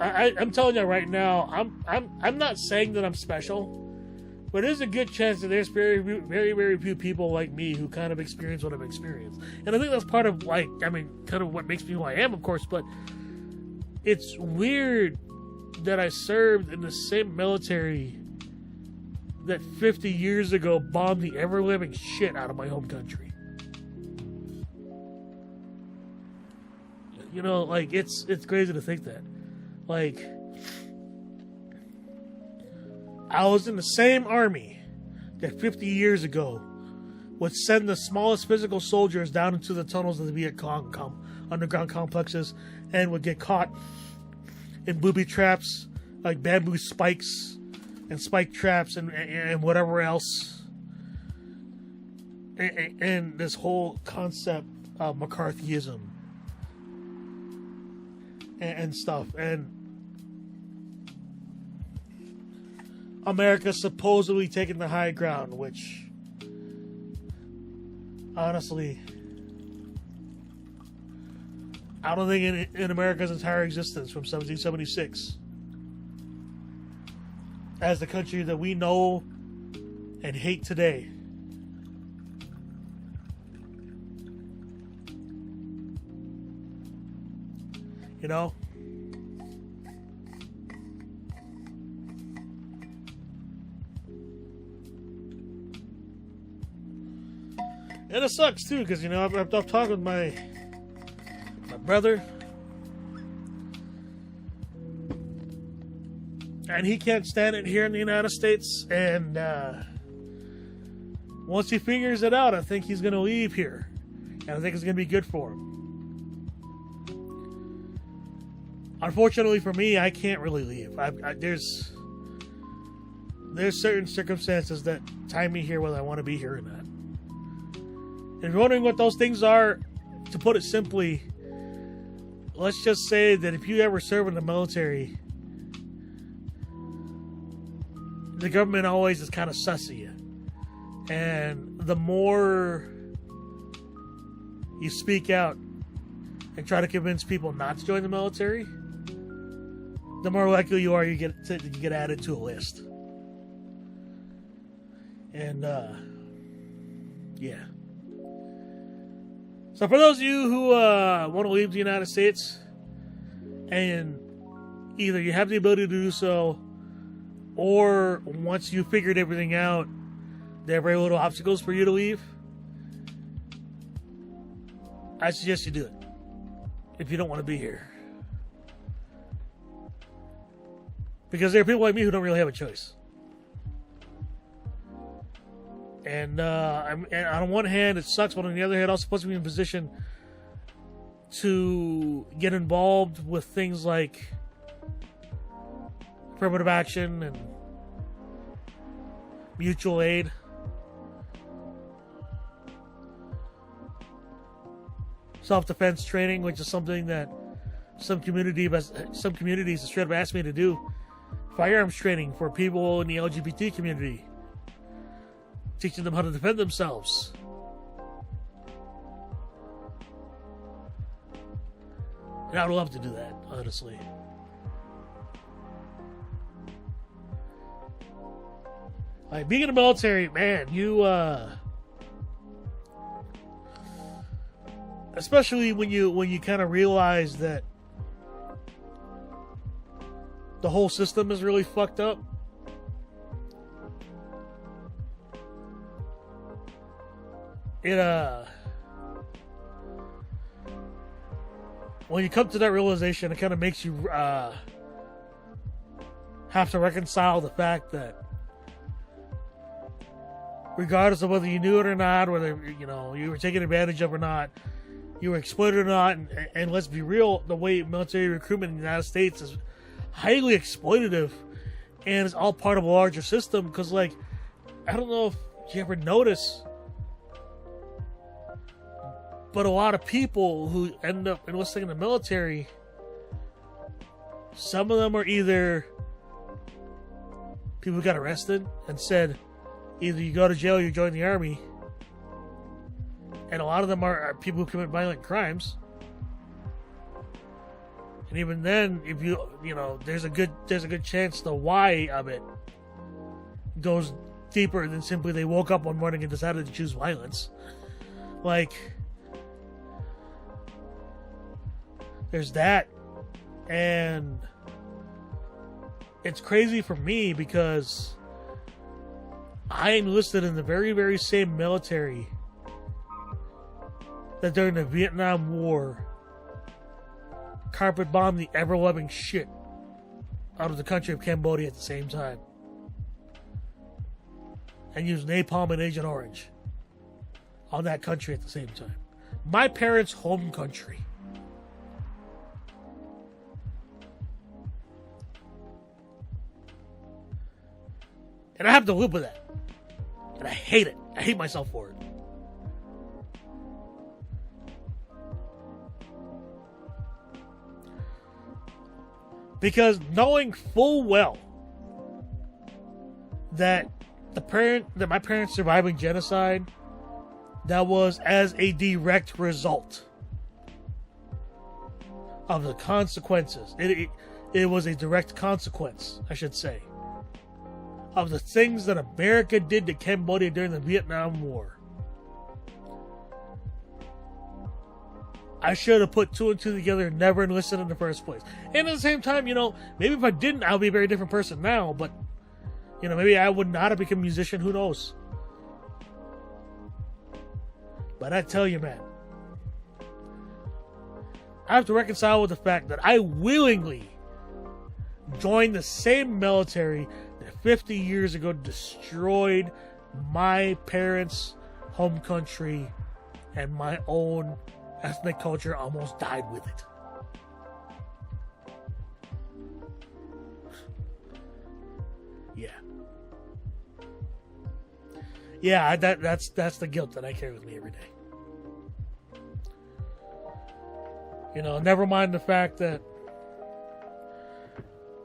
I'm telling you right now, I'm not saying that I'm special, but there's a good chance that there's very, very, very few people like me who kind of experience what I've experienced. And I think that's part of, like, I mean, kind of what makes me who I am, of course, but it's weird that I served in the same military that 50 years ago bombed the ever-living shit out of my home country. You know, like, it's crazy to think that. Like, I was in the same army that 50 years ago would send the smallest physical soldiers down into the tunnels of the Viet Cong underground complexes and would get caught in booby traps, like bamboo spikes, and spike traps and whatever else, and this whole concept of McCarthyism and stuff, and America supposedly taking the high ground, which honestly, I don't think in America's entire existence from 1776 as the country that we know and hate today, you know, and it sucks too, because you know I've talked with my brother, and he can't stand it here in the United States, and once he figures it out, I think he's going to leave here, and I think it's going to be good for him. Unfortunately for me, I can't really leave. There's certain circumstances that tie me here whether I want to be here or not. If you're wondering what those things are, to put it simply, let's just say that if you ever serve in the military, the government always is kind of sus of you. And the more you speak out and try to convince people not to join the military, the more likely you are you get added to a list. And, yeah. So for those of you who want to leave the United States, and either you have the ability to do so, or once you figured everything out, there are very little obstacles for you to leave, I suggest you do it if you don't want to be here. Because there are people like me who don't really have a choice. And on one hand, it sucks, but on the other hand, I'm supposed to be in a position to get involved with things like affirmative action and mutual aid. Self-defense training, which is something that some communities have straight up asked me to do. Firearms training for people in the LGBT community. Teaching them how to defend themselves. And I would love to do that, honestly. Like, being in the military, man, you, especially when you kind of realize that the whole system is really fucked up. When you come to that realization, it kind of makes you have to reconcile the fact that regardless of whether you knew it or not, whether you were taken advantage of or not, you were exploited or not, and let's be real, the way military recruitment in the United States is highly exploitative, and it's all part of a larger system. Because, like, I don't know if you ever notice, but a lot of people who end up enlisting in the military, some of them are either people who got arrested and said, either you go to jail or you join the army. And a lot of them are people who commit violent crimes. And even then, if there's a good chance the why of it goes deeper than simply they woke up one morning and decided to choose violence. Like, there's that. And it's crazy for me because I enlisted in the very, very same military that during the Vietnam War carpet bombed the ever-loving shit out of the country of Cambodia at the same time. And used napalm and Agent Orange on that country at the same time. My parents' home country. And I have to live with that. And I hate it. I hate myself for it. Because knowing full well that my parents surviving genocide, that was as a direct result of the consequences. It was a direct consequence, I should say, of the things that America did to Cambodia during the Vietnam War. I should have put two and two together and never enlisted in the first place. And at the same time, maybe if I didn't, I would be a very different person now. But, maybe I would not have become a musician. Who knows? But I tell you, man, I have to reconcile with the fact that I willingly joined the same military that 50 years ago destroyed my parents' home country and my own ethnic culture, almost died with it. Yeah, that's the guilt that I carry with me every day. Never mind the fact that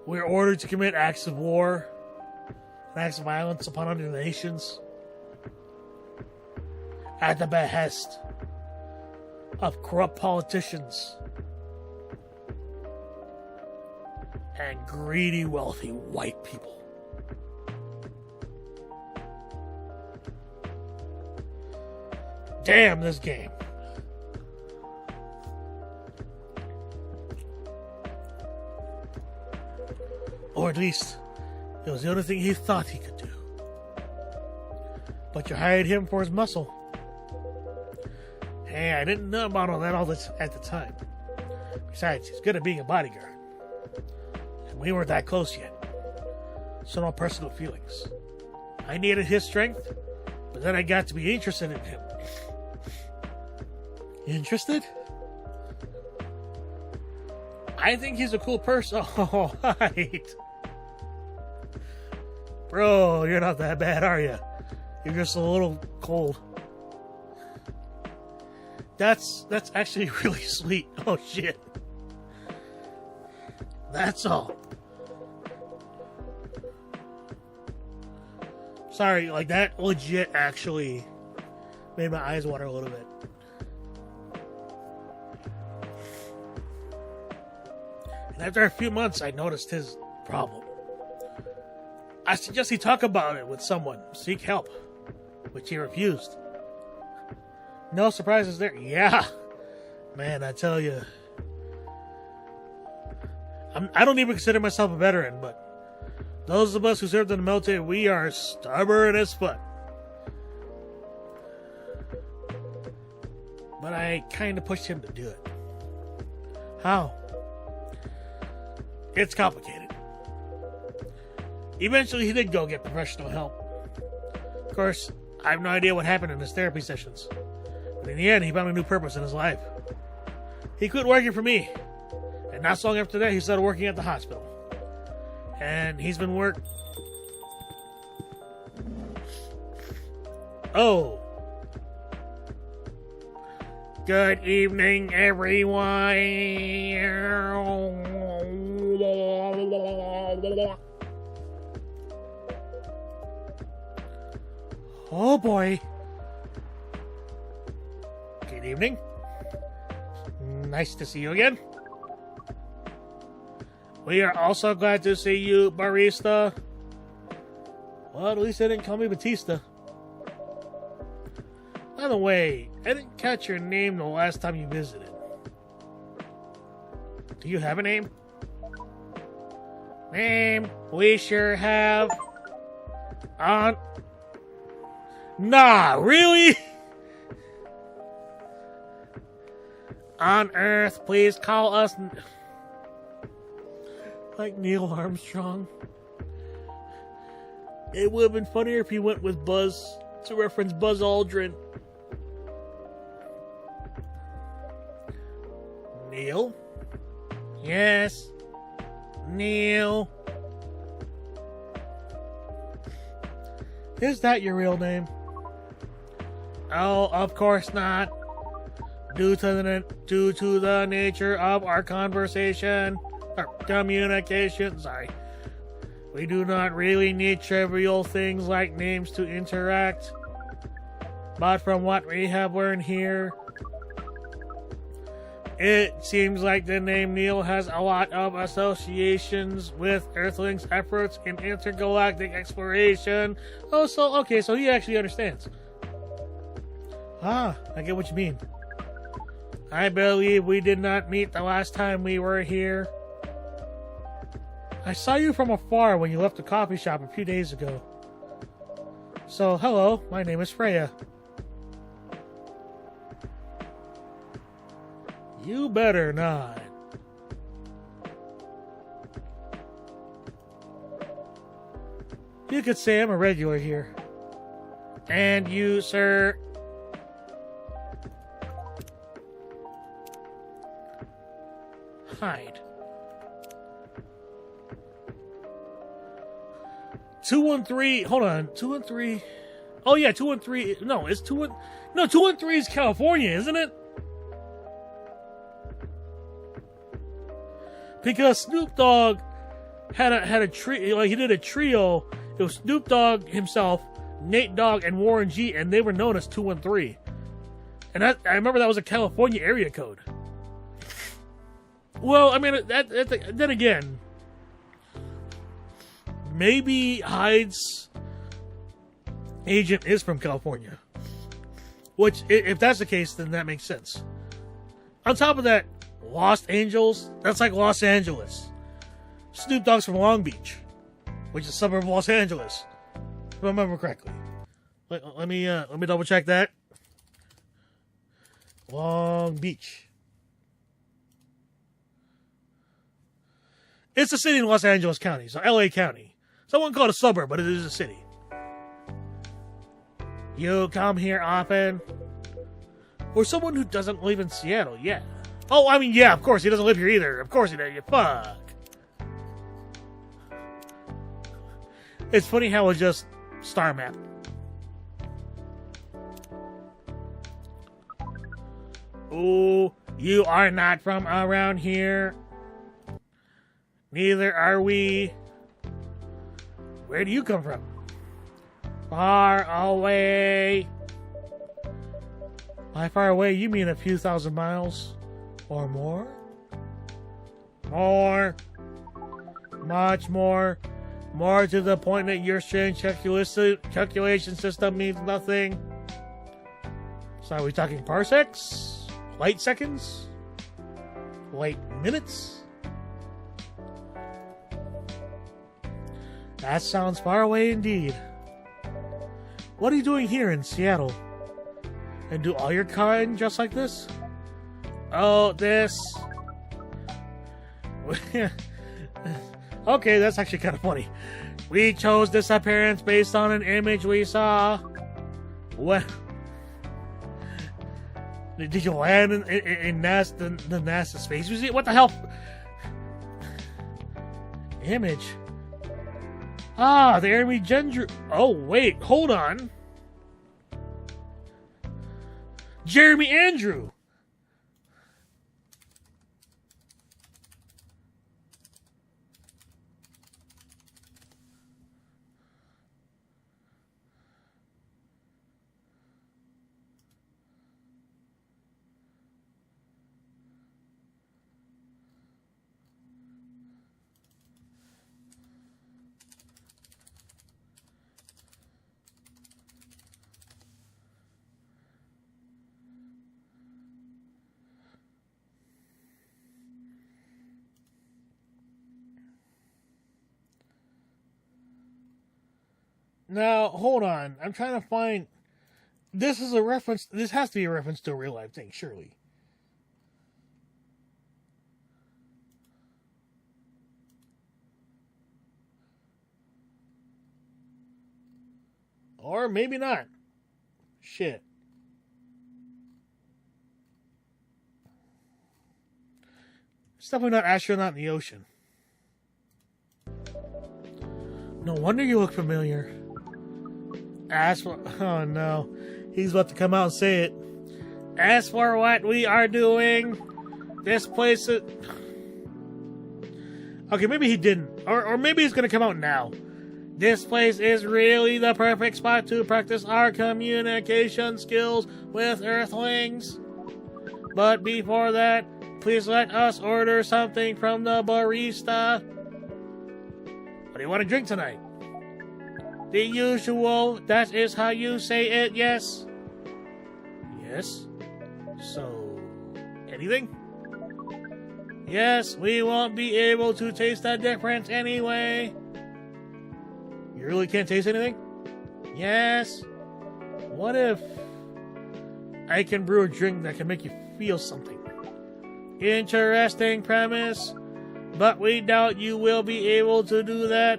we're ordered to commit acts of war and acts of violence upon other nations at the behest of corrupt politicians and greedy, wealthy white people. Damn this game. Or at least, it was the only thing he thought he could do. But you hired him for his muscle. Hey, I didn't know about all that at the time. Besides, he's good at being a bodyguard. And we weren't that close yet. So no personal feelings. I needed his strength, but then I got to be interested in him. Interested? I think he's a cool person. Oh, right. Bro, you're not that bad, are you? You're just a little cold. That's actually really sweet. Oh, shit. That's all. Sorry, that legit actually made my eyes water a little bit. And after a few months, I noticed his problem. I suggest he talk about it with someone, seek help, which he refused. No surprises there. Yeah, man, I tell you, I don't even consider myself a veteran, but those of us who served in the military, we are stubborn as fuck. But I kind of pushed him to do it. How? It's complicated. Eventually, he did go get professional help. Of course, I have no idea what happened in his therapy sessions. But in the end, he found a new purpose in his life. He quit working for me. And not so long after that, he started working at the hospital. And he's been Oh. Good evening, everyone. Oh boy. Good evening. Nice to see you again. We are also glad to see you, barista. Well, at least they didn't call me Batista. By the way, I didn't catch your name the last time you visited. Do you have a name? Name? We sure have. Nah, really? On Earth, please call us... like Neil Armstrong. It would have been funnier if he went with Buzz to reference Buzz Aldrin. Neil? Yes. Neil. Is that your real name? Oh, of course not. Due to the nature of our conversation, or communication, sorry. We do not really need trivial things like names to interact. But from what we have learned here, it seems like the name Neil has a lot of associations with Earthlings' efforts in intergalactic exploration. Oh, so he actually understands. Ah, I get what you mean. I believe we did not meet the last time we were here. I saw you from afar when you left the coffee shop a few days ago. So, hello, my name is Freya. You better not. You could say I'm a regular here. And you, sir... hide. 213, hold on, 213. Oh yeah, 213. No, it's 213 is California, isn't it? Because Snoop Dogg had a he did a trio. It was Snoop Dogg himself, Nate Dogg, and Warren G, and they were known as 213. And I remember that was a California area code. Well, I mean, then again, maybe Hyde's agent is from California. Which, if that's the case, then that makes sense. On top of that, Los Angeles, that's like Los Angeles. Snoop Dogg's from Long Beach, which is a suburb of Los Angeles, if I remember correctly. Let me double check that. Long Beach. It's a city in Los Angeles County, so LA County. So I wouldn't call it a suburb, but it is a city. You come here often? Or someone who doesn't live in Seattle, yeah. Oh, I mean, yeah, of course, he doesn't live here either. Of course he does, you fuck. It's funny how it's just star map. Oh, you are not from around here. Neither are we. Where do you come from? Far away. By far away, you mean a few thousand miles? Or more? More. Much more. More to the point that your strange calculation system means nothing. So are we talking parsecs? Light seconds? Light minutes? That sounds far away indeed. What are you doing here in Seattle? And do all your kind just like this? Oh, this. Okay, that's actually kind of funny. We chose this appearance based on an image we saw. What? Did you land in NASA, the NASA Space Museum? What the hell? Image. Ah, the Jeremy Gendrew. Oh, wait, hold on. Jeremy Andrew. Now, hold on. I'm trying to find... This is a reference... This has to be a reference to a real-life thing, surely. Or maybe not. Shit. It's definitely not astronaut in the ocean. No wonder you look familiar. As for... Oh, no. He's about to come out and say it. As for what we are doing, this place is... Okay, maybe he didn't. Or maybe he's going to come out now. This place is really the perfect spot to practice our communication skills with Earthlings. But before that, please let us order something from the barista. What do you want to drink tonight? The usual. That is how you say it, yes? Yes? So, anything? Yes, we won't be able to taste the difference anyway. You really can't taste anything? Yes. What if I can brew a drink that can make you feel something? Interesting premise, but we doubt you will be able to do that.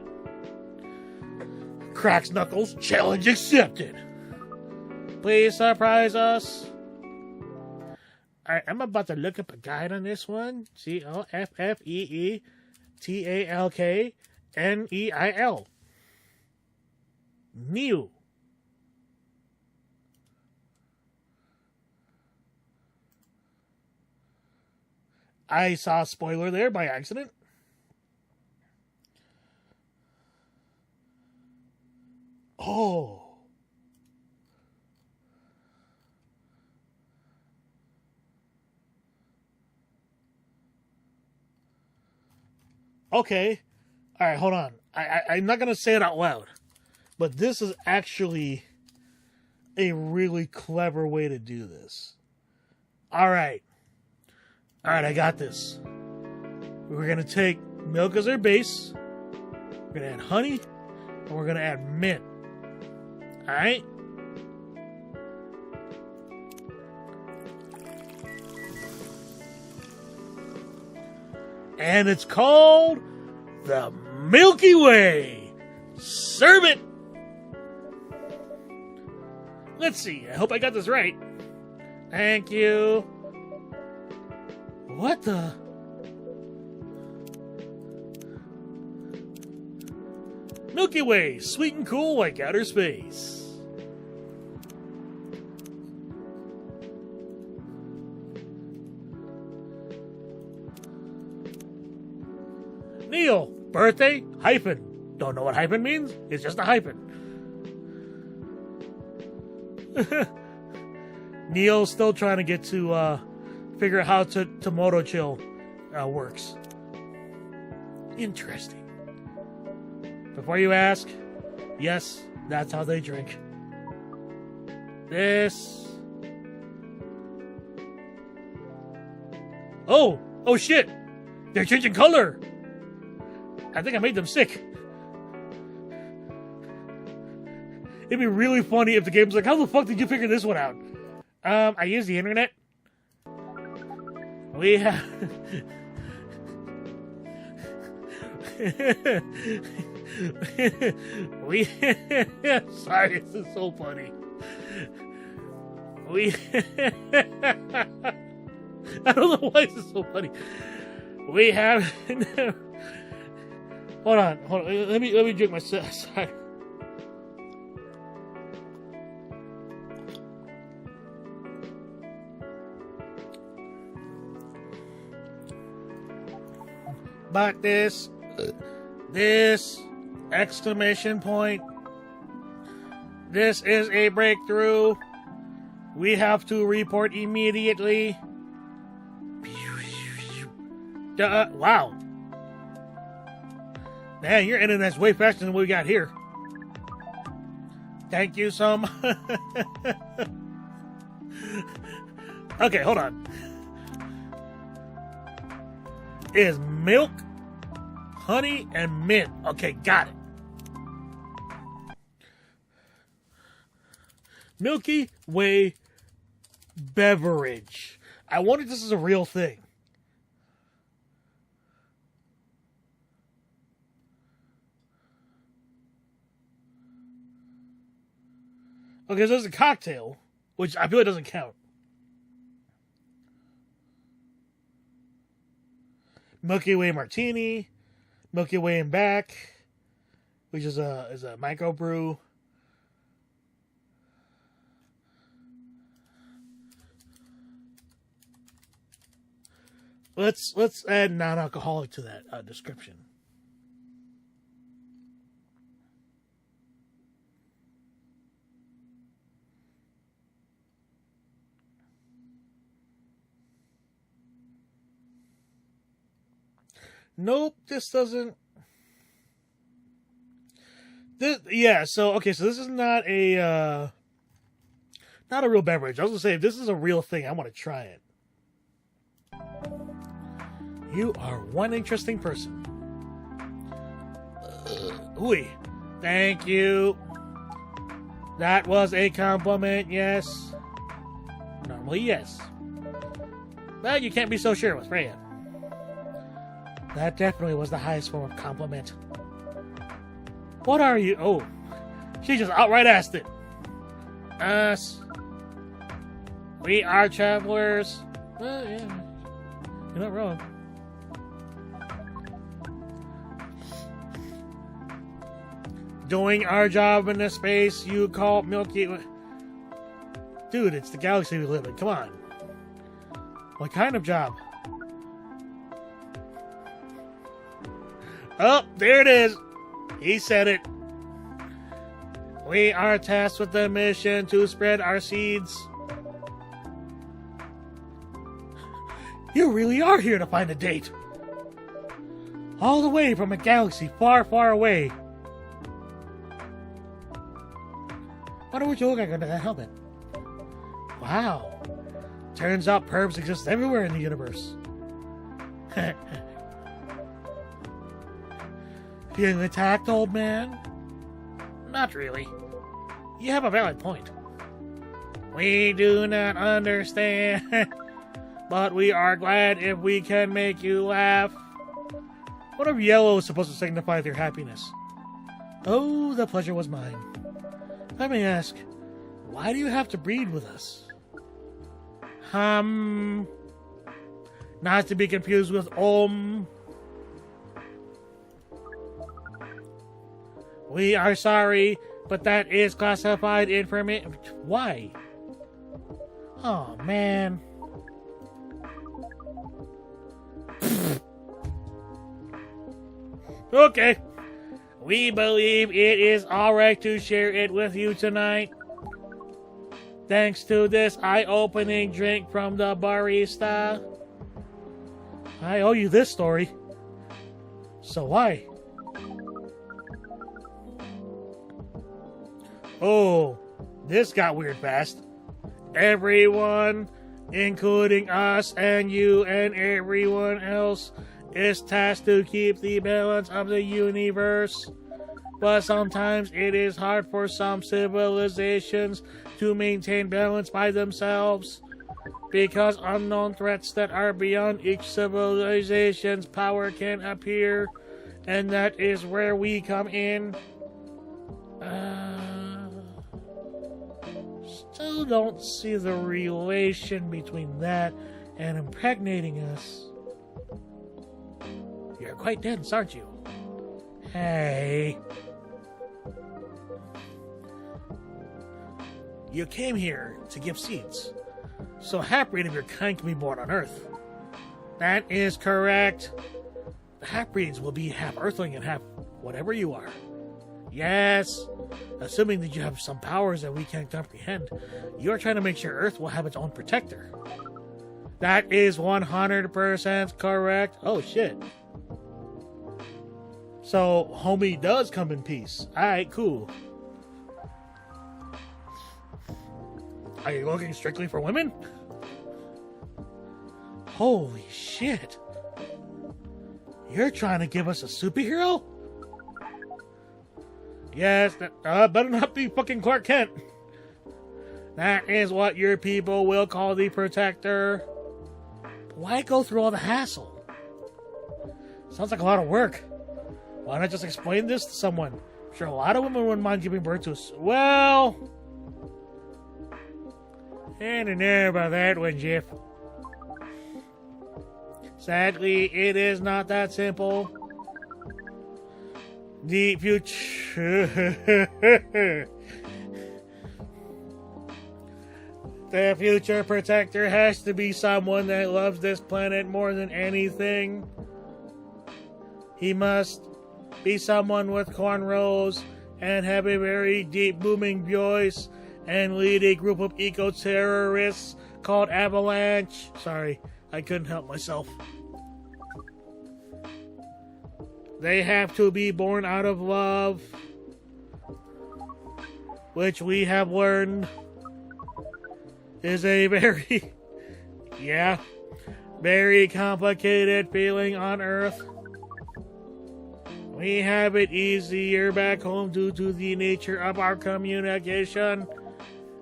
Cracks Knuckles, challenge accepted. Please surprise us. Alright, I'm about to look up a guide on this one. COFFEETALKNEIL. New. I saw a spoiler there by accident. Oh. Okay. All right, hold on. I'm not going to say it out loud. But this is actually a really clever way to do this. All right. All right, I got this. We're going to take milk as our base. We're going to add honey. And we're going to add mint. All right? And it's called the Milky Way. Serve it. Let's see. I hope I got this right. Thank you. What the? Milky Way, sweet and cool like outer space. Neil, birthday, hyphen. Don't know what hyphen means? It's just a hyphen. Neil's still trying to get to figure out how Tomoto Chill works. Interesting. Before you ask, yes, that's how they drink. This. Oh shit! They're changing color! I think I made them sick. It'd be really funny if the game's like, how the fuck did you figure this one out? I use the internet. We have... Sorry, this is so funny. I don't know why this is so funny. We have... Hold on. Let me drink my... Sorry. But this exclamation point, this is a breakthrough. We have to report immediately. Wow. Man, your internet's way faster than what we got here. Thank you so much. Okay, hold on. Is milk, honey, and mint. Okay, got it. Milky Way beverage. I wonder if this is a real thing. Okay, so there's a cocktail, which I feel like doesn't count. Milky Way Martini, Milky Way and Back, which is a microbrew. let's add non-alcoholic to that description. Nope, this doesn't. So this is not a real beverage. I was gonna say, if this is a real thing, I want to try it. You are one interesting person. Ooh, thank you. That was a compliment, yes. Normally, yes. But you can't be so sure with Freya. That definitely was the highest form of compliment. What are you? Oh, she just outright asked it. Us. We are travelers. Well, yeah. You're not wrong. Doing our job in the space you call Milky Way. Dude, it's the galaxy we live in. Come on. What kind of job? Oh, there it is. He said it. We are tasked with the mission to spread our seeds. You really are here to find a date. All the way from a galaxy far, far away. Wonder what you look like under that helmet. Wow. Turns out pervs exist everywhere in the universe. Feeling attacked, old man? Not really. You have a valid point. We do not understand, but we are glad if we can make you laugh. What if yellow is supposed to signify their happiness? Oh, the pleasure was mine. Let me ask, why do you have to breed with us? Not to be confused with We are sorry, but that is classified information. Why? Oh, man. Okay. We believe it is alright to share it with you tonight. Thanks to this eye-opening drink from the barista. I owe you this story. So why? Oh, this got weird fast. Everyone, including us and you and everyone else, is tasked to keep the balance of the universe. But sometimes it is hard for some civilizations to maintain balance by themselves, because unknown threats that are beyond each civilization's power can appear, and that is where we come in. Still don't see the relation between that and impregnating us. You're quite dense, aren't you? Hey. You came here to give seeds, so a half-breed of your kind can be born on Earth. That is correct. The half-breeds will be half Earthling and half whatever you are. Yes, assuming that you have some powers that we can't comprehend, you're trying to make sure Earth will have its own protector. That is 100% correct. Oh, shit. So, homie does come in peace. Alright, cool. Are you looking strictly for women? Holy shit. You're trying to give us a superhero? Yes, that better not be fucking Clark Kent. That is what your people will call the Protector. Why go through all the hassle? Sounds like a lot of work. Why not just explain this to someone? I'm sure a lot of women wouldn't mind giving birth to us. Well, I don't know about that one, Jeff. Sadly, it is not that simple. The future... The future protector has to be someone that loves this planet more than anything. He must be someone with cornrows and have a very deep booming voice and lead a group of eco-terrorists called Avalanche. Sorry, I couldn't help myself. They have to be born out of love, which we have learned is a very, very complicated feeling on Earth. We have it easier back home due to the nature of our communication.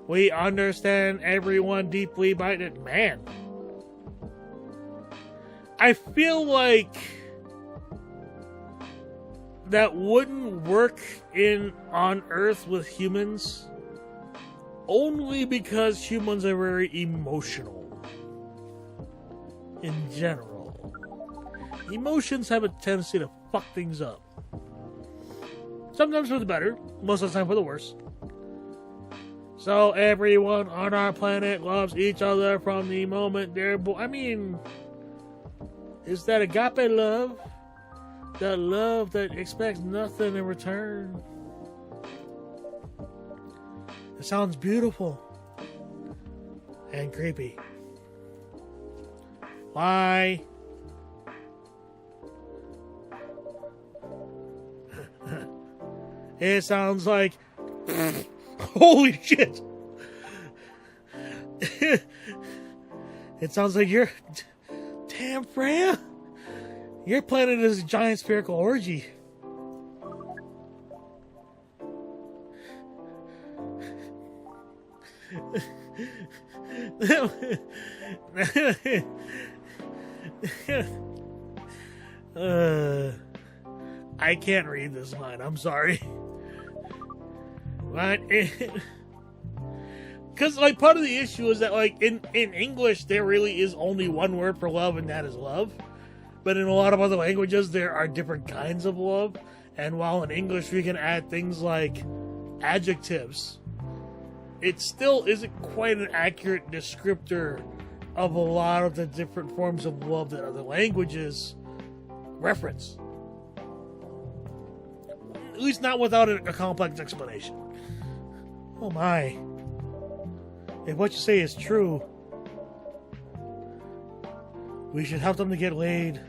We understand everyone deeply by it. Man, I feel like that wouldn't work on Earth with humans, only because humans are very emotional in general. Emotions have a tendency to fuck things up. Sometimes for the better, most of the time for the worse. So everyone on our planet loves each other from the moment they're born. I mean, is that agape love? That love that expects nothing in return. It sounds beautiful and creepy. Why? It sounds like holy shit. It sounds like you're damn Freya. Your planet is a giant spherical orgy. I can't read this line. I'm sorry. But because like part of the issue is that like in English there really is only one word for love, and that is love. But in a lot of other languages there are different kinds of love, and while in English we can add things like adjectives, it still isn't quite an accurate descriptor of a lot of the different forms of love that other languages reference. At least not without a complex explanation. Oh my. If what you say is true, we should help them to get laid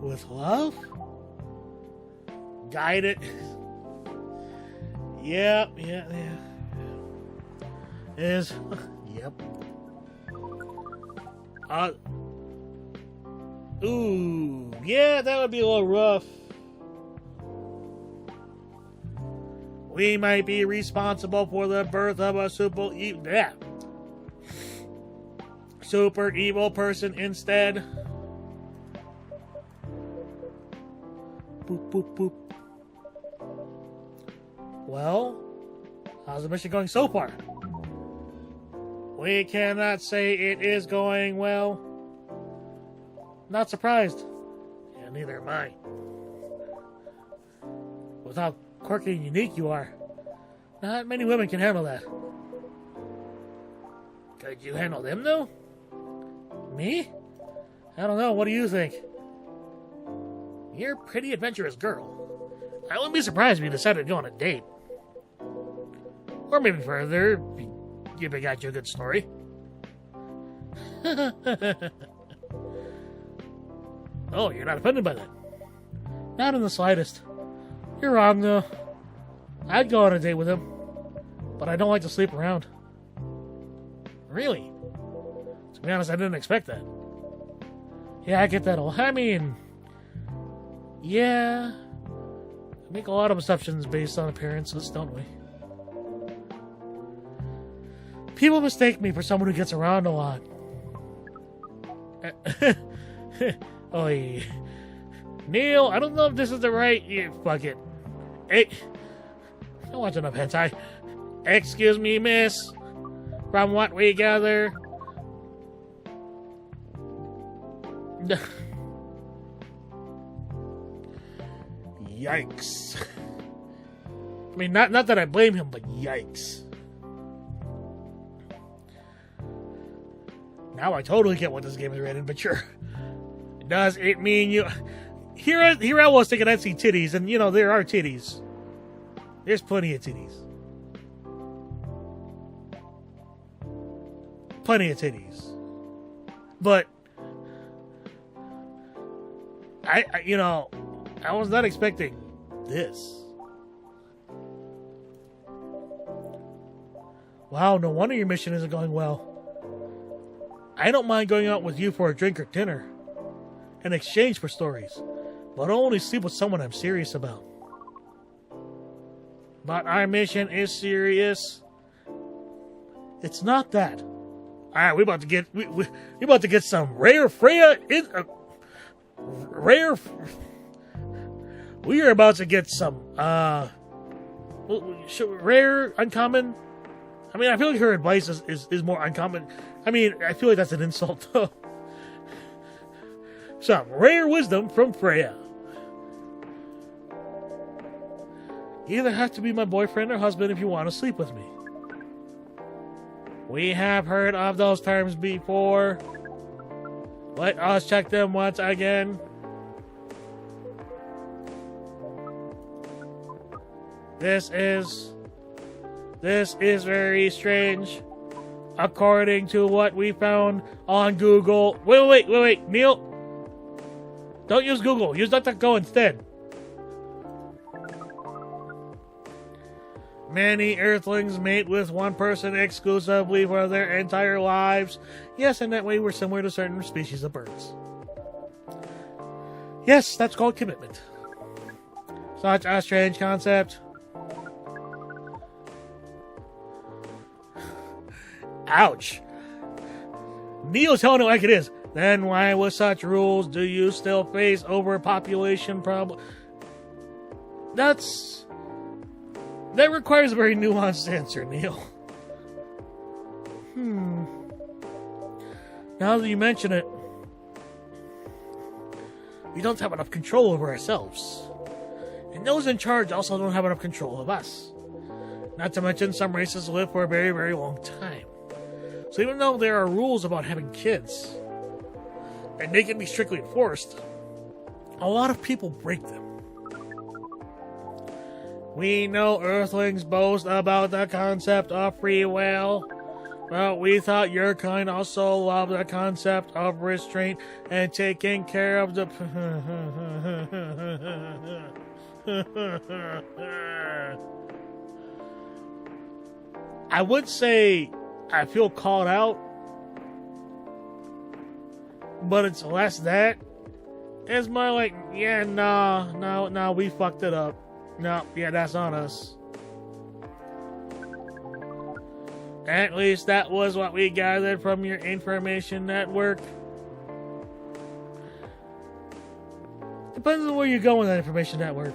with love? Guide it. Yeah. Is yep. Ooh, yeah, that would be a little rough. We might be responsible for the birth of a super evil person instead. Boop, boop, boop. Well, how's the mission going so far? We cannot say it is going well. Not surprised. Yeah, neither am I. With how quirky and unique you are, not many women can handle that. Could you handle them, though? Me? I don't know. What do you think? You're a pretty adventurous girl. I wouldn't be surprised if you decided to go on a date. Or maybe further, if I got you a good story. Oh, you're not offended by that? Not in the slightest. You're wrong, though. I'd go on a date with him, but I don't like to sleep around. Really? To be honest, I didn't expect that. Yeah, I get that all. I mean, yeah. We make a lot of assumptions based on appearances, don't we? People mistake me for someone who gets around a lot. Oy. Neil, I don't know if this is the right... Yeah, fuck it. Hey, I don't watch enough hentai. Excuse me, miss. From what we gather... Yikes. I mean, not that I blame him, but yikes. Now I totally get what this game is rated, but sure. Does it mean you... Here I was thinking I'd see titties, and, there are titties. There's plenty of titties. Plenty of titties. But... I was not expecting this. Wow, no wonder your mission isn't going well. I don't mind going out with you for a drink or dinner in exchange for stories, but I'll only sleep with someone I'm serious about. But our mission is serious. It's not that. All right, we about to get some rare Freya rare. We are about to get some rare uncommon. I mean, I feel like her advice is more uncommon. I mean, I feel like that's an insult, though. Some rare wisdom from Freya. You either have to be my boyfriend or husband if you want to sleep with me. We have heard of those terms before. Let us check them once again. This is very strange. According to what we found on Google. Wait, Neil. Don't use Google. Use DuckDuckGo instead. Many Earthlings mate with one person exclusively for their entire lives. Yes, and that way we're similar to certain species of birds. Yes, that's called commitment. Such a strange concept. Ouch. Neil's telling it like it is. Then why with such rules do you still face overpopulation problem? That requires a very nuanced answer, Neil. Now that you mention it, we don't have enough control over ourselves. And those in charge also don't have enough control of us. Not to mention some races live for a very, very long time. So even though there are rules about having kids, and they can be strictly enforced, a lot of people break them. We know Earthlings boast about the concept of free will, but we thought your kind also loved the concept of restraint and taking care of the... I would say I feel called out, but it's less that. It's more like, yeah, no, we fucked it up. No, yeah, that's on us. At least that was what we gathered from your information network. Depends on where you go with that information network.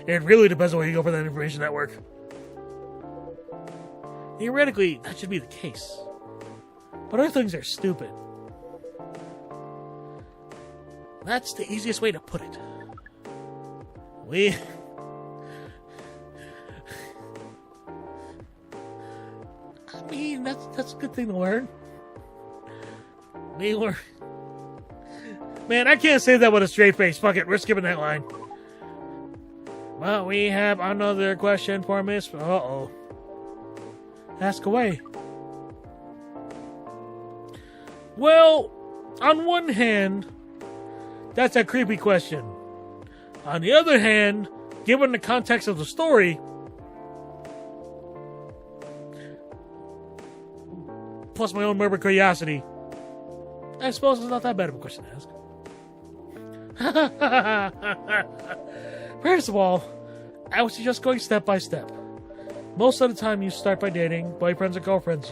It really depends on where you go for that information network. Theoretically, that should be the case. But other things are stupid. That's the easiest way to put it. I mean, that's a good thing to learn. We learn. Man, I can't say that with a straight face. Fuck it, we're skipping that line. Well, we have another question for Miss... Uh-oh. Ask away. Well, on one hand, that's a creepy question. On the other hand, given the context of the story, plus my own morbid curiosity, I suppose it's not that bad of a question to ask. First of all, I would suggest going step by step. Most of the time you start by dating boyfriends or girlfriends,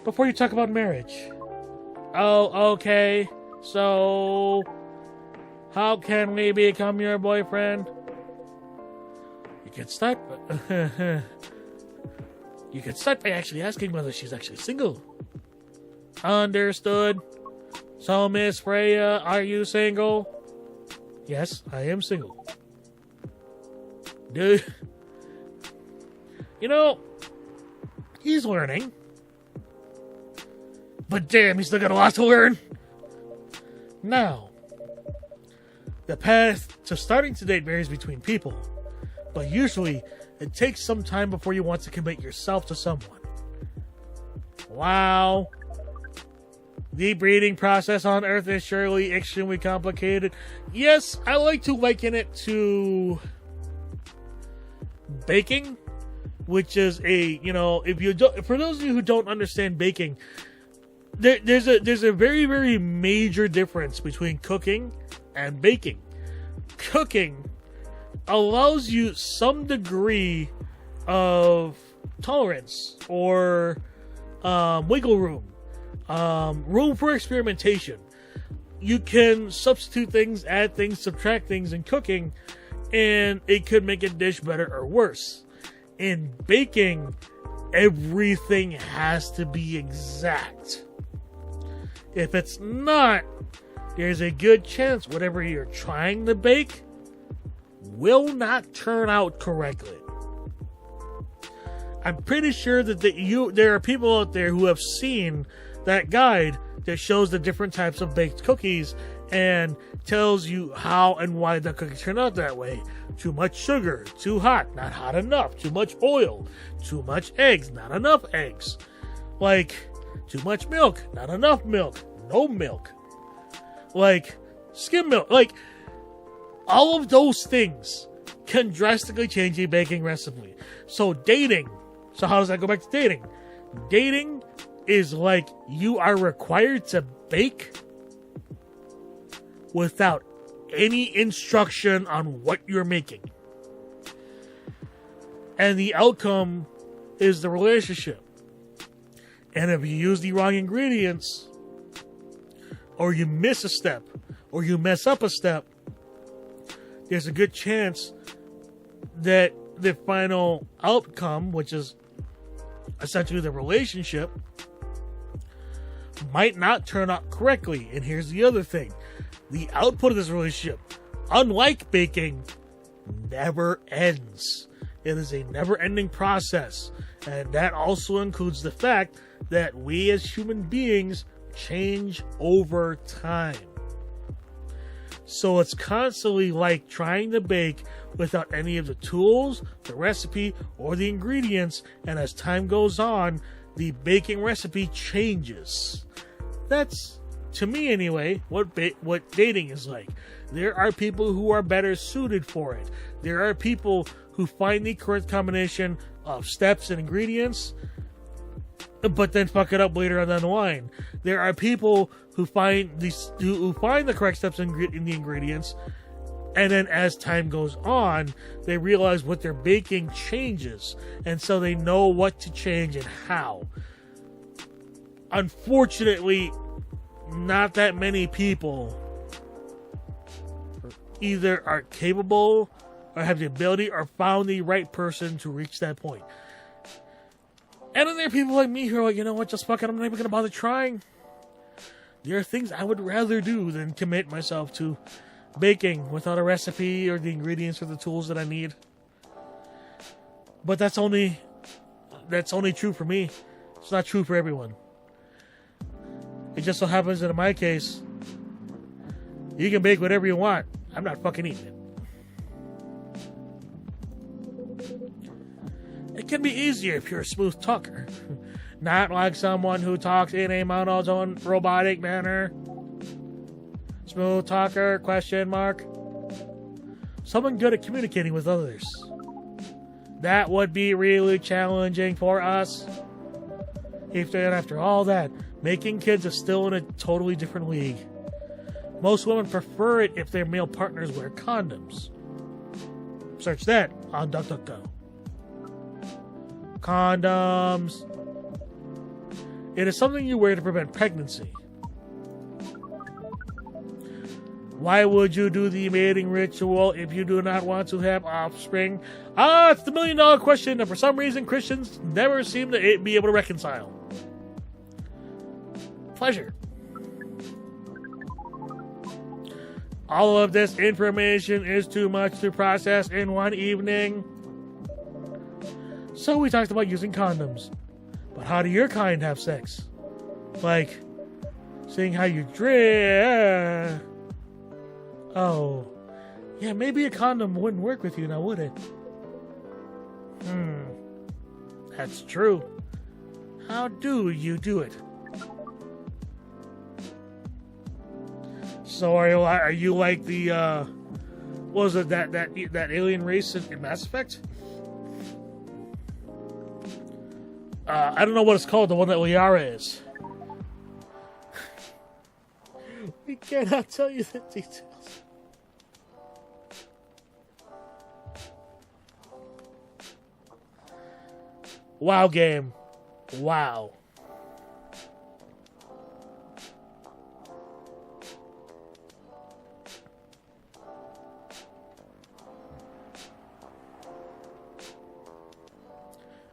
before you talk about marriage. Oh, okay. So, how can we become your boyfriend? You can start by actually asking whether she's actually single. Understood. So, Miss Freya, are you single? Yes, I am single. Dude. He's learning. But damn, he's still got a lot to learn. Now, the path to starting to date varies between people, but usually it takes some time before you want to commit yourself to someone. Wow. The breeding process on Earth is surely extremely complicated. Yes, I like to liken it to baking, which is for those of you who don't understand baking, there's a very, very major difference between cooking and baking. Cooking allows you some degree of tolerance or wiggle room. Room for experimentation. You can substitute things, add things, subtract things in cooking, and it could make a dish better or worse. In baking, everything has to be exact. If it's not, there's a good chance whatever you're trying to bake will not turn out correctly. I'm pretty sure that there are people out there who have seen that guide that shows the different types of baked cookies and tells you how and why the cookies turn out that way. Too much sugar, too hot, not hot enough, too much oil, too much eggs, not enough eggs. Like, too much milk, not enough milk, no milk. Like, skim milk. Like, all of those things can drastically change a baking recipe. So dating. So how does that go back to dating? Dating is like you are required to bake without any instruction on what you're making. And the outcome is the relationship. And if you use the wrong ingredients, or you miss a step, or you mess up a step, there's a good chance that the final outcome, which is essentially the relationship, might not turn out correctly. And here's the other thing. The output of this relationship, unlike baking, never ends. It is a never-ending process. And that also includes the fact that we as human beings change over time. So it's constantly like trying to bake without any of the tools, the recipe, or the ingredients. And as time goes on, the baking recipe changes. That's, to me anyway, what dating is like. There are people who are better suited for it. There are people who find the correct combination of steps and ingredients, but then fuck it up later on down the line. There are people who find the correct steps in the ingredients, and then as time goes on, they realize what they're baking changes, and so they know what to change and how. Unfortunately, not that many people either are capable or have the ability or found the right person to reach that point. And then there are people like me who are like, you know what, just fuck it, I'm not even going to bother trying. There are things I would rather do than commit myself to baking without a recipe or the ingredients or the tools that I need. But that's only true for me. It's not true for everyone. It just so happens that in my case, you can bake whatever you want. I'm not fucking eating it. It can be easier if you're a smooth talker. Not like someone who talks in a monotone, robotic manner. Smooth talker, question mark. Someone good at communicating with others. That would be really challenging for us. After all that, making kids is still in a totally different league. Most women prefer it if their male partners wear condoms. Search that on DuckDuckGo. Condoms. It is something you wear to prevent pregnancy. Why would you do the mating ritual if you do not want to have offspring? It's the $1 million question, and for some reason Christians never seem to be able to reconcile. Pleasure. All of this information is too much to process in one evening. So we talked about using condoms. But how do your kind have sex? Like, seeing how you dress. Oh. Yeah, maybe a condom wouldn't work with you now, would it? That's true. How do you do it? So are you like the what was it, that alien race in Mass Effect? I don't know what it's called, the one that Liara is. We cannot tell you the details. Wow, game. Wow.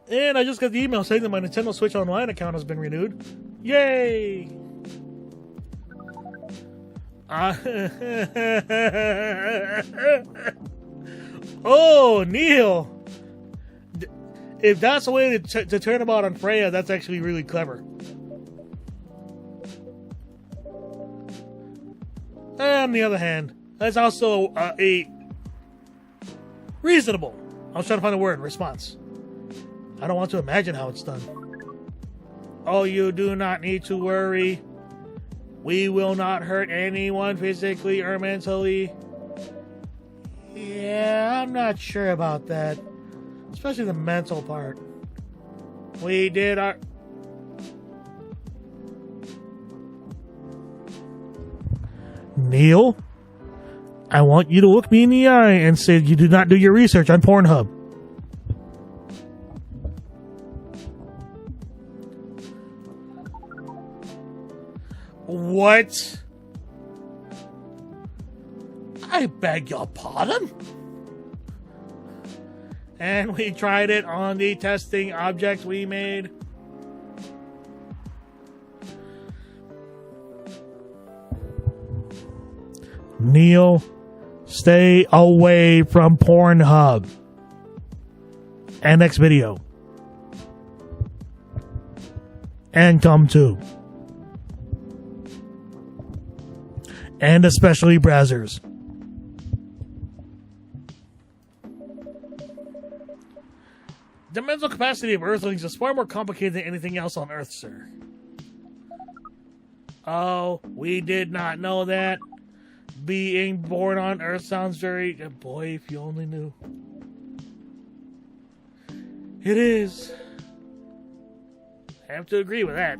And I just got the email saying that my Nintendo Switch Online account has been renewed. Yay! Oh, Neil! If that's a way to turn about on Freya, that's actually really clever. On the other hand, that's also a reasonable, I was trying to find a word, response. I don't want to imagine how it's done. Oh, you do not need to worry. We will not hurt anyone physically or mentally. Yeah, I'm not sure about that. Especially the mental part. We did our... Neil, I want you to look me in the eye and say you do not do your research on Pornhub. What? I beg your pardon? And we tried it on the testing object we made. Neil, stay away from Pornhub. And next video. And come to. And especially browsers. The mental capacity of Earthlings is far more complicated than anything else on Earth, sir. Oh, we did not know that. Being born on Earth sounds very... Boy, if you only knew. It is. I have to agree with that.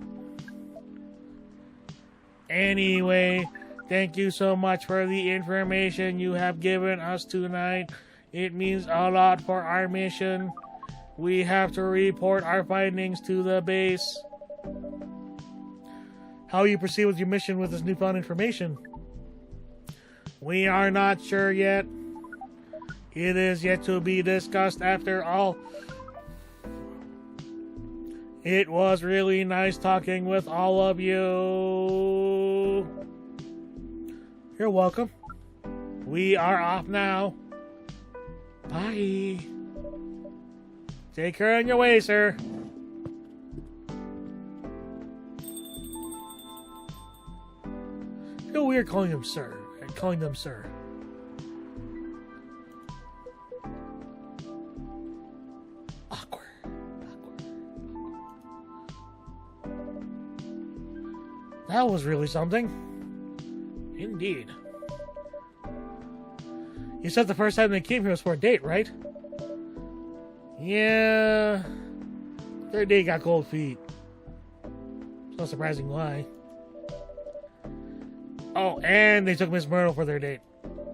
Anyway, thank you so much for the information you have given us tonight. It means a lot for our mission. We have to report our findings to the base. How you proceed with your mission with this newfound information? We are not sure yet. It is yet to be discussed after all. It was really nice talking with all of you. You're welcome. We are off now. Bye. Take care on your way, sir. It's so weird calling him sir. Calling them sir. Awkward. That was really something. Indeed. You said the first time they came here was for a date, right? Yeah. Third date got cold feet. It's not surprising why. Oh, and they took Miss Myrtle for their date.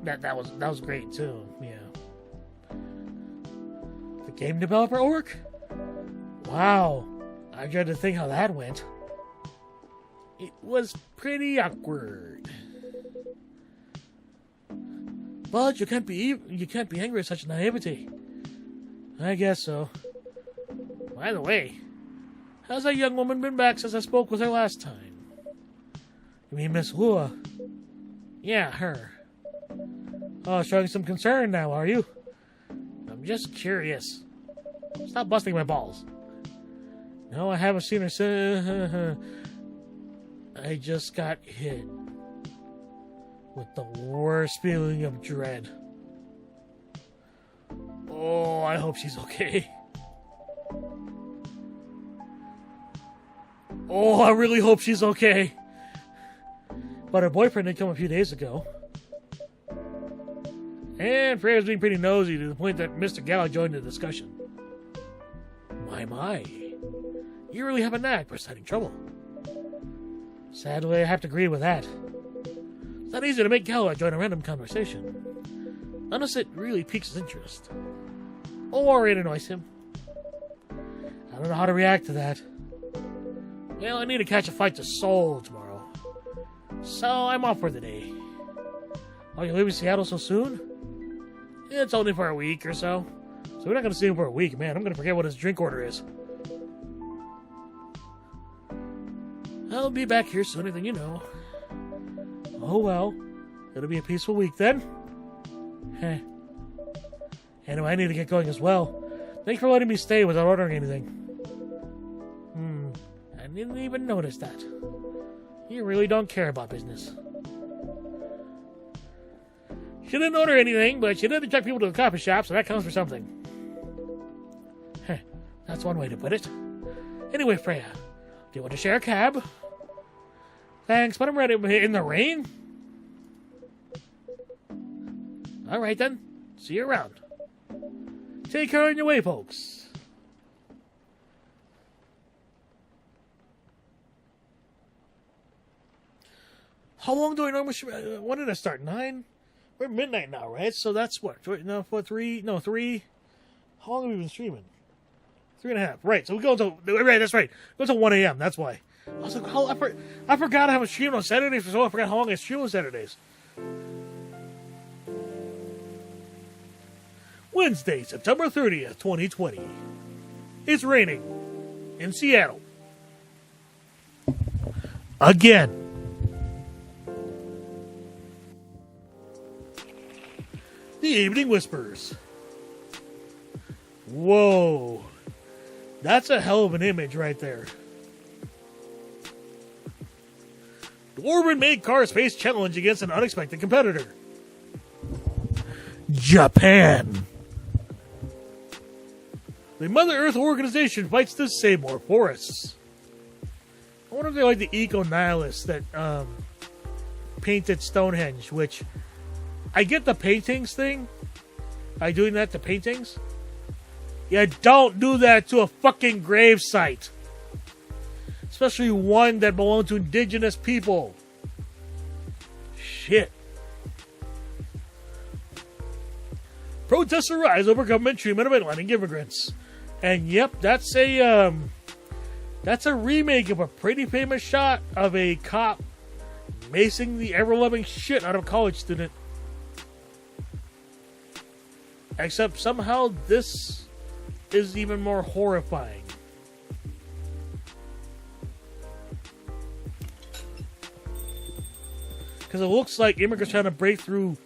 That was great too. Yeah. The game developer orc? Wow. I dread to think how that went. It was pretty awkward. But you can't be angry at such naivety. I guess so. By the way, how's that young woman been back since I spoke with her last time? You mean Miss Lua? Yeah, her. Oh, showing some concern now, are you? I'm just curious. Stop busting my balls. No, I haven't seen her since... I just got hit with the worst feeling of dread. Oh, I hope she's okay. Oh, I really hope she's okay. But her boyfriend did come a few days ago. And Freya was being pretty nosy to the point that Mr. Gala joined the discussion. My. You really have a knack for starting trouble. Sadly, I have to agree with that. It's not easy to make Gala join a random conversation, unless it really piques his interest. Or it annoys him. I don't know how to react to that. Well, I need to catch a fight to Seoul tomorrow. So I'm off for the day. Oh, you leaving Seattle so soon? It's only for a week or so. So we're not going to see him for a week. Man, I'm going to forget what his drink order is. I'll be back here sooner than you know. Oh well. It'll be a peaceful week then. Heh. Anyway, I need to get going as well. Thanks for letting me stay without ordering anything. I didn't even notice that. You really don't care about business. She didn't order anything, but she did attract people to the coffee shop, so that counts for something. Heh, that's one way to put it. Anyway, Freya, do you want to share a cab? Thanks, but I'm ready in the rain. All right, then. See you around. Take care on your way, folks. How long do I normally... when did I start? 9? We're midnight now, right? So that's what? No, 3? No, 3? How long have we been streaming? 3.5. Right, so we go until... Right, that's right. Go until 1 a.m. That's why. I was like, I forgot I have a stream on Saturdays, so I forgot how long I stream on Saturdays. Wednesday, September 30th, 2020. It's raining in Seattle. Again. The Evening Whispers. Whoa. That's a hell of an image right there. Dwarven-made cars face challenge against an unexpected competitor. Japan. The Mother Earth organization fights to save more forests. I wonder if they're like the eco-nihilists that painted Stonehenge, which... I get the paintings thing. By doing that to paintings. Yeah, don't do that to a fucking grave site. Especially one that belonged to indigenous people. Shit. Protests arise over government treatment of Atlantic immigrants. And yep, that's a remake of a pretty famous shot of a cop macing the ever-loving shit out of a college student. Except somehow this is even more horrifying. Because it looks like immigrants trying to break through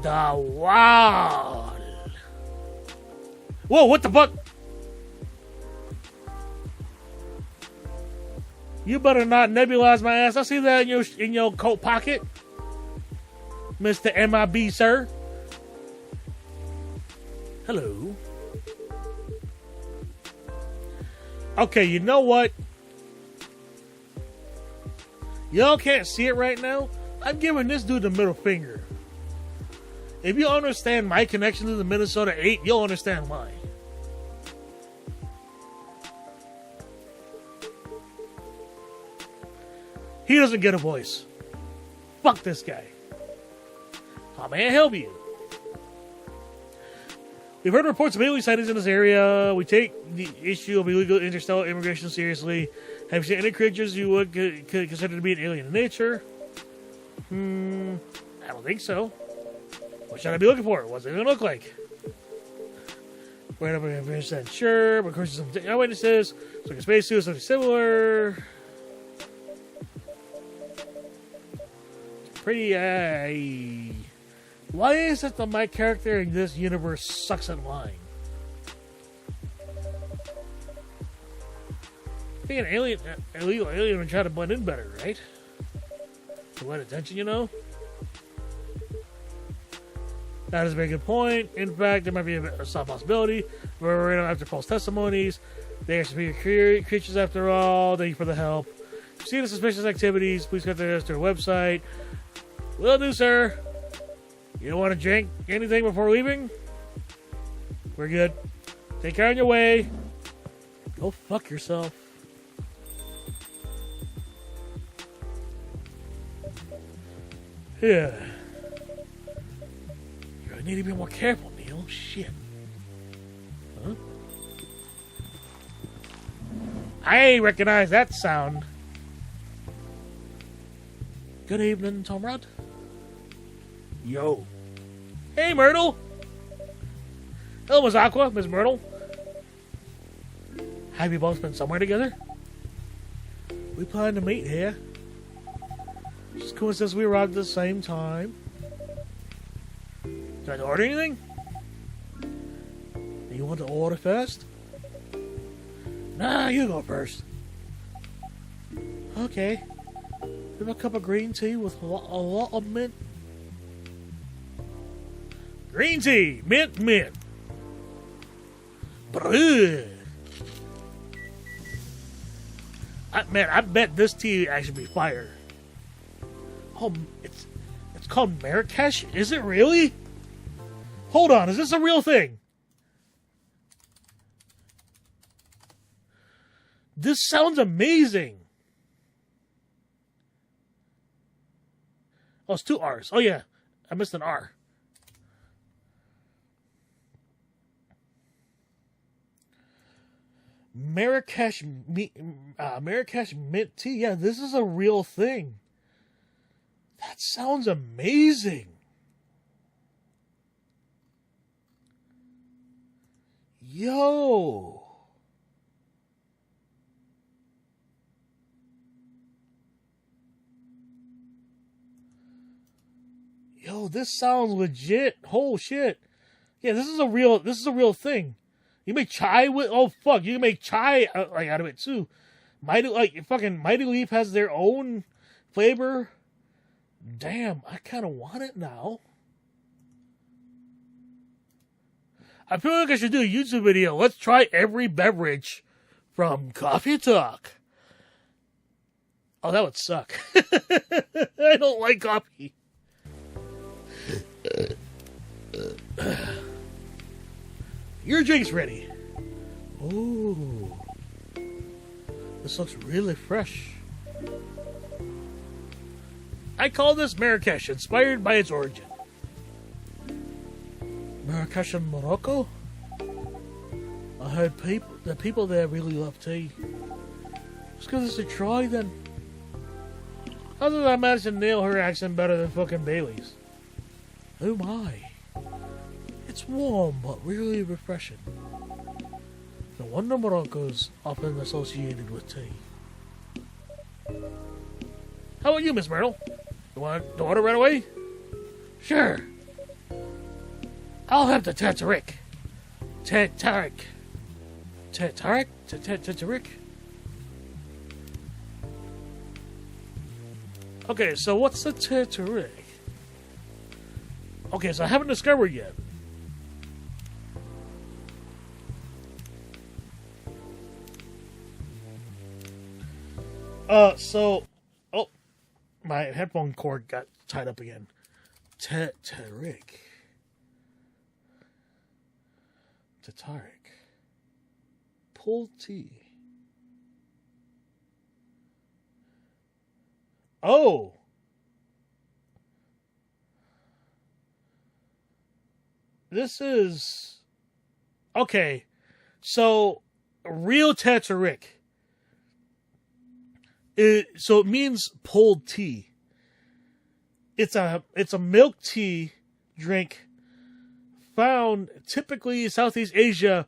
the wall. Whoa, what the fuck? You better not nebulize my ass. I see that in your coat pocket, Mr. MIB, sir. Hello. Okay, you know what? Y'all can't see it right now. I'm giving this dude the middle finger. If you understand my connection to the Minnesota 8, you'll understand why. He doesn't get a voice. Fuck this guy. How may I help you? We've heard reports of alien sightings in this area. We take the issue of illegal interstellar immigration seriously. Have you seen any creatures you would consider to be an alien in nature? I don't think so. What should I be looking for? What's it going to look like? Right up against sure, but of course some eyewitnesses. So like a spacesuit, something similar. Pretty, why is it that my character in this universe sucks at lying? think an illegal alien would try to blend in better, right? To what attention, you know? That is a very good point. In fact, there might be a soft possibility. We're after false testimonies. They are superior creatures after all. Thank you for the help. If you see the suspicious activities, please contact us through our website. Will do, sir. You don't want to drink anything before leaving? We're good. Take care on your way. Go fuck yourself. Yeah. I need to be more careful, Neil. Shit. Huh? I recognize that sound. Good evening, Tomrad. Yo. Hey, Myrtle. Hello, Miss Aqua, Miss Myrtle. Have you both been somewhere together? We plan to meet here. Just coincidence we arrived at the same time. Do I order anything? Do you want to order first? Nah, you go first. Okay. Have a cup of green tea with a lot of mint. Green tea, mint. Brrr. I bet this tea actually be fire. Oh, it's called Marrakesh? Is it really? Hold on, is this a real thing? This sounds amazing. Oh, it's 2 R's. Oh, yeah. I missed an R. Marrakesh mint tea. Yeah, this is a real thing. That sounds amazing. Yo. Yo, this sounds legit. Oh shit. Yeah, this is a real thing. You make chai with you can make chai out of it too. Mighty Leaf has their own flavor. Damn, I kind of want it now. I feel like I should do a YouTube video. Let's try every beverage from Coffee Talk. Oh, that would suck. I don't like coffee. Your drink's ready. Ooh. This looks really fresh. I call this Marrakesh, inspired by its origin. Marrakesh in Morocco? I heard the people there really love tea. Let's give this a try then. How did I manage to nail her accent better than fucking Bailey's? Oh my. It's warm but really refreshing. No wonder Morocco's often associated with tea. How about you, Miss Myrtle? You want to order right away? Sure. I'll have the Tatarik. Tatarik. Okay, so what's the Tatarik? Okay, so I haven't discovered yet. My headphone cord got tied up again. Tatarik. Pulled tea. Oh! This is... Okay. So, real Tatarik. So it means pulled tea. It's a milk tea drink found typically in Southeast Asia,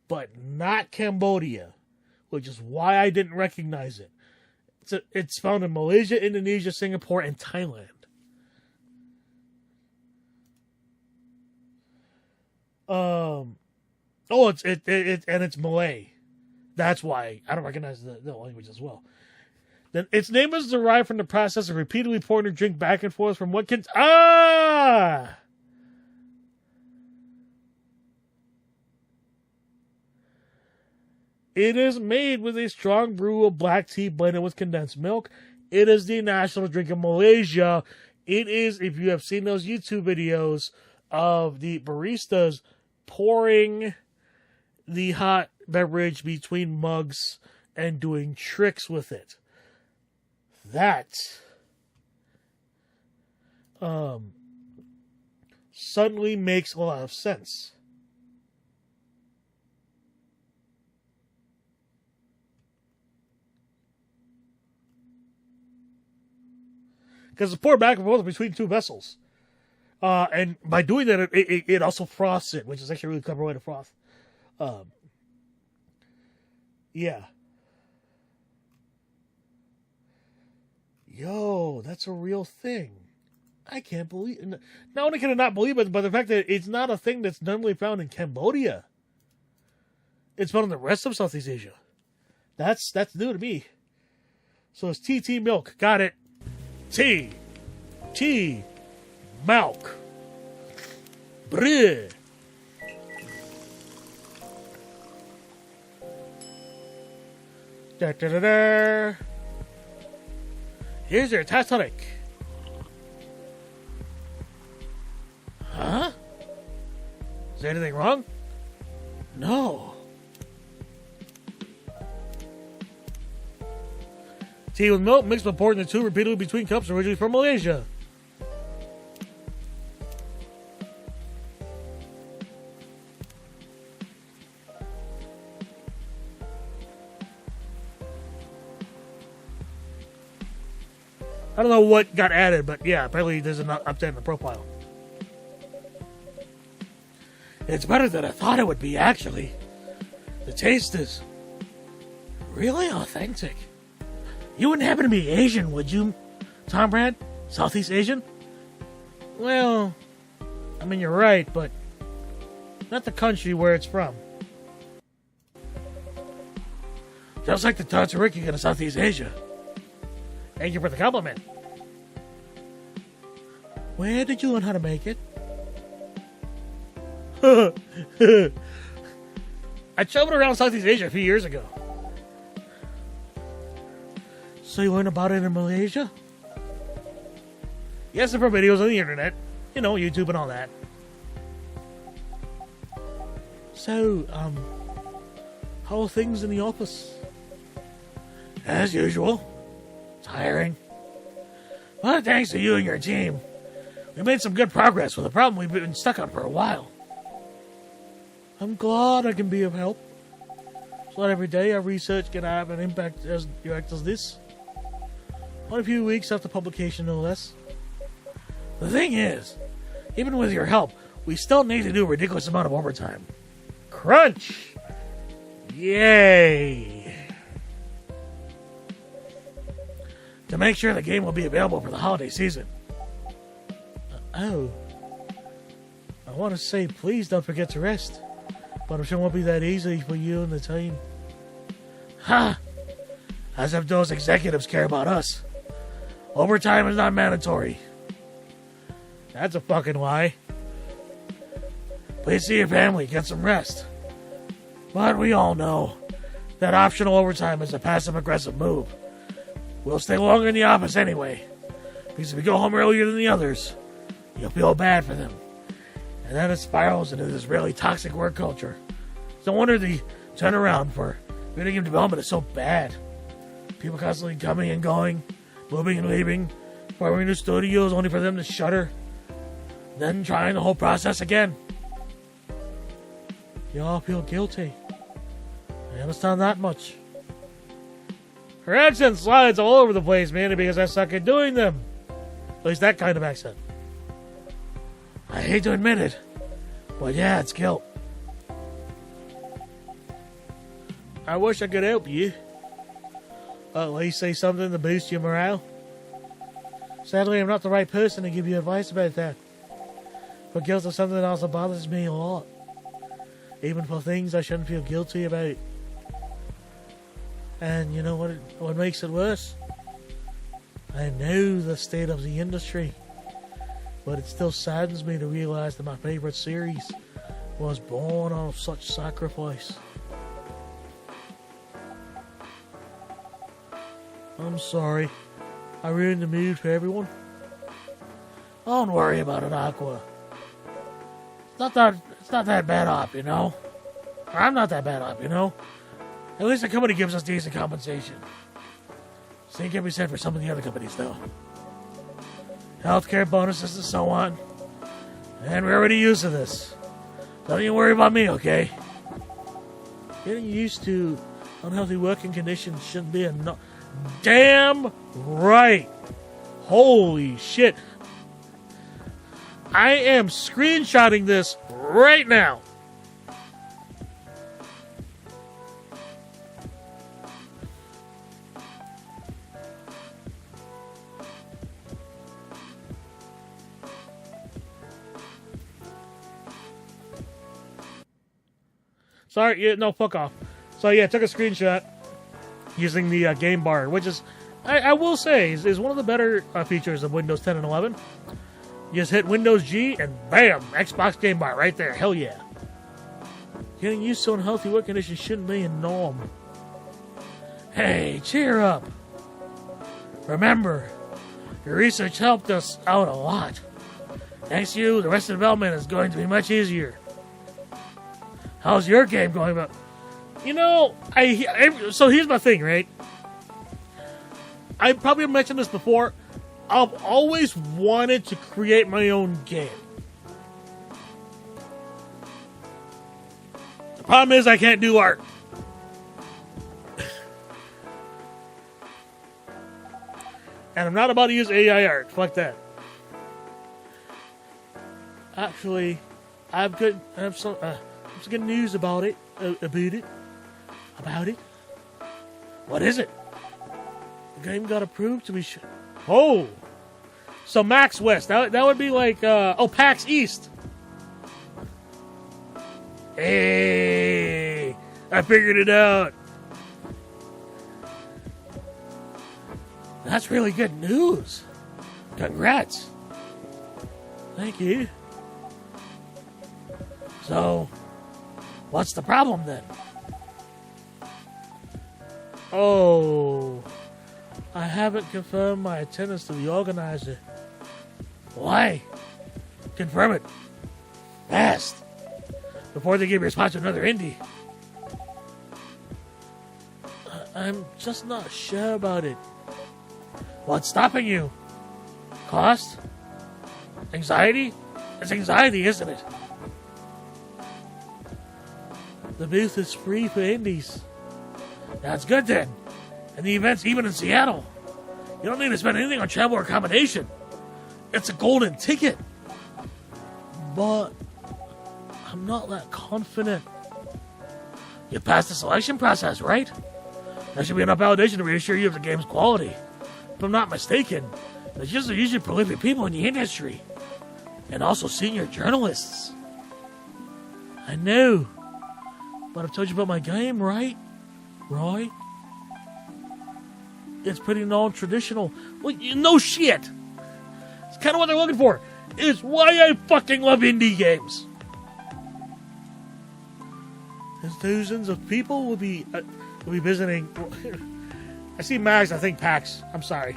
but not Cambodia, which is why I didn't recognize it. It's found in Malaysia, Indonesia, Singapore, and Thailand. It's Malay. That's why I don't recognize the language as well. Then its name is derived from the process of repeatedly pouring a drink back and forth from what can... It is made with a strong brew of black tea blended with condensed milk. It is the national drink of Malaysia. It is, if you have seen those YouTube videos of the baristas pouring the hot beverage between mugs and doing tricks with it. That suddenly makes a lot of sense. Because it's poured back and forth between two vessels. And by doing that, it also froths it, which is actually a really clever way to froth. Yeah. Yo, that's a real thing. I can't believe... Not only can I not believe it, but the fact that it's not a thing that's normally found in Cambodia. It's found in the rest of Southeast Asia. That's new to me. So it's TT milk. Got it. Tea, milk, bread. Da, da, da, da. Here's your tonic. Huh? Is there anything wrong? No. Tea with milk mixed with poured in the two repeatedly between cups originally from Malaysia. I don't know what got added, but yeah, apparently there's an update in the profile. It's better than I thought it would be, actually. The taste is really authentic. You wouldn't happen to be Asian, would you, Tom Brad? Southeast Asian? Well, I mean, you're right, but not the country where it's from. Just like the Tartaric in Southeast Asia. Thank you for the compliment. Where did you learn how to make it? I traveled around Southeast Asia a few years ago. So you learned about it in Malaysia? Yes, and from videos on the internet. You know, YouTube and all that. So, how are things in the office? As usual. Tiring. Well, thanks to you and your team, we made some good progress with a problem we've been stuck on for a while. I'm glad I can be of help. So not every day our research can have an impact as direct as this. Only a few weeks after publication, no less. The thing is, even with your help, we still need to do a ridiculous amount of overtime. Crunch! Yay! To make sure the game will be available for the holiday season. I want to say please don't forget to rest. But I'm sure it won't be that easy for you and the team. Ha! As if those executives care about us. Overtime is not mandatory. That's a fucking lie. Please see your family, get some rest. But we all know that optional overtime is a passive-aggressive move. We'll stay longer in the office anyway. Because if we go home earlier than the others, you'll feel bad for them. And then it spirals into this really toxic work culture. No wonder the turnaround for video game development is so bad. People constantly coming and going, moving and leaving, forming new studios only for them to shutter, then trying the whole process again. You all feel guilty. I understand that much. Her accent slides all over the place, mainly because I suck at doing them. At least that kind of accent. I hate to admit it, but yeah, it's guilt. I wish I could help you. At least say something to boost your morale. Sadly, I'm not the right person to give you advice about that. But guilt is something that also bothers me a lot. Even for things I shouldn't feel guilty about. And you know what makes it worse? I know the state of the industry, but it still saddens me to realize that my favorite series was born out of such sacrifice. I'm sorry. I ruined the mood for everyone. Don't worry about it, Aqua. It's not that bad up, you know? Or I'm not that bad up, you know? At least the company gives us decent compensation. Same can be said for some of the other companies, though. Healthcare bonuses and so on. And we're already used to this. Don't you worry about me, okay? Getting used to unhealthy working conditions shouldn't be enough. Damn right. Holy shit. I am screenshotting this right now. Sorry, yeah, no, fuck off. So yeah, I took a screenshot using the game bar, which is, I will say, is one of the better features of Windows 10 and 11. You just hit Windows G and bam, Xbox game bar right there. Hell yeah. Getting used to unhealthy work conditions shouldn't be a norm. Hey, cheer up. Remember, your research helped us out a lot. Thanks to you, the rest of the development is going to be much easier. How's your game going? But you know, so here's my thing, right? I probably mentioned this before. I've always wanted to create my own game. The problem is I can't do art. And I'm not about to use AI art. Fuck that. Actually, I have some good news about it. About it. What is it? The game got approved to be. Oh, so Max West. That would be like PAX East. Hey, I figured it out. That's really good news. Congrats. Thank you. So, what's the problem then? Oh, I haven't confirmed my attendance to the organizer. Why? Confirm it. Fast. Before they give your spot to another indie. I'm just not sure about it. What's stopping you? Cost? Anxiety? It's anxiety, isn't it? The booth is free for indies. That's good then. And the event's even in Seattle. You don't need to spend anything on travel or accommodation. It's a golden ticket. But I'm not that confident. You passed the selection process, right? That should be enough validation to reassure you of the game's quality. If I'm not mistaken, there's just usually prolific people in the industry. And also senior journalists. I know. But I've told you about my game, right? Roy? It's pretty non-traditional. Well, no shit. It's kind of what they're looking for. It's why I fucking love indie games. There's thousands of people will be visiting. I see Mags, I think PAX. I'm sorry.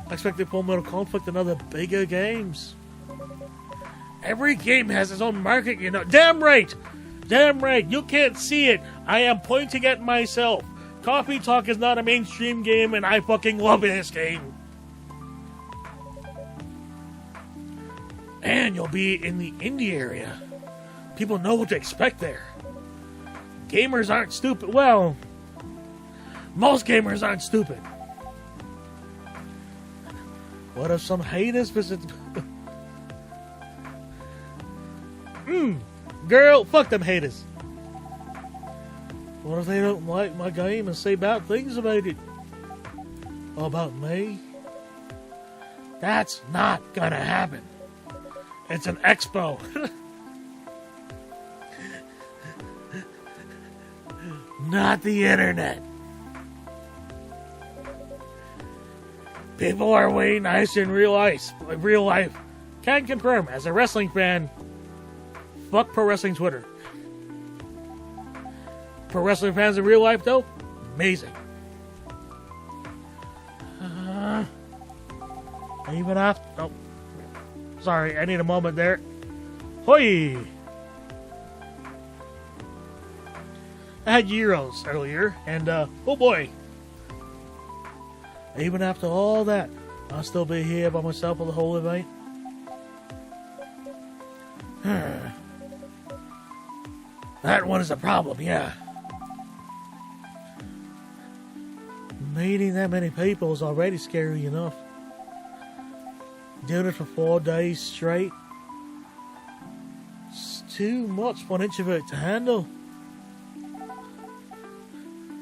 I expect Full Metal Conflict and other bigger games. Every game has its own market, you know. Damn right. Damn right. You can't see it. I am pointing at myself. Coffee Talk is not a mainstream game, and I fucking love this game. And you'll be in the indie area. People know what to expect there. Gamers aren't stupid. Well, most gamers aren't stupid. What if some haters visit? Girl, fuck them haters. What if they don't like my game and say bad things about it? About me? That's not gonna happen. It's an expo. not the internet. People are way nicer in real life. Can confirm, as a wrestling fan, fuck pro wrestling Twitter. Pro wrestling fans in real life, though, amazing. Even after... Oh. Sorry, I need a moment there. Hoi! I had gyros earlier, and, oh boy. Even after all that, I'll still be here by myself for the whole event. That one is a problem, yeah. Meeting that many people is already scary enough. Doing it for 4 days straight. It's too much for an introvert to handle.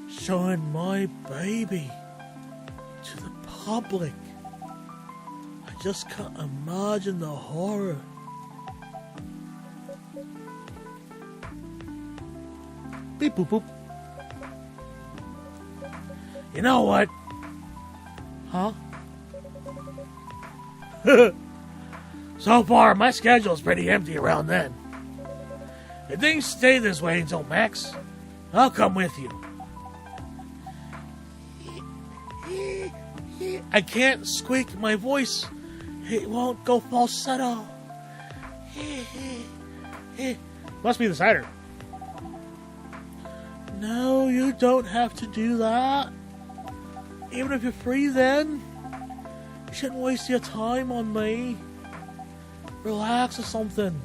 Showing my baby to the public. I just can't imagine the horror. Beep boop boop. You know what? Huh? So far, my schedule's pretty empty around then. If things stay this way until Max, I'll come with you. I can't squeak my voice. It won't go falsetto. Must be the cider. No, you don't have to do that. Even if you're free then, you shouldn't waste your time on me. Relax or something.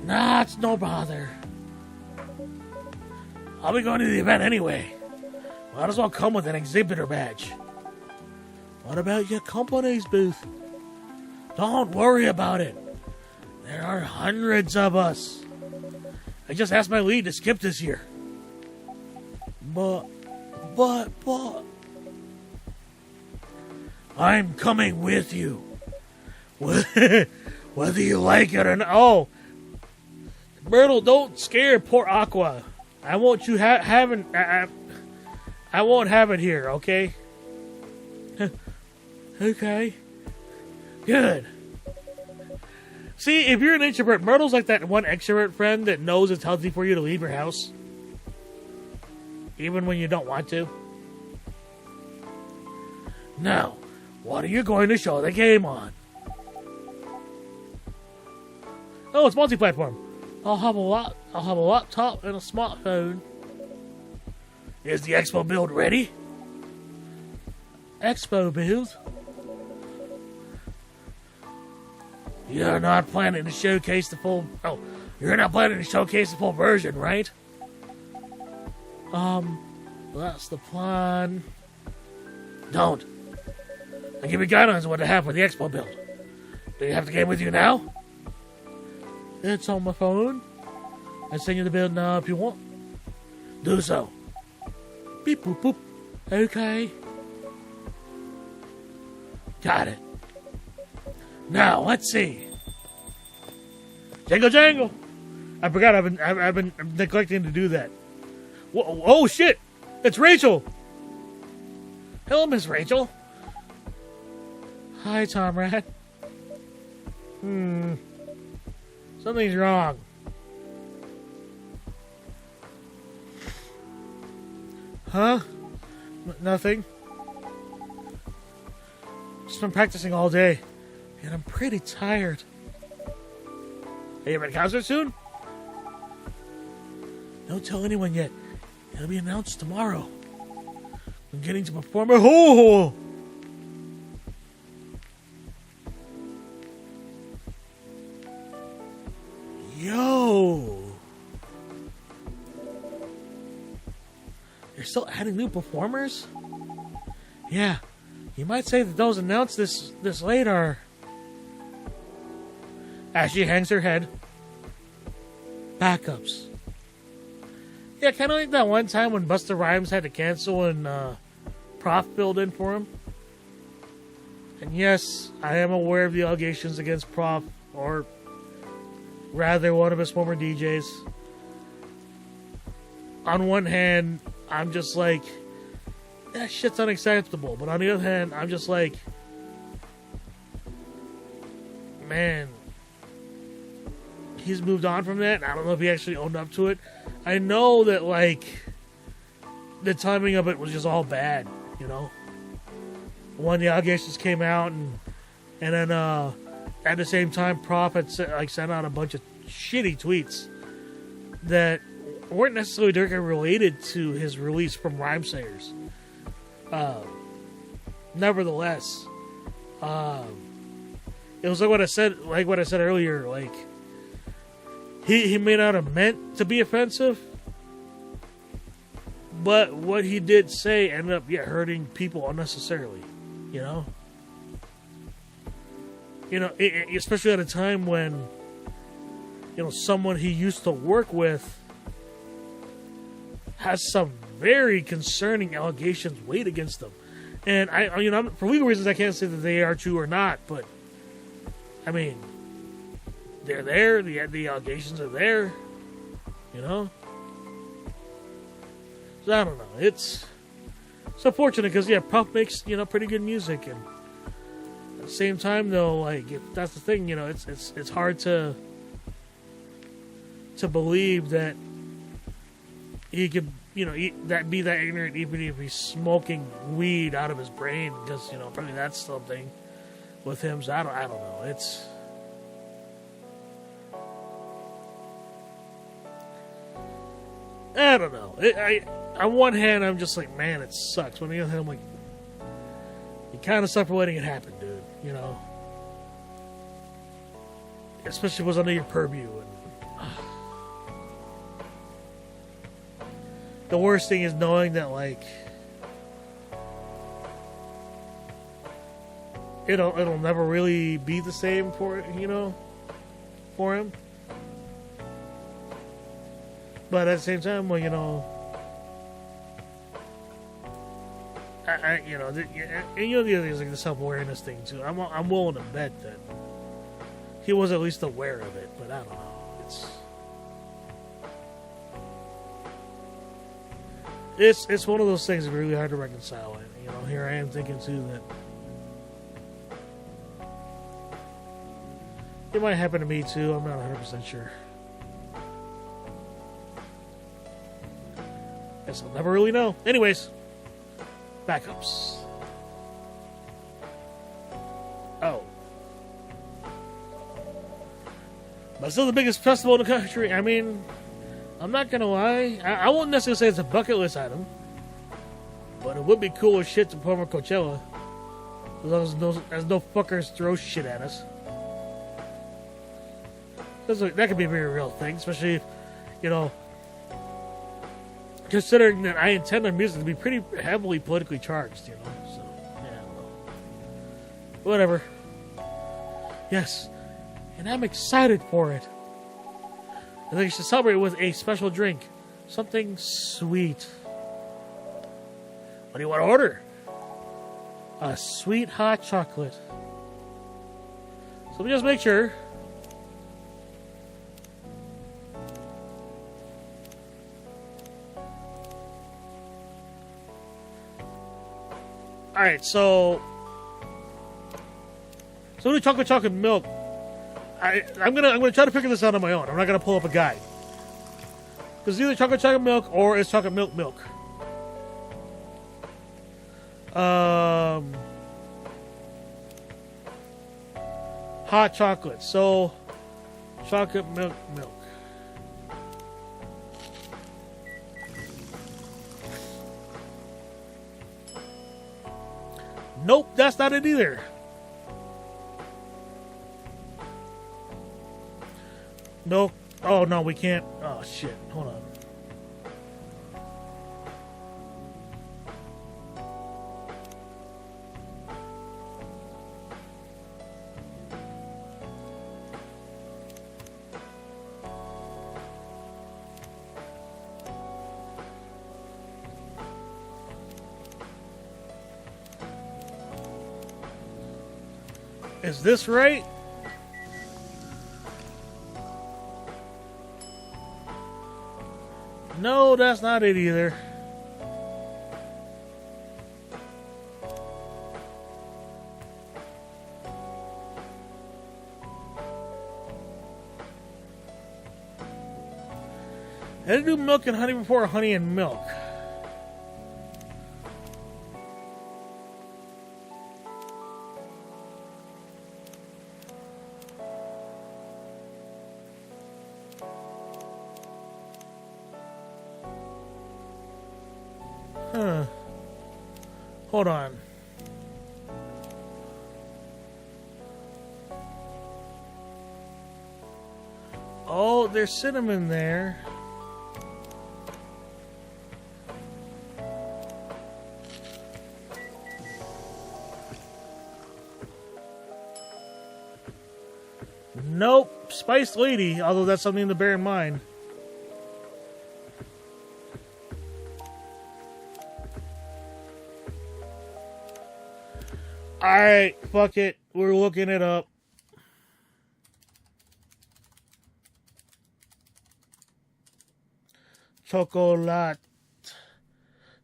Nah, it's no bother. I'll be going to the event anyway. Might as well come with an exhibitor badge. What about your company's booth? Don't worry about it. There are hundreds of us. I just asked my lead to skip this year. But... I'm coming with you. Whether you like it or not. Oh. Myrtle, don't scare poor Aqua. I want you having... I won't have it here, okay? Okay. Good. See, if you're an introvert, Myrtle's like that one extrovert friend that knows it's healthy for you to leave your house. Even when you don't want to. Now, what are you going to show the game on? Oh, it's multi-platform. I'll have a laptop and a smartphone. Is the expo build ready? Expo build? You're not planning to showcase the full... Oh, you're not planning to showcase the full version, right? That's the plan. Don't. I'll give you guidelines on what to have for the expo build. Do you have the game with you now? It's on my phone. I'll send you the build now if you want. Do so. Beep boop boop. Okay. Got it. Now, let's see. Jangle jangle. I forgot I've been neglecting to do that. Whoa, oh shit! It's Rachel! Hello, Miss Rachel. Hi, Tom Rat. Something's wrong. Huh? Nothing. Just been practicing all day, and I'm pretty tired. Hey, you at a concert soon? Don't tell anyone yet. It'll be announced tomorrow. I'm getting to perform a ho-ho! Yo! You're still adding new performers? Yeah. You might say that those announced this late are... As she hangs her head. Backups. Yeah, kind of like that one time when Busta Rhymes had to cancel and Prof filled in for him. And yes, I am aware of the allegations against Prof, or rather one of his former DJs. on one hand, I'm just like, that shit's unacceptable. But on the other hand, I'm just like, man, he's moved on from that. I don't know if he actually owned up to it. I know that, like, the timing of it was just all bad, you know? When the allegations came out, and then at the same time, Prof had sent out a bunch of shitty tweets that weren't necessarily directly related to his release from Rhymesayers. Nevertheless, it was like what I said earlier. Like, he may not have meant to be offensive, but what he did say ended up hurting people unnecessarily. You know, especially at a time when, you know, someone he used to work with has some very concerning allegations weighed against them. And for legal reasons, I can't say that they are true or not, but I mean, they're there. The allegations are there. You know. So I don't know. It's unfortunate because Puff makes pretty good music, and at the same time though, like, that's the thing. You know, it's hard to believe that he could be that ignorant even if he's smoking weed out of his brain, because probably that's something with him. So I don't know. It's I don't know. On one hand, I'm just like, man, it sucks. On the other hand, I'm like, you kind of suffer letting it happen, dude. You know, especially if it was under your purview. And the worst thing is knowing that, like, it'll never really be the same for him. But at the same time, well, the other thing is like the self-awareness thing too. I'm willing to bet that he was at least aware of it, but I don't know. It's one of those things that's really hard to reconcile. And here I am thinking too that it might happen to me too. I'm not 100% sure. Guess I'll never really know. Anyways, backups. Oh. But still the biggest festival in the country. I mean, I'm not gonna lie. I won't necessarily say it's a bucket list item, but it would be cool as shit to perform at Coachella, as long as no fuckers throw shit at us. That could be a very real thing, especially if, considering that I intend on music to be pretty heavily politically charged, so, yeah, whatever. Yes, and I'm excited for it. I think you should celebrate with a special drink. Something sweet. What do you want to order? A sweet hot chocolate. So let me just make sure. Alright, so the chocolate milk. I'm gonna try to figure this out on my own. I'm not gonna pull up a guide. Because it's either chocolate milk or it's chocolate milk. Hot chocolate. So chocolate milk. Nope, that's not it either. No. Oh, no, we can't. Oh, shit. Hold on. Is this right? No, that's not it either. I had to do milk and honey before honey and milk. Huh. Hold on. Oh, there's cinnamon there. Nope, Spice Lady, although that's something to bear in mind. Alright, fuck it. We're looking it up. Chocolate.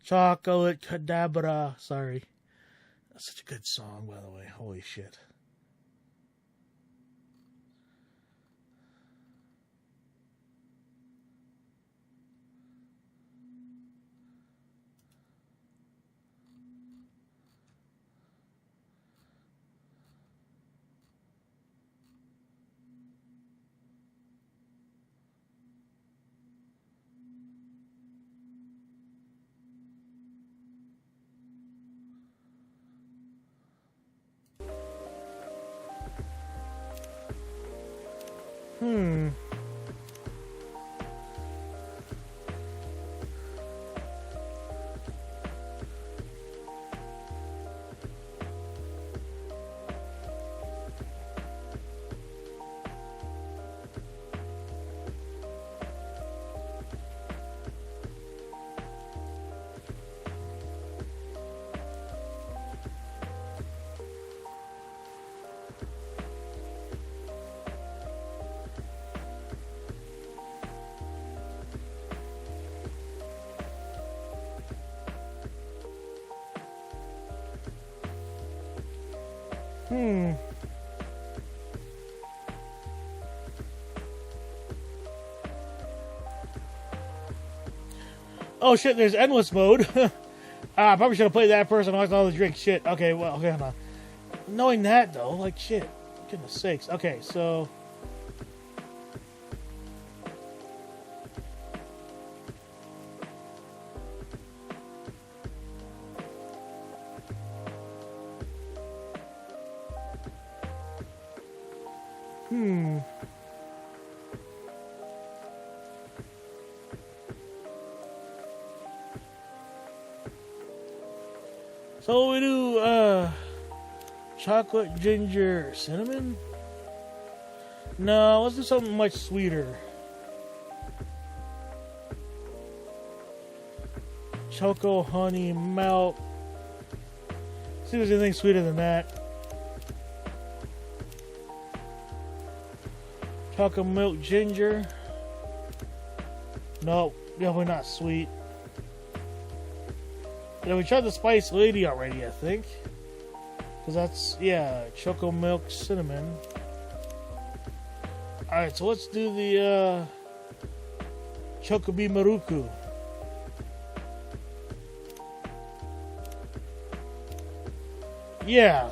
Chocolate Cadabra. Sorry. That's such a good song, by the way. Holy shit. Oh shit, there's endless mode. I probably should have played that first and watched all the drink. Shit. Okay, well, okay, hold on. Knowing that, though, like, shit. Goodness sakes. Okay, so... So we do, chocolate, ginger, cinnamon? No, let's do something much sweeter. Choco, honey, milk. See if there's anything sweeter than that. Chocolate, milk, ginger. Nope, definitely not sweet. Yeah, we tried the Spice Lady already, I think. Because that's, yeah, choco milk, cinnamon. Alright, so let's do the, Chocobi Maruku. Yeah.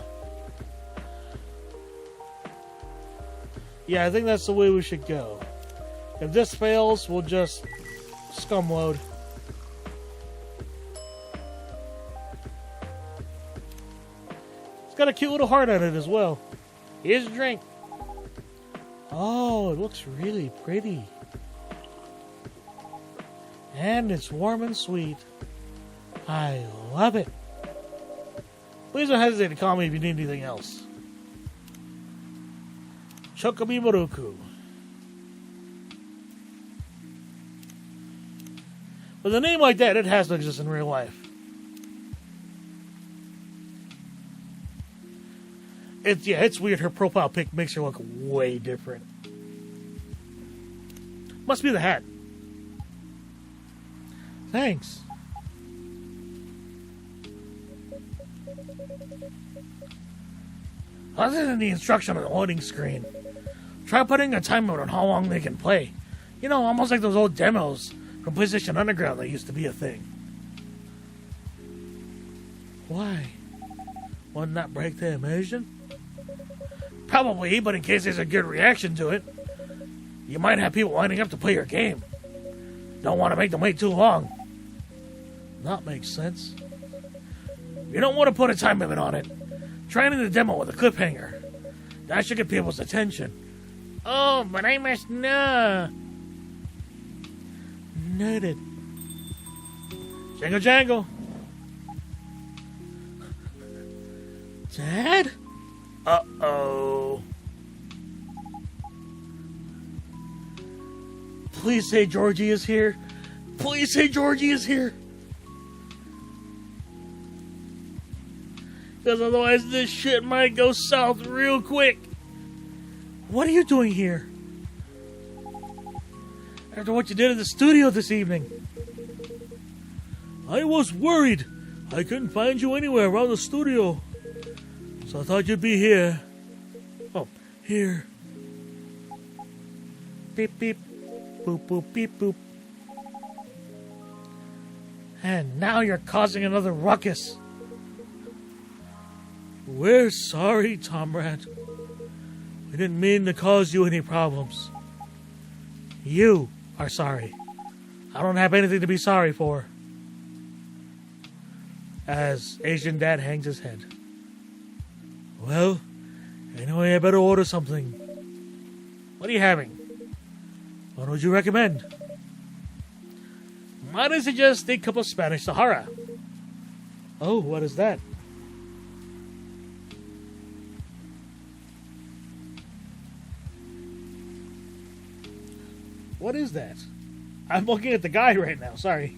Yeah, I think that's the way we should go. If this fails, we'll just scum load. It's got a cute little heart on it as well. Here's a drink. Oh, it looks really pretty. And it's warm and sweet. I love it. Please don't hesitate to call me if you need anything else. Chocobi Maruku. With a name like that, it has to exist in real life. It's weird. Her profile pic makes her look way different. Must be the hat. Thanks. Other than the instruction on the loading screen, try putting a time limit on how long they can play. You know, almost like those old demos from PlayStation Underground that used to be a thing. Why? Wouldn't that break the immersion? Probably, but in case there's a good reaction to it, you might have people lining up to play your game. Don't want to make them wait too long. That makes sense. You don't want to put a time limit on it. Try it in the demo with a cliffhanger. That should get people's attention. Oh, but I must know. Noted. Jangle jangle. Dad? Uh-oh. Please say Georgie is here. Please say Georgie is here. Because otherwise this shit might go south real quick. What are you doing here? After what you did in the studio this evening. I was worried. I couldn't find you anywhere around the studio. So I thought you'd be here. Oh, here. Beep, beep. Boop, boop, beep, boop. And now you're causing another ruckus. We're sorry, Tomrat. We didn't mean to cause you any problems. You are sorry. I don't have anything to be sorry for. As Asian Dad hangs his head. Well, anyway, I better order something. What are you having? What would you recommend? Might I suggest a cup of Spanish Sahara? Oh, what is that? What is that? I'm looking at the guy right now, sorry.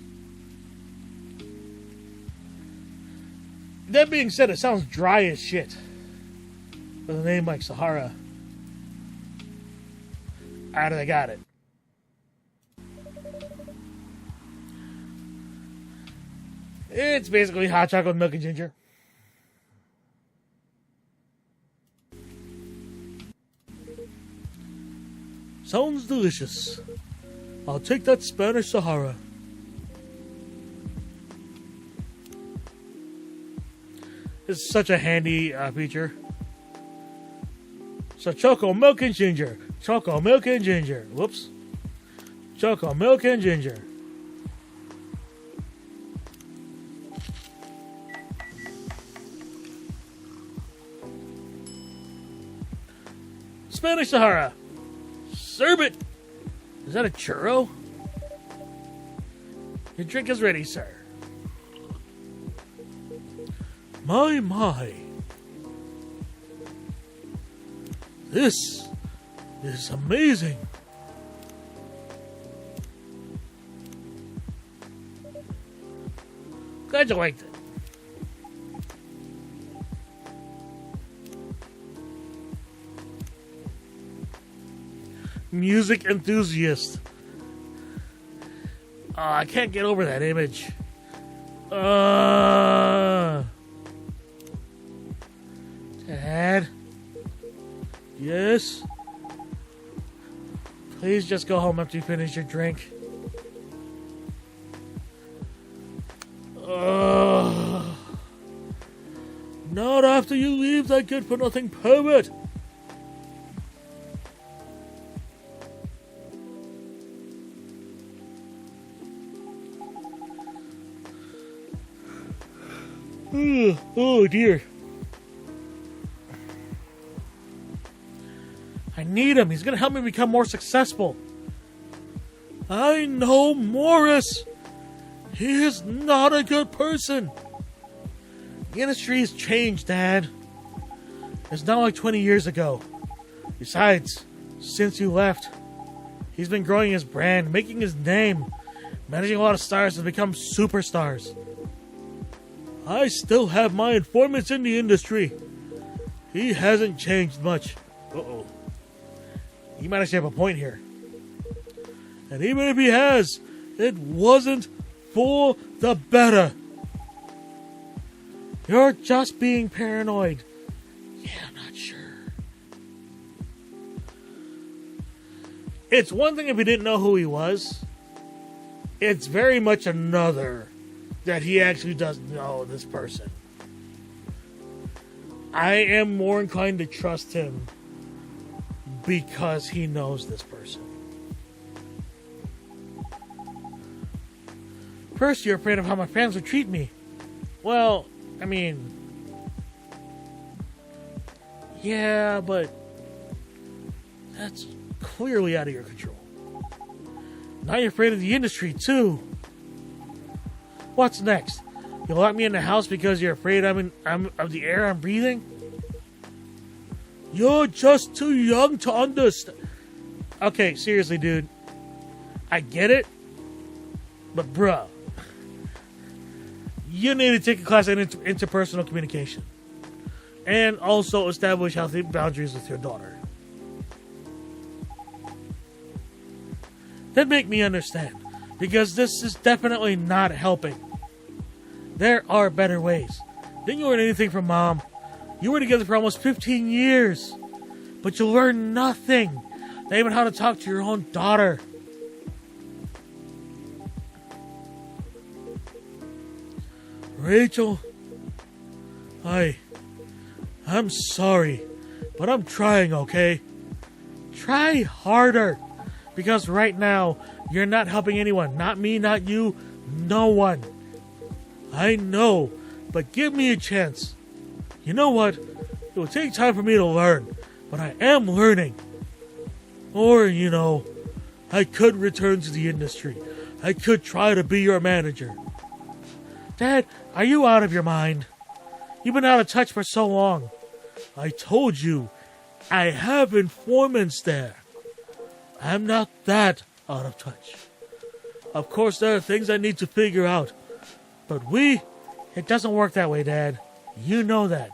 That being said, it sounds dry as shit. With a name like Sahara. Alright, I got it. It's basically hot chocolate, milk, and ginger. Sounds delicious. I'll take that Spanish Sahara. This is such a handy feature. So choco, milk, and ginger. Choco, milk, and ginger. Whoops. Choco, milk, and ginger. Spanish Sahara. Serve it. Is that a churro? Your drink is ready, sir. My. This is amazing. Glad you liked it. Music enthusiast. Oh, I can't get over that image. Dad? Yes? Please just go home after you finish your drink. Not after you leave that good-for-nothing pervert. Oh dear. I need him. He's going to help me become more successful. I know Morris. He is not a good person. The industry has changed, Dad. It's not like 20 years ago. Besides, since you left, he's been growing his brand, making his name, managing a lot of stars to become superstars. I still have my informants in the industry. He hasn't changed much. Uh-oh. He might actually have a point here. And even if he has, it wasn't fool, the better. You're just being paranoid. Yeah, I'm not sure. It's one thing if he didn't know who he was. It's very much another that he actually doesn't know this person. I am more inclined to trust him because he knows this person. First, you're afraid of how my fans would treat me. Well, I mean, yeah, but that's clearly out of your control. Now you're afraid of the industry, too. What's next? You'll lock me in the house because you're afraid I'm of the air I'm breathing? You're just too young to understand. Okay, seriously, dude. I get it. But, bruh. You need to take a class in interpersonal communication. And also establish healthy boundaries with your daughter. That make me understand. Because this is definitely not helping. There are better ways. Didn't you learn anything from Mom? You were together for almost 15 years. But you learned nothing. Not even how to talk to your own daughter. Rachel, I'm sorry, but I'm trying, okay? Try harder, because right now, you're not helping anyone. Not me, not you, no one. I know, but give me a chance. You know what? It will take time for me to learn, but I am learning. Or, I could return to the industry. I could try to be your manager. Dad, are you out of your mind? You've been out of touch for so long. I told you, I have informants there. I'm not that out of touch. Of course, there are things I need to figure out. But it doesn't work that way, Dad. You know that.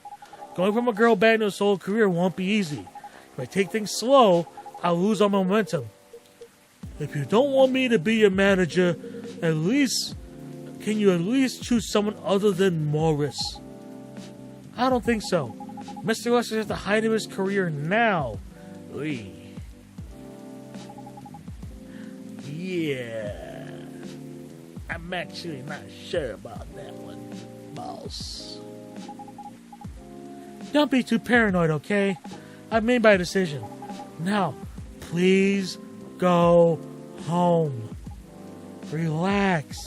Going from a girl band to a solo career won't be easy. If I take things slow, I'll lose all momentum. If you don't want me to be your manager, can you at least choose someone other than Morris? I don't think so. Mr. Lester has the height of his career now. Oy. Yeah. I'm actually not sure about that one, boss. Don't be too paranoid, okay? I've made my decision. Now, please go home. Relax.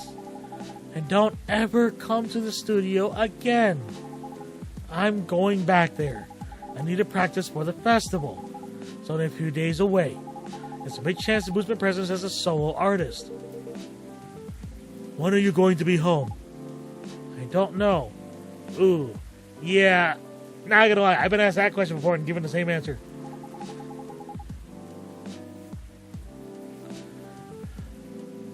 And don't ever come to the studio again. I'm going back there. I need to practice for the festival. It's only a few days away. It's a big chance to boost my presence as a solo artist. When are you going to be home? I don't know. Ooh. Yeah. Not gonna lie. I've been asked that question before and given the same answer.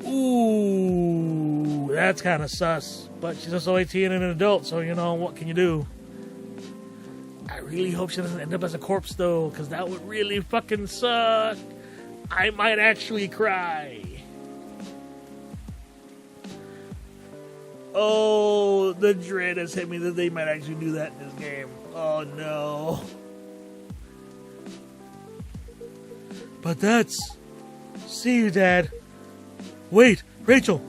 Ooh. That's kind of sus. But she's also 18 and an adult, so what can you do? I really hope she doesn't end up as a corpse, though, because that would really fucking suck. I might actually cry. Oh, the dread has hit me that they might actually do that in this game. Oh, no. But that's... See you, Dad. Wait, Rachel.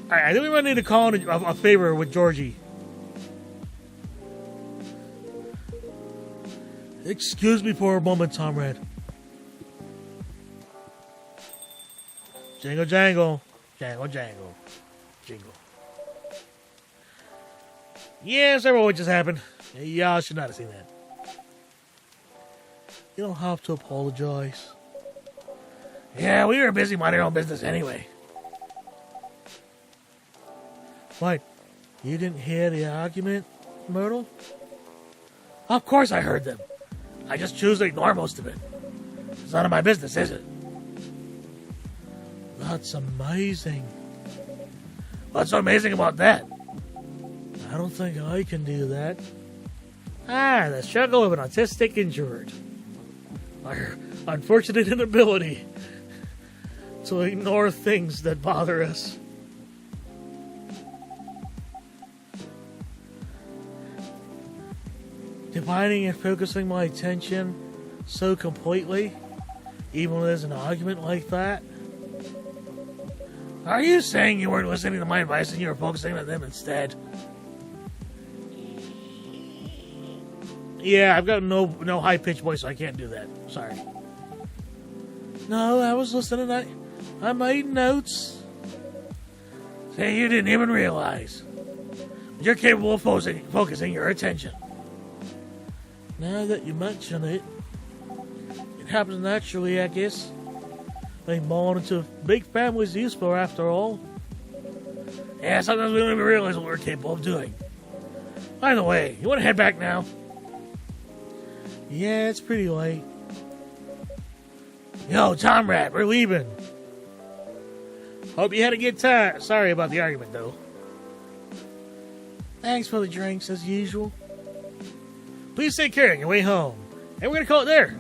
Alright, I think we might need to call in a favor with Georgie. Excuse me for a moment, Comrade. Jingle, jangle. Jangle, jangle. Jingle. Yes, I know what just happened. Y'all should not have seen that. You don't have to apologize. Yeah, we were busy minding our own business anyway. What? You didn't hear the argument, Myrtle? Of course I heard them. I just choose to ignore most of it. It's none of my business, is it? That's amazing. What's so amazing about that? I don't think I can do that. The struggle of an autistic introvert. Our unfortunate inability. to ignore things that bother us. Dividing and focusing my attention so completely, even when there's an argument like that. Are you saying you weren't listening to my advice and you were focusing on them instead? Yeah, I've got no high-pitched voice, so I can't do that. Sorry. No, I was listening. I made notes. Say you didn't even realize. You're capable of focusing your attention. Now that you mention it, it happens naturally, I guess. Being born into big families is useful, after all. Yeah, sometimes we don't even realize what we're capable of doing. By the way, you want to head back now? Yeah, it's pretty late. Yo, Tom Rat, we're leaving. Hope you had a good time. Sorry about the argument, though. Thanks for the drinks, as usual. Please take care on your way home. And we're going to call it there.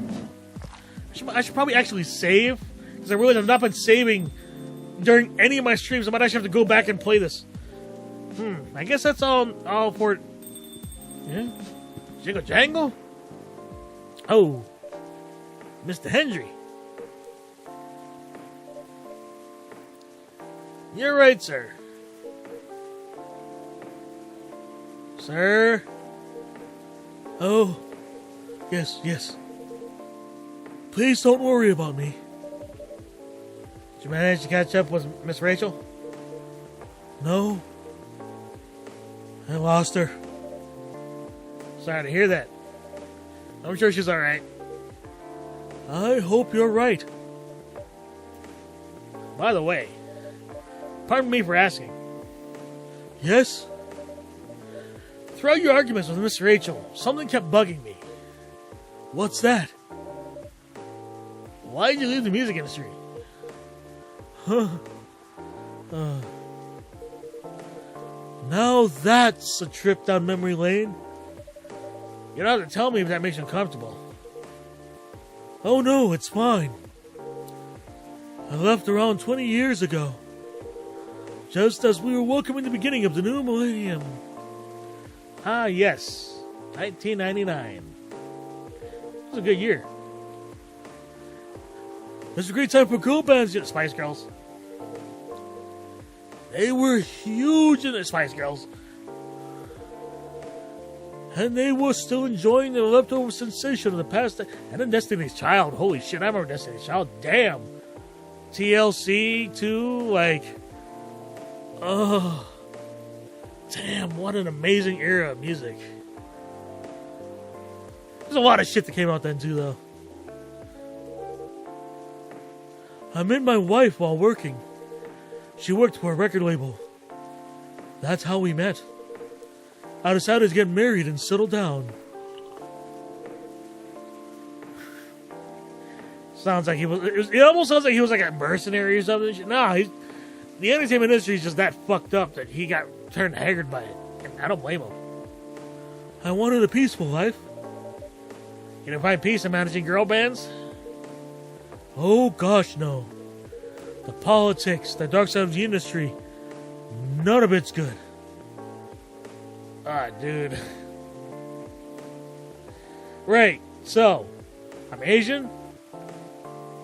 I should probably actually save, because I realize I've not been saving during any of my streams. I might actually have to go back and play this. I guess that's all for... Yeah? Jingle jangle? Oh. Mr. Hendry. You're right, sir. Sir? Oh. Yes. Please don't worry about me. Did you manage to catch up with Miss Rachel? No. I lost her. Sorry to hear that. I'm sure she's alright. I hope you're right. By the way, pardon me for asking. Yes? Throughout your arguments with Miss Rachel, something kept bugging me. What's that? Why did you leave the music industry? Now that's a trip down memory lane. You don't have to tell me if that makes you uncomfortable. Oh no, it's fine. I left around 20 years ago. Just as we were welcoming the beginning of the new millennium. Ah, yes. 1999. It was a good year. It was a great time for girl bands, Spice Girls. They were huge in the Spice Girls. And they were still enjoying the leftover sensation of the past. And then Destiny's Child. Holy shit, I remember Destiny's Child. Damn. TLC, too. Like, oh. Damn, what an amazing era of music. There's a lot of shit that came out then, too, though. I met my wife while working. She worked for a record label. That's how we met. I decided to get married and settle down. Sounds like he was... It almost sounds like he was like a mercenary or something. No, the entertainment industry is just that fucked up that he got turned haggard by it. And I don't blame him. I wanted a peaceful life. You didn't find peace in managing girl bands? Oh gosh, no. The politics, the dark side of the industry, none of it's good. Ah, dude. Right, so, I'm Asian,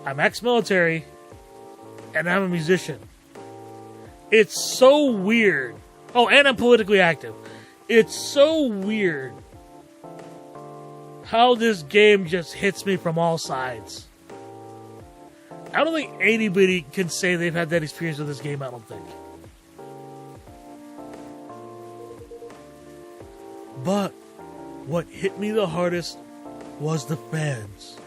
I'm ex-military, and I'm a musician. It's so weird. Oh, and I'm politically active. It's so weird how this game just hits me from all sides. I don't think anybody can say they've had that experience with this game, I don't think. But what hit me the hardest was the fans.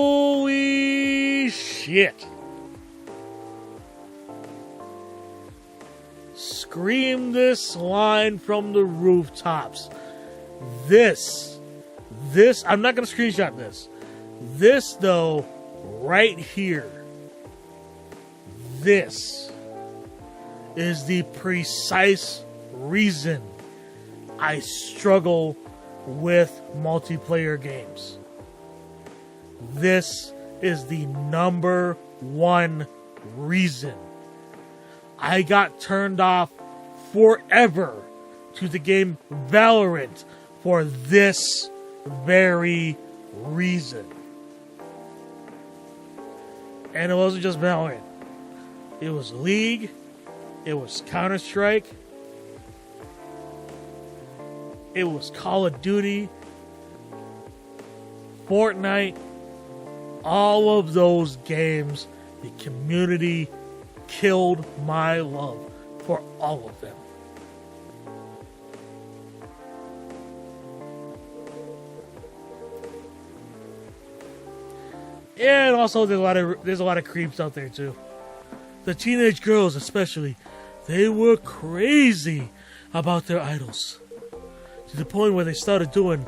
Holy shit. Scream this line from the rooftops. This, I'm not going to screenshot this. This, though, right here. This is the precise reason I struggle with multiplayer games. this is the number one reason I got turned off forever to the game Valorant for this very reason. And it wasn't just Valorant. It was League. It was Counter-Strike. It was Call of Duty. Fortnite. All of those games, the community killed my love for all of them. And also there's a lot of creeps out there too. The teenage girls especially, they were crazy about their idols. To the point where they started doing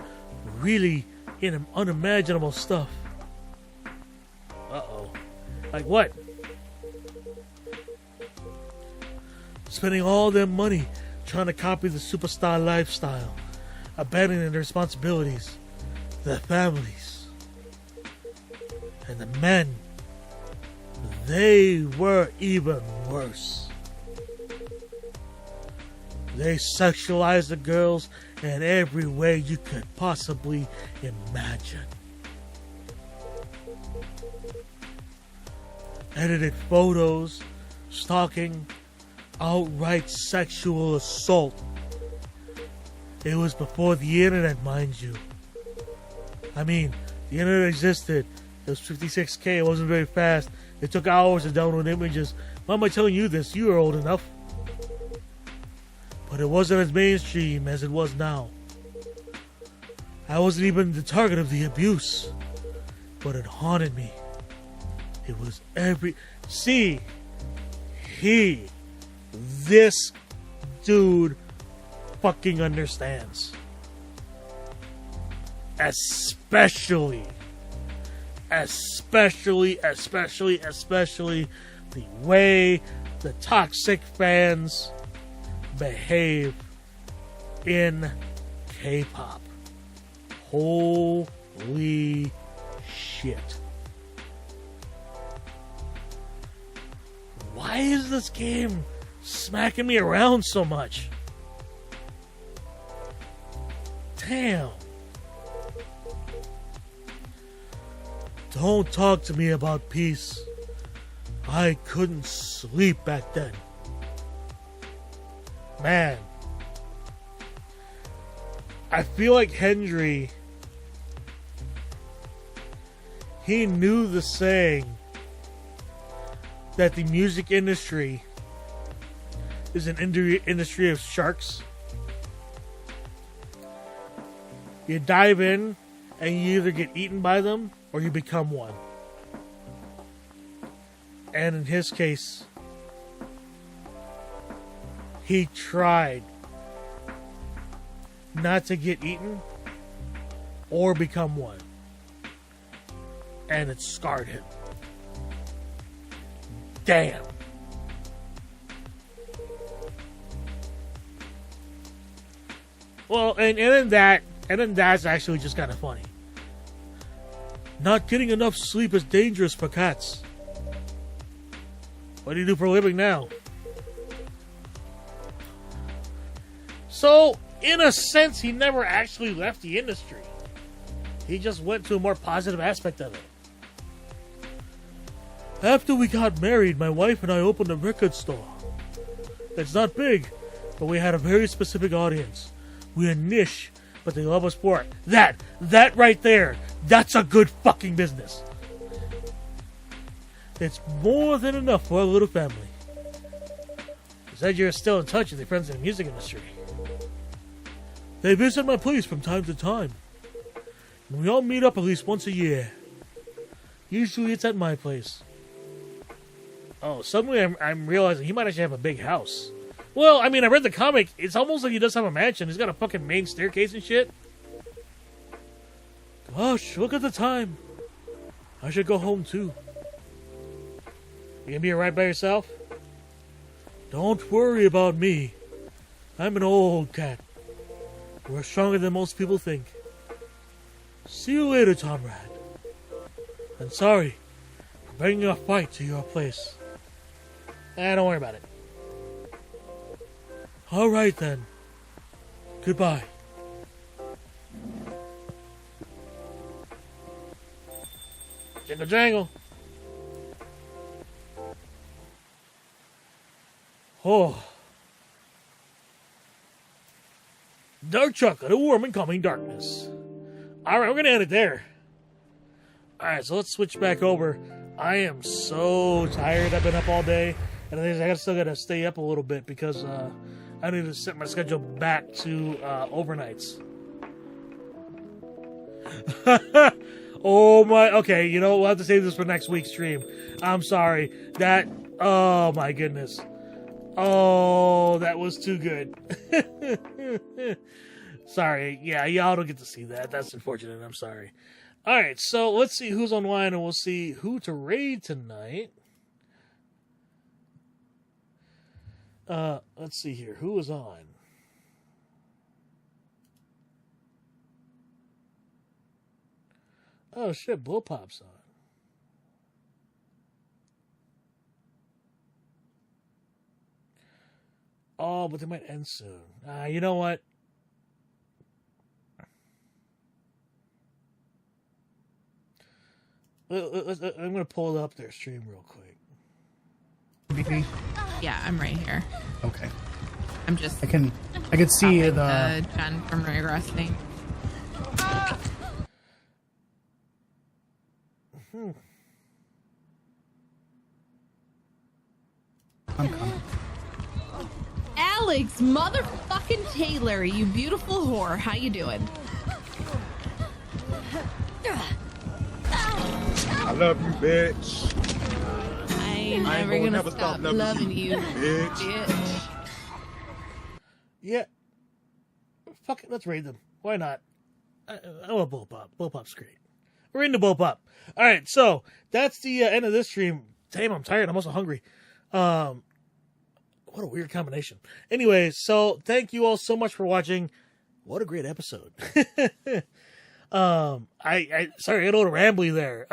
really unimaginable stuff. Uh-oh. Like what? Spending all their money trying to copy the superstar lifestyle, abandoning their responsibilities, their families, and the men. They were even worse. They sexualized the girls in every way you could possibly imagine. Edited photos, stalking, outright sexual assault. It was before the internet, mind you. I mean, the internet existed. It was 56K, it wasn't very fast. It took hours to download images. Why am I telling you this? You are old enough. But it wasn't as mainstream as it was now. I wasn't even the target of the abuse. But it haunted me. It was this dude fucking understands. Especially the way the toxic fans behave in K-pop. Holy shit. Why is this game smacking me around so much? Damn. Don't talk to me about peace. I couldn't sleep back then. Man. I feel like Hendry, he knew the saying that the music industry is an industry of sharks. You dive in and you either get eaten by them or you become one. And in his case, he tried not to get eaten or become one. And it scarred him. Damn. Well, and then that's actually just kind of funny. Not getting enough sleep is dangerous for cats. What do you do for a living now? So, in a sense, he never actually left the industry. He just went to a more positive aspect of it. After we got married, my wife and I opened a record store. It's not big, but we had a very specific audience. We're niche, but they love us for it. That right there, that's a good fucking business. It's more than enough for a little family. You said you're still in touch with your friends in the music industry. They visit my place from time to time. And we all meet up at least once a year. Usually it's at my place. Oh, suddenly I'm realizing he might actually have a big house. Well, I mean, I read the comic. It's almost like he does have a mansion. He's got a fucking main staircase and shit. Gosh, look at the time. I should go home too. You gonna be alright by yourself? Don't worry about me. I'm an old cat. We're stronger than most people think. See you later, Tomrad. And sorry for bringing a fight to your place. Don't worry about it. Alright then. Goodbye. Jingle jangle. Oh. Dark chocolate, a warm and calming darkness. Alright, we're going to end it there. Alright, so let's switch back over. I am so tired. I've been up all day. And I still got to stay up a little bit because I need to set my schedule back to overnights. Oh my, okay, you know, we'll have to save this for next week's stream. I'm sorry. Oh my goodness. Oh, that was too good. Sorry. Yeah, y'all don't get to see that. That's unfortunate. I'm sorry. Alright, so let's see who's online and we'll see who to raid tonight. Let's see here. Who is on? Oh shit, Blow Pop's on. Oh, but they might end soon. You know what? I'm gonna pull up their stream real quick. BP? Yeah, I'm right here. Okay. I'm just. I can see it. Jen from regressing. I'm coming. Alex, motherfucking Taylor, you beautiful whore. How you doing? I love you, bitch. I ain't never gonna stop loving you, bitch. Yeah. Fuck it, let's raid them. Why not? I love Bullpop. Bullpop's great. We're into Bullpop. Alright, so that's the end of this stream. Damn, I'm tired. I'm also hungry. What a weird combination. Anyway, so thank you all so much for watching. What a great episode. Sorry, I got a little rambly there.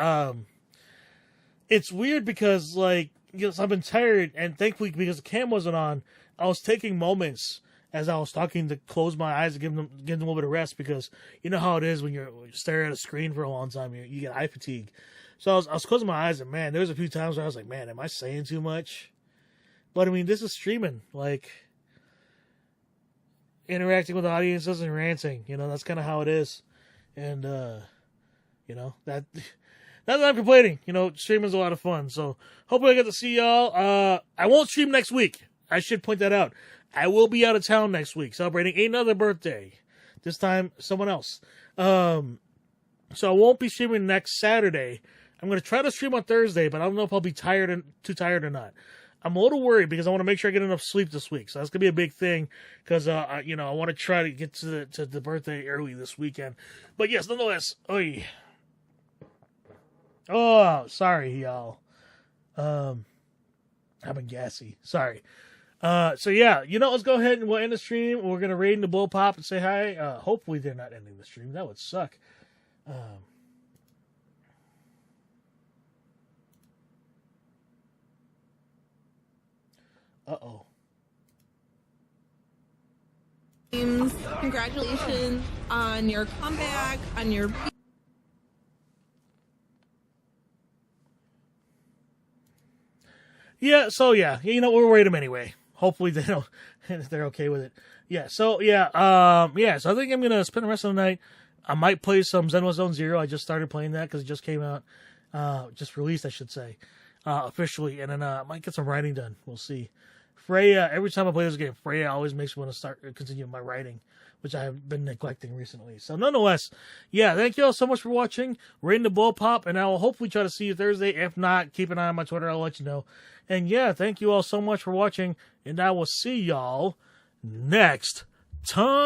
It's weird because, like, you know, I've been tired, and thankfully, because the cam wasn't on, I was taking moments as I was talking to close my eyes and give them a little bit of rest, because you know how it is when you stare at a screen for a long time, you get eye fatigue. So I was closing my eyes, and man, there was a few times where I was like, man, am I saying too much? But I mean, this is streaming, like, interacting with audiences and ranting, you know, that's kind of how it is. And, you know, that's not I'm complaining. You know, streaming's a lot of fun. So hopefully I get to see y'all. I won't stream next week. I should point that out. I will be out of town next week celebrating another birthday. This time, someone else. So I won't be streaming next Saturday. I'm going to try to stream on Thursday, but I don't know if I'll be too tired or not. I'm a little worried because I want to make sure I get enough sleep this week. So that's going to be a big thing because, you know, I want to try to get to the birthday early this weekend. But yes, nonetheless, oy. Oh, sorry, y'all. I've been gassy. Sorry. So yeah, you know, let's go ahead and we'll end the stream. We're going to raid into Blow Pop and say hi. Hopefully they're not ending the stream. That would suck. Uh-oh. Congratulations on your comeback, on your... Yeah, so yeah, you know, we'll rate them anyway. Hopefully they don't, they're okay with it. Yeah, so yeah, so I think I'm gonna spend the rest of the night. I might play some Zenwa Zone Zero. I just started playing that because it just came out, just released, I should say, officially, and then I might get some writing done. We'll see. Freya, every time I play this game, Freya always makes me want to continue my writing, which I have been neglecting recently. So nonetheless, yeah, thank you all so much for watching. We're in the Blow Pop, and I will hopefully try to see you Thursday. If not, keep an eye on my Twitter. I'll let you know. And yeah, thank you all so much for watching, and I will see y'all next time.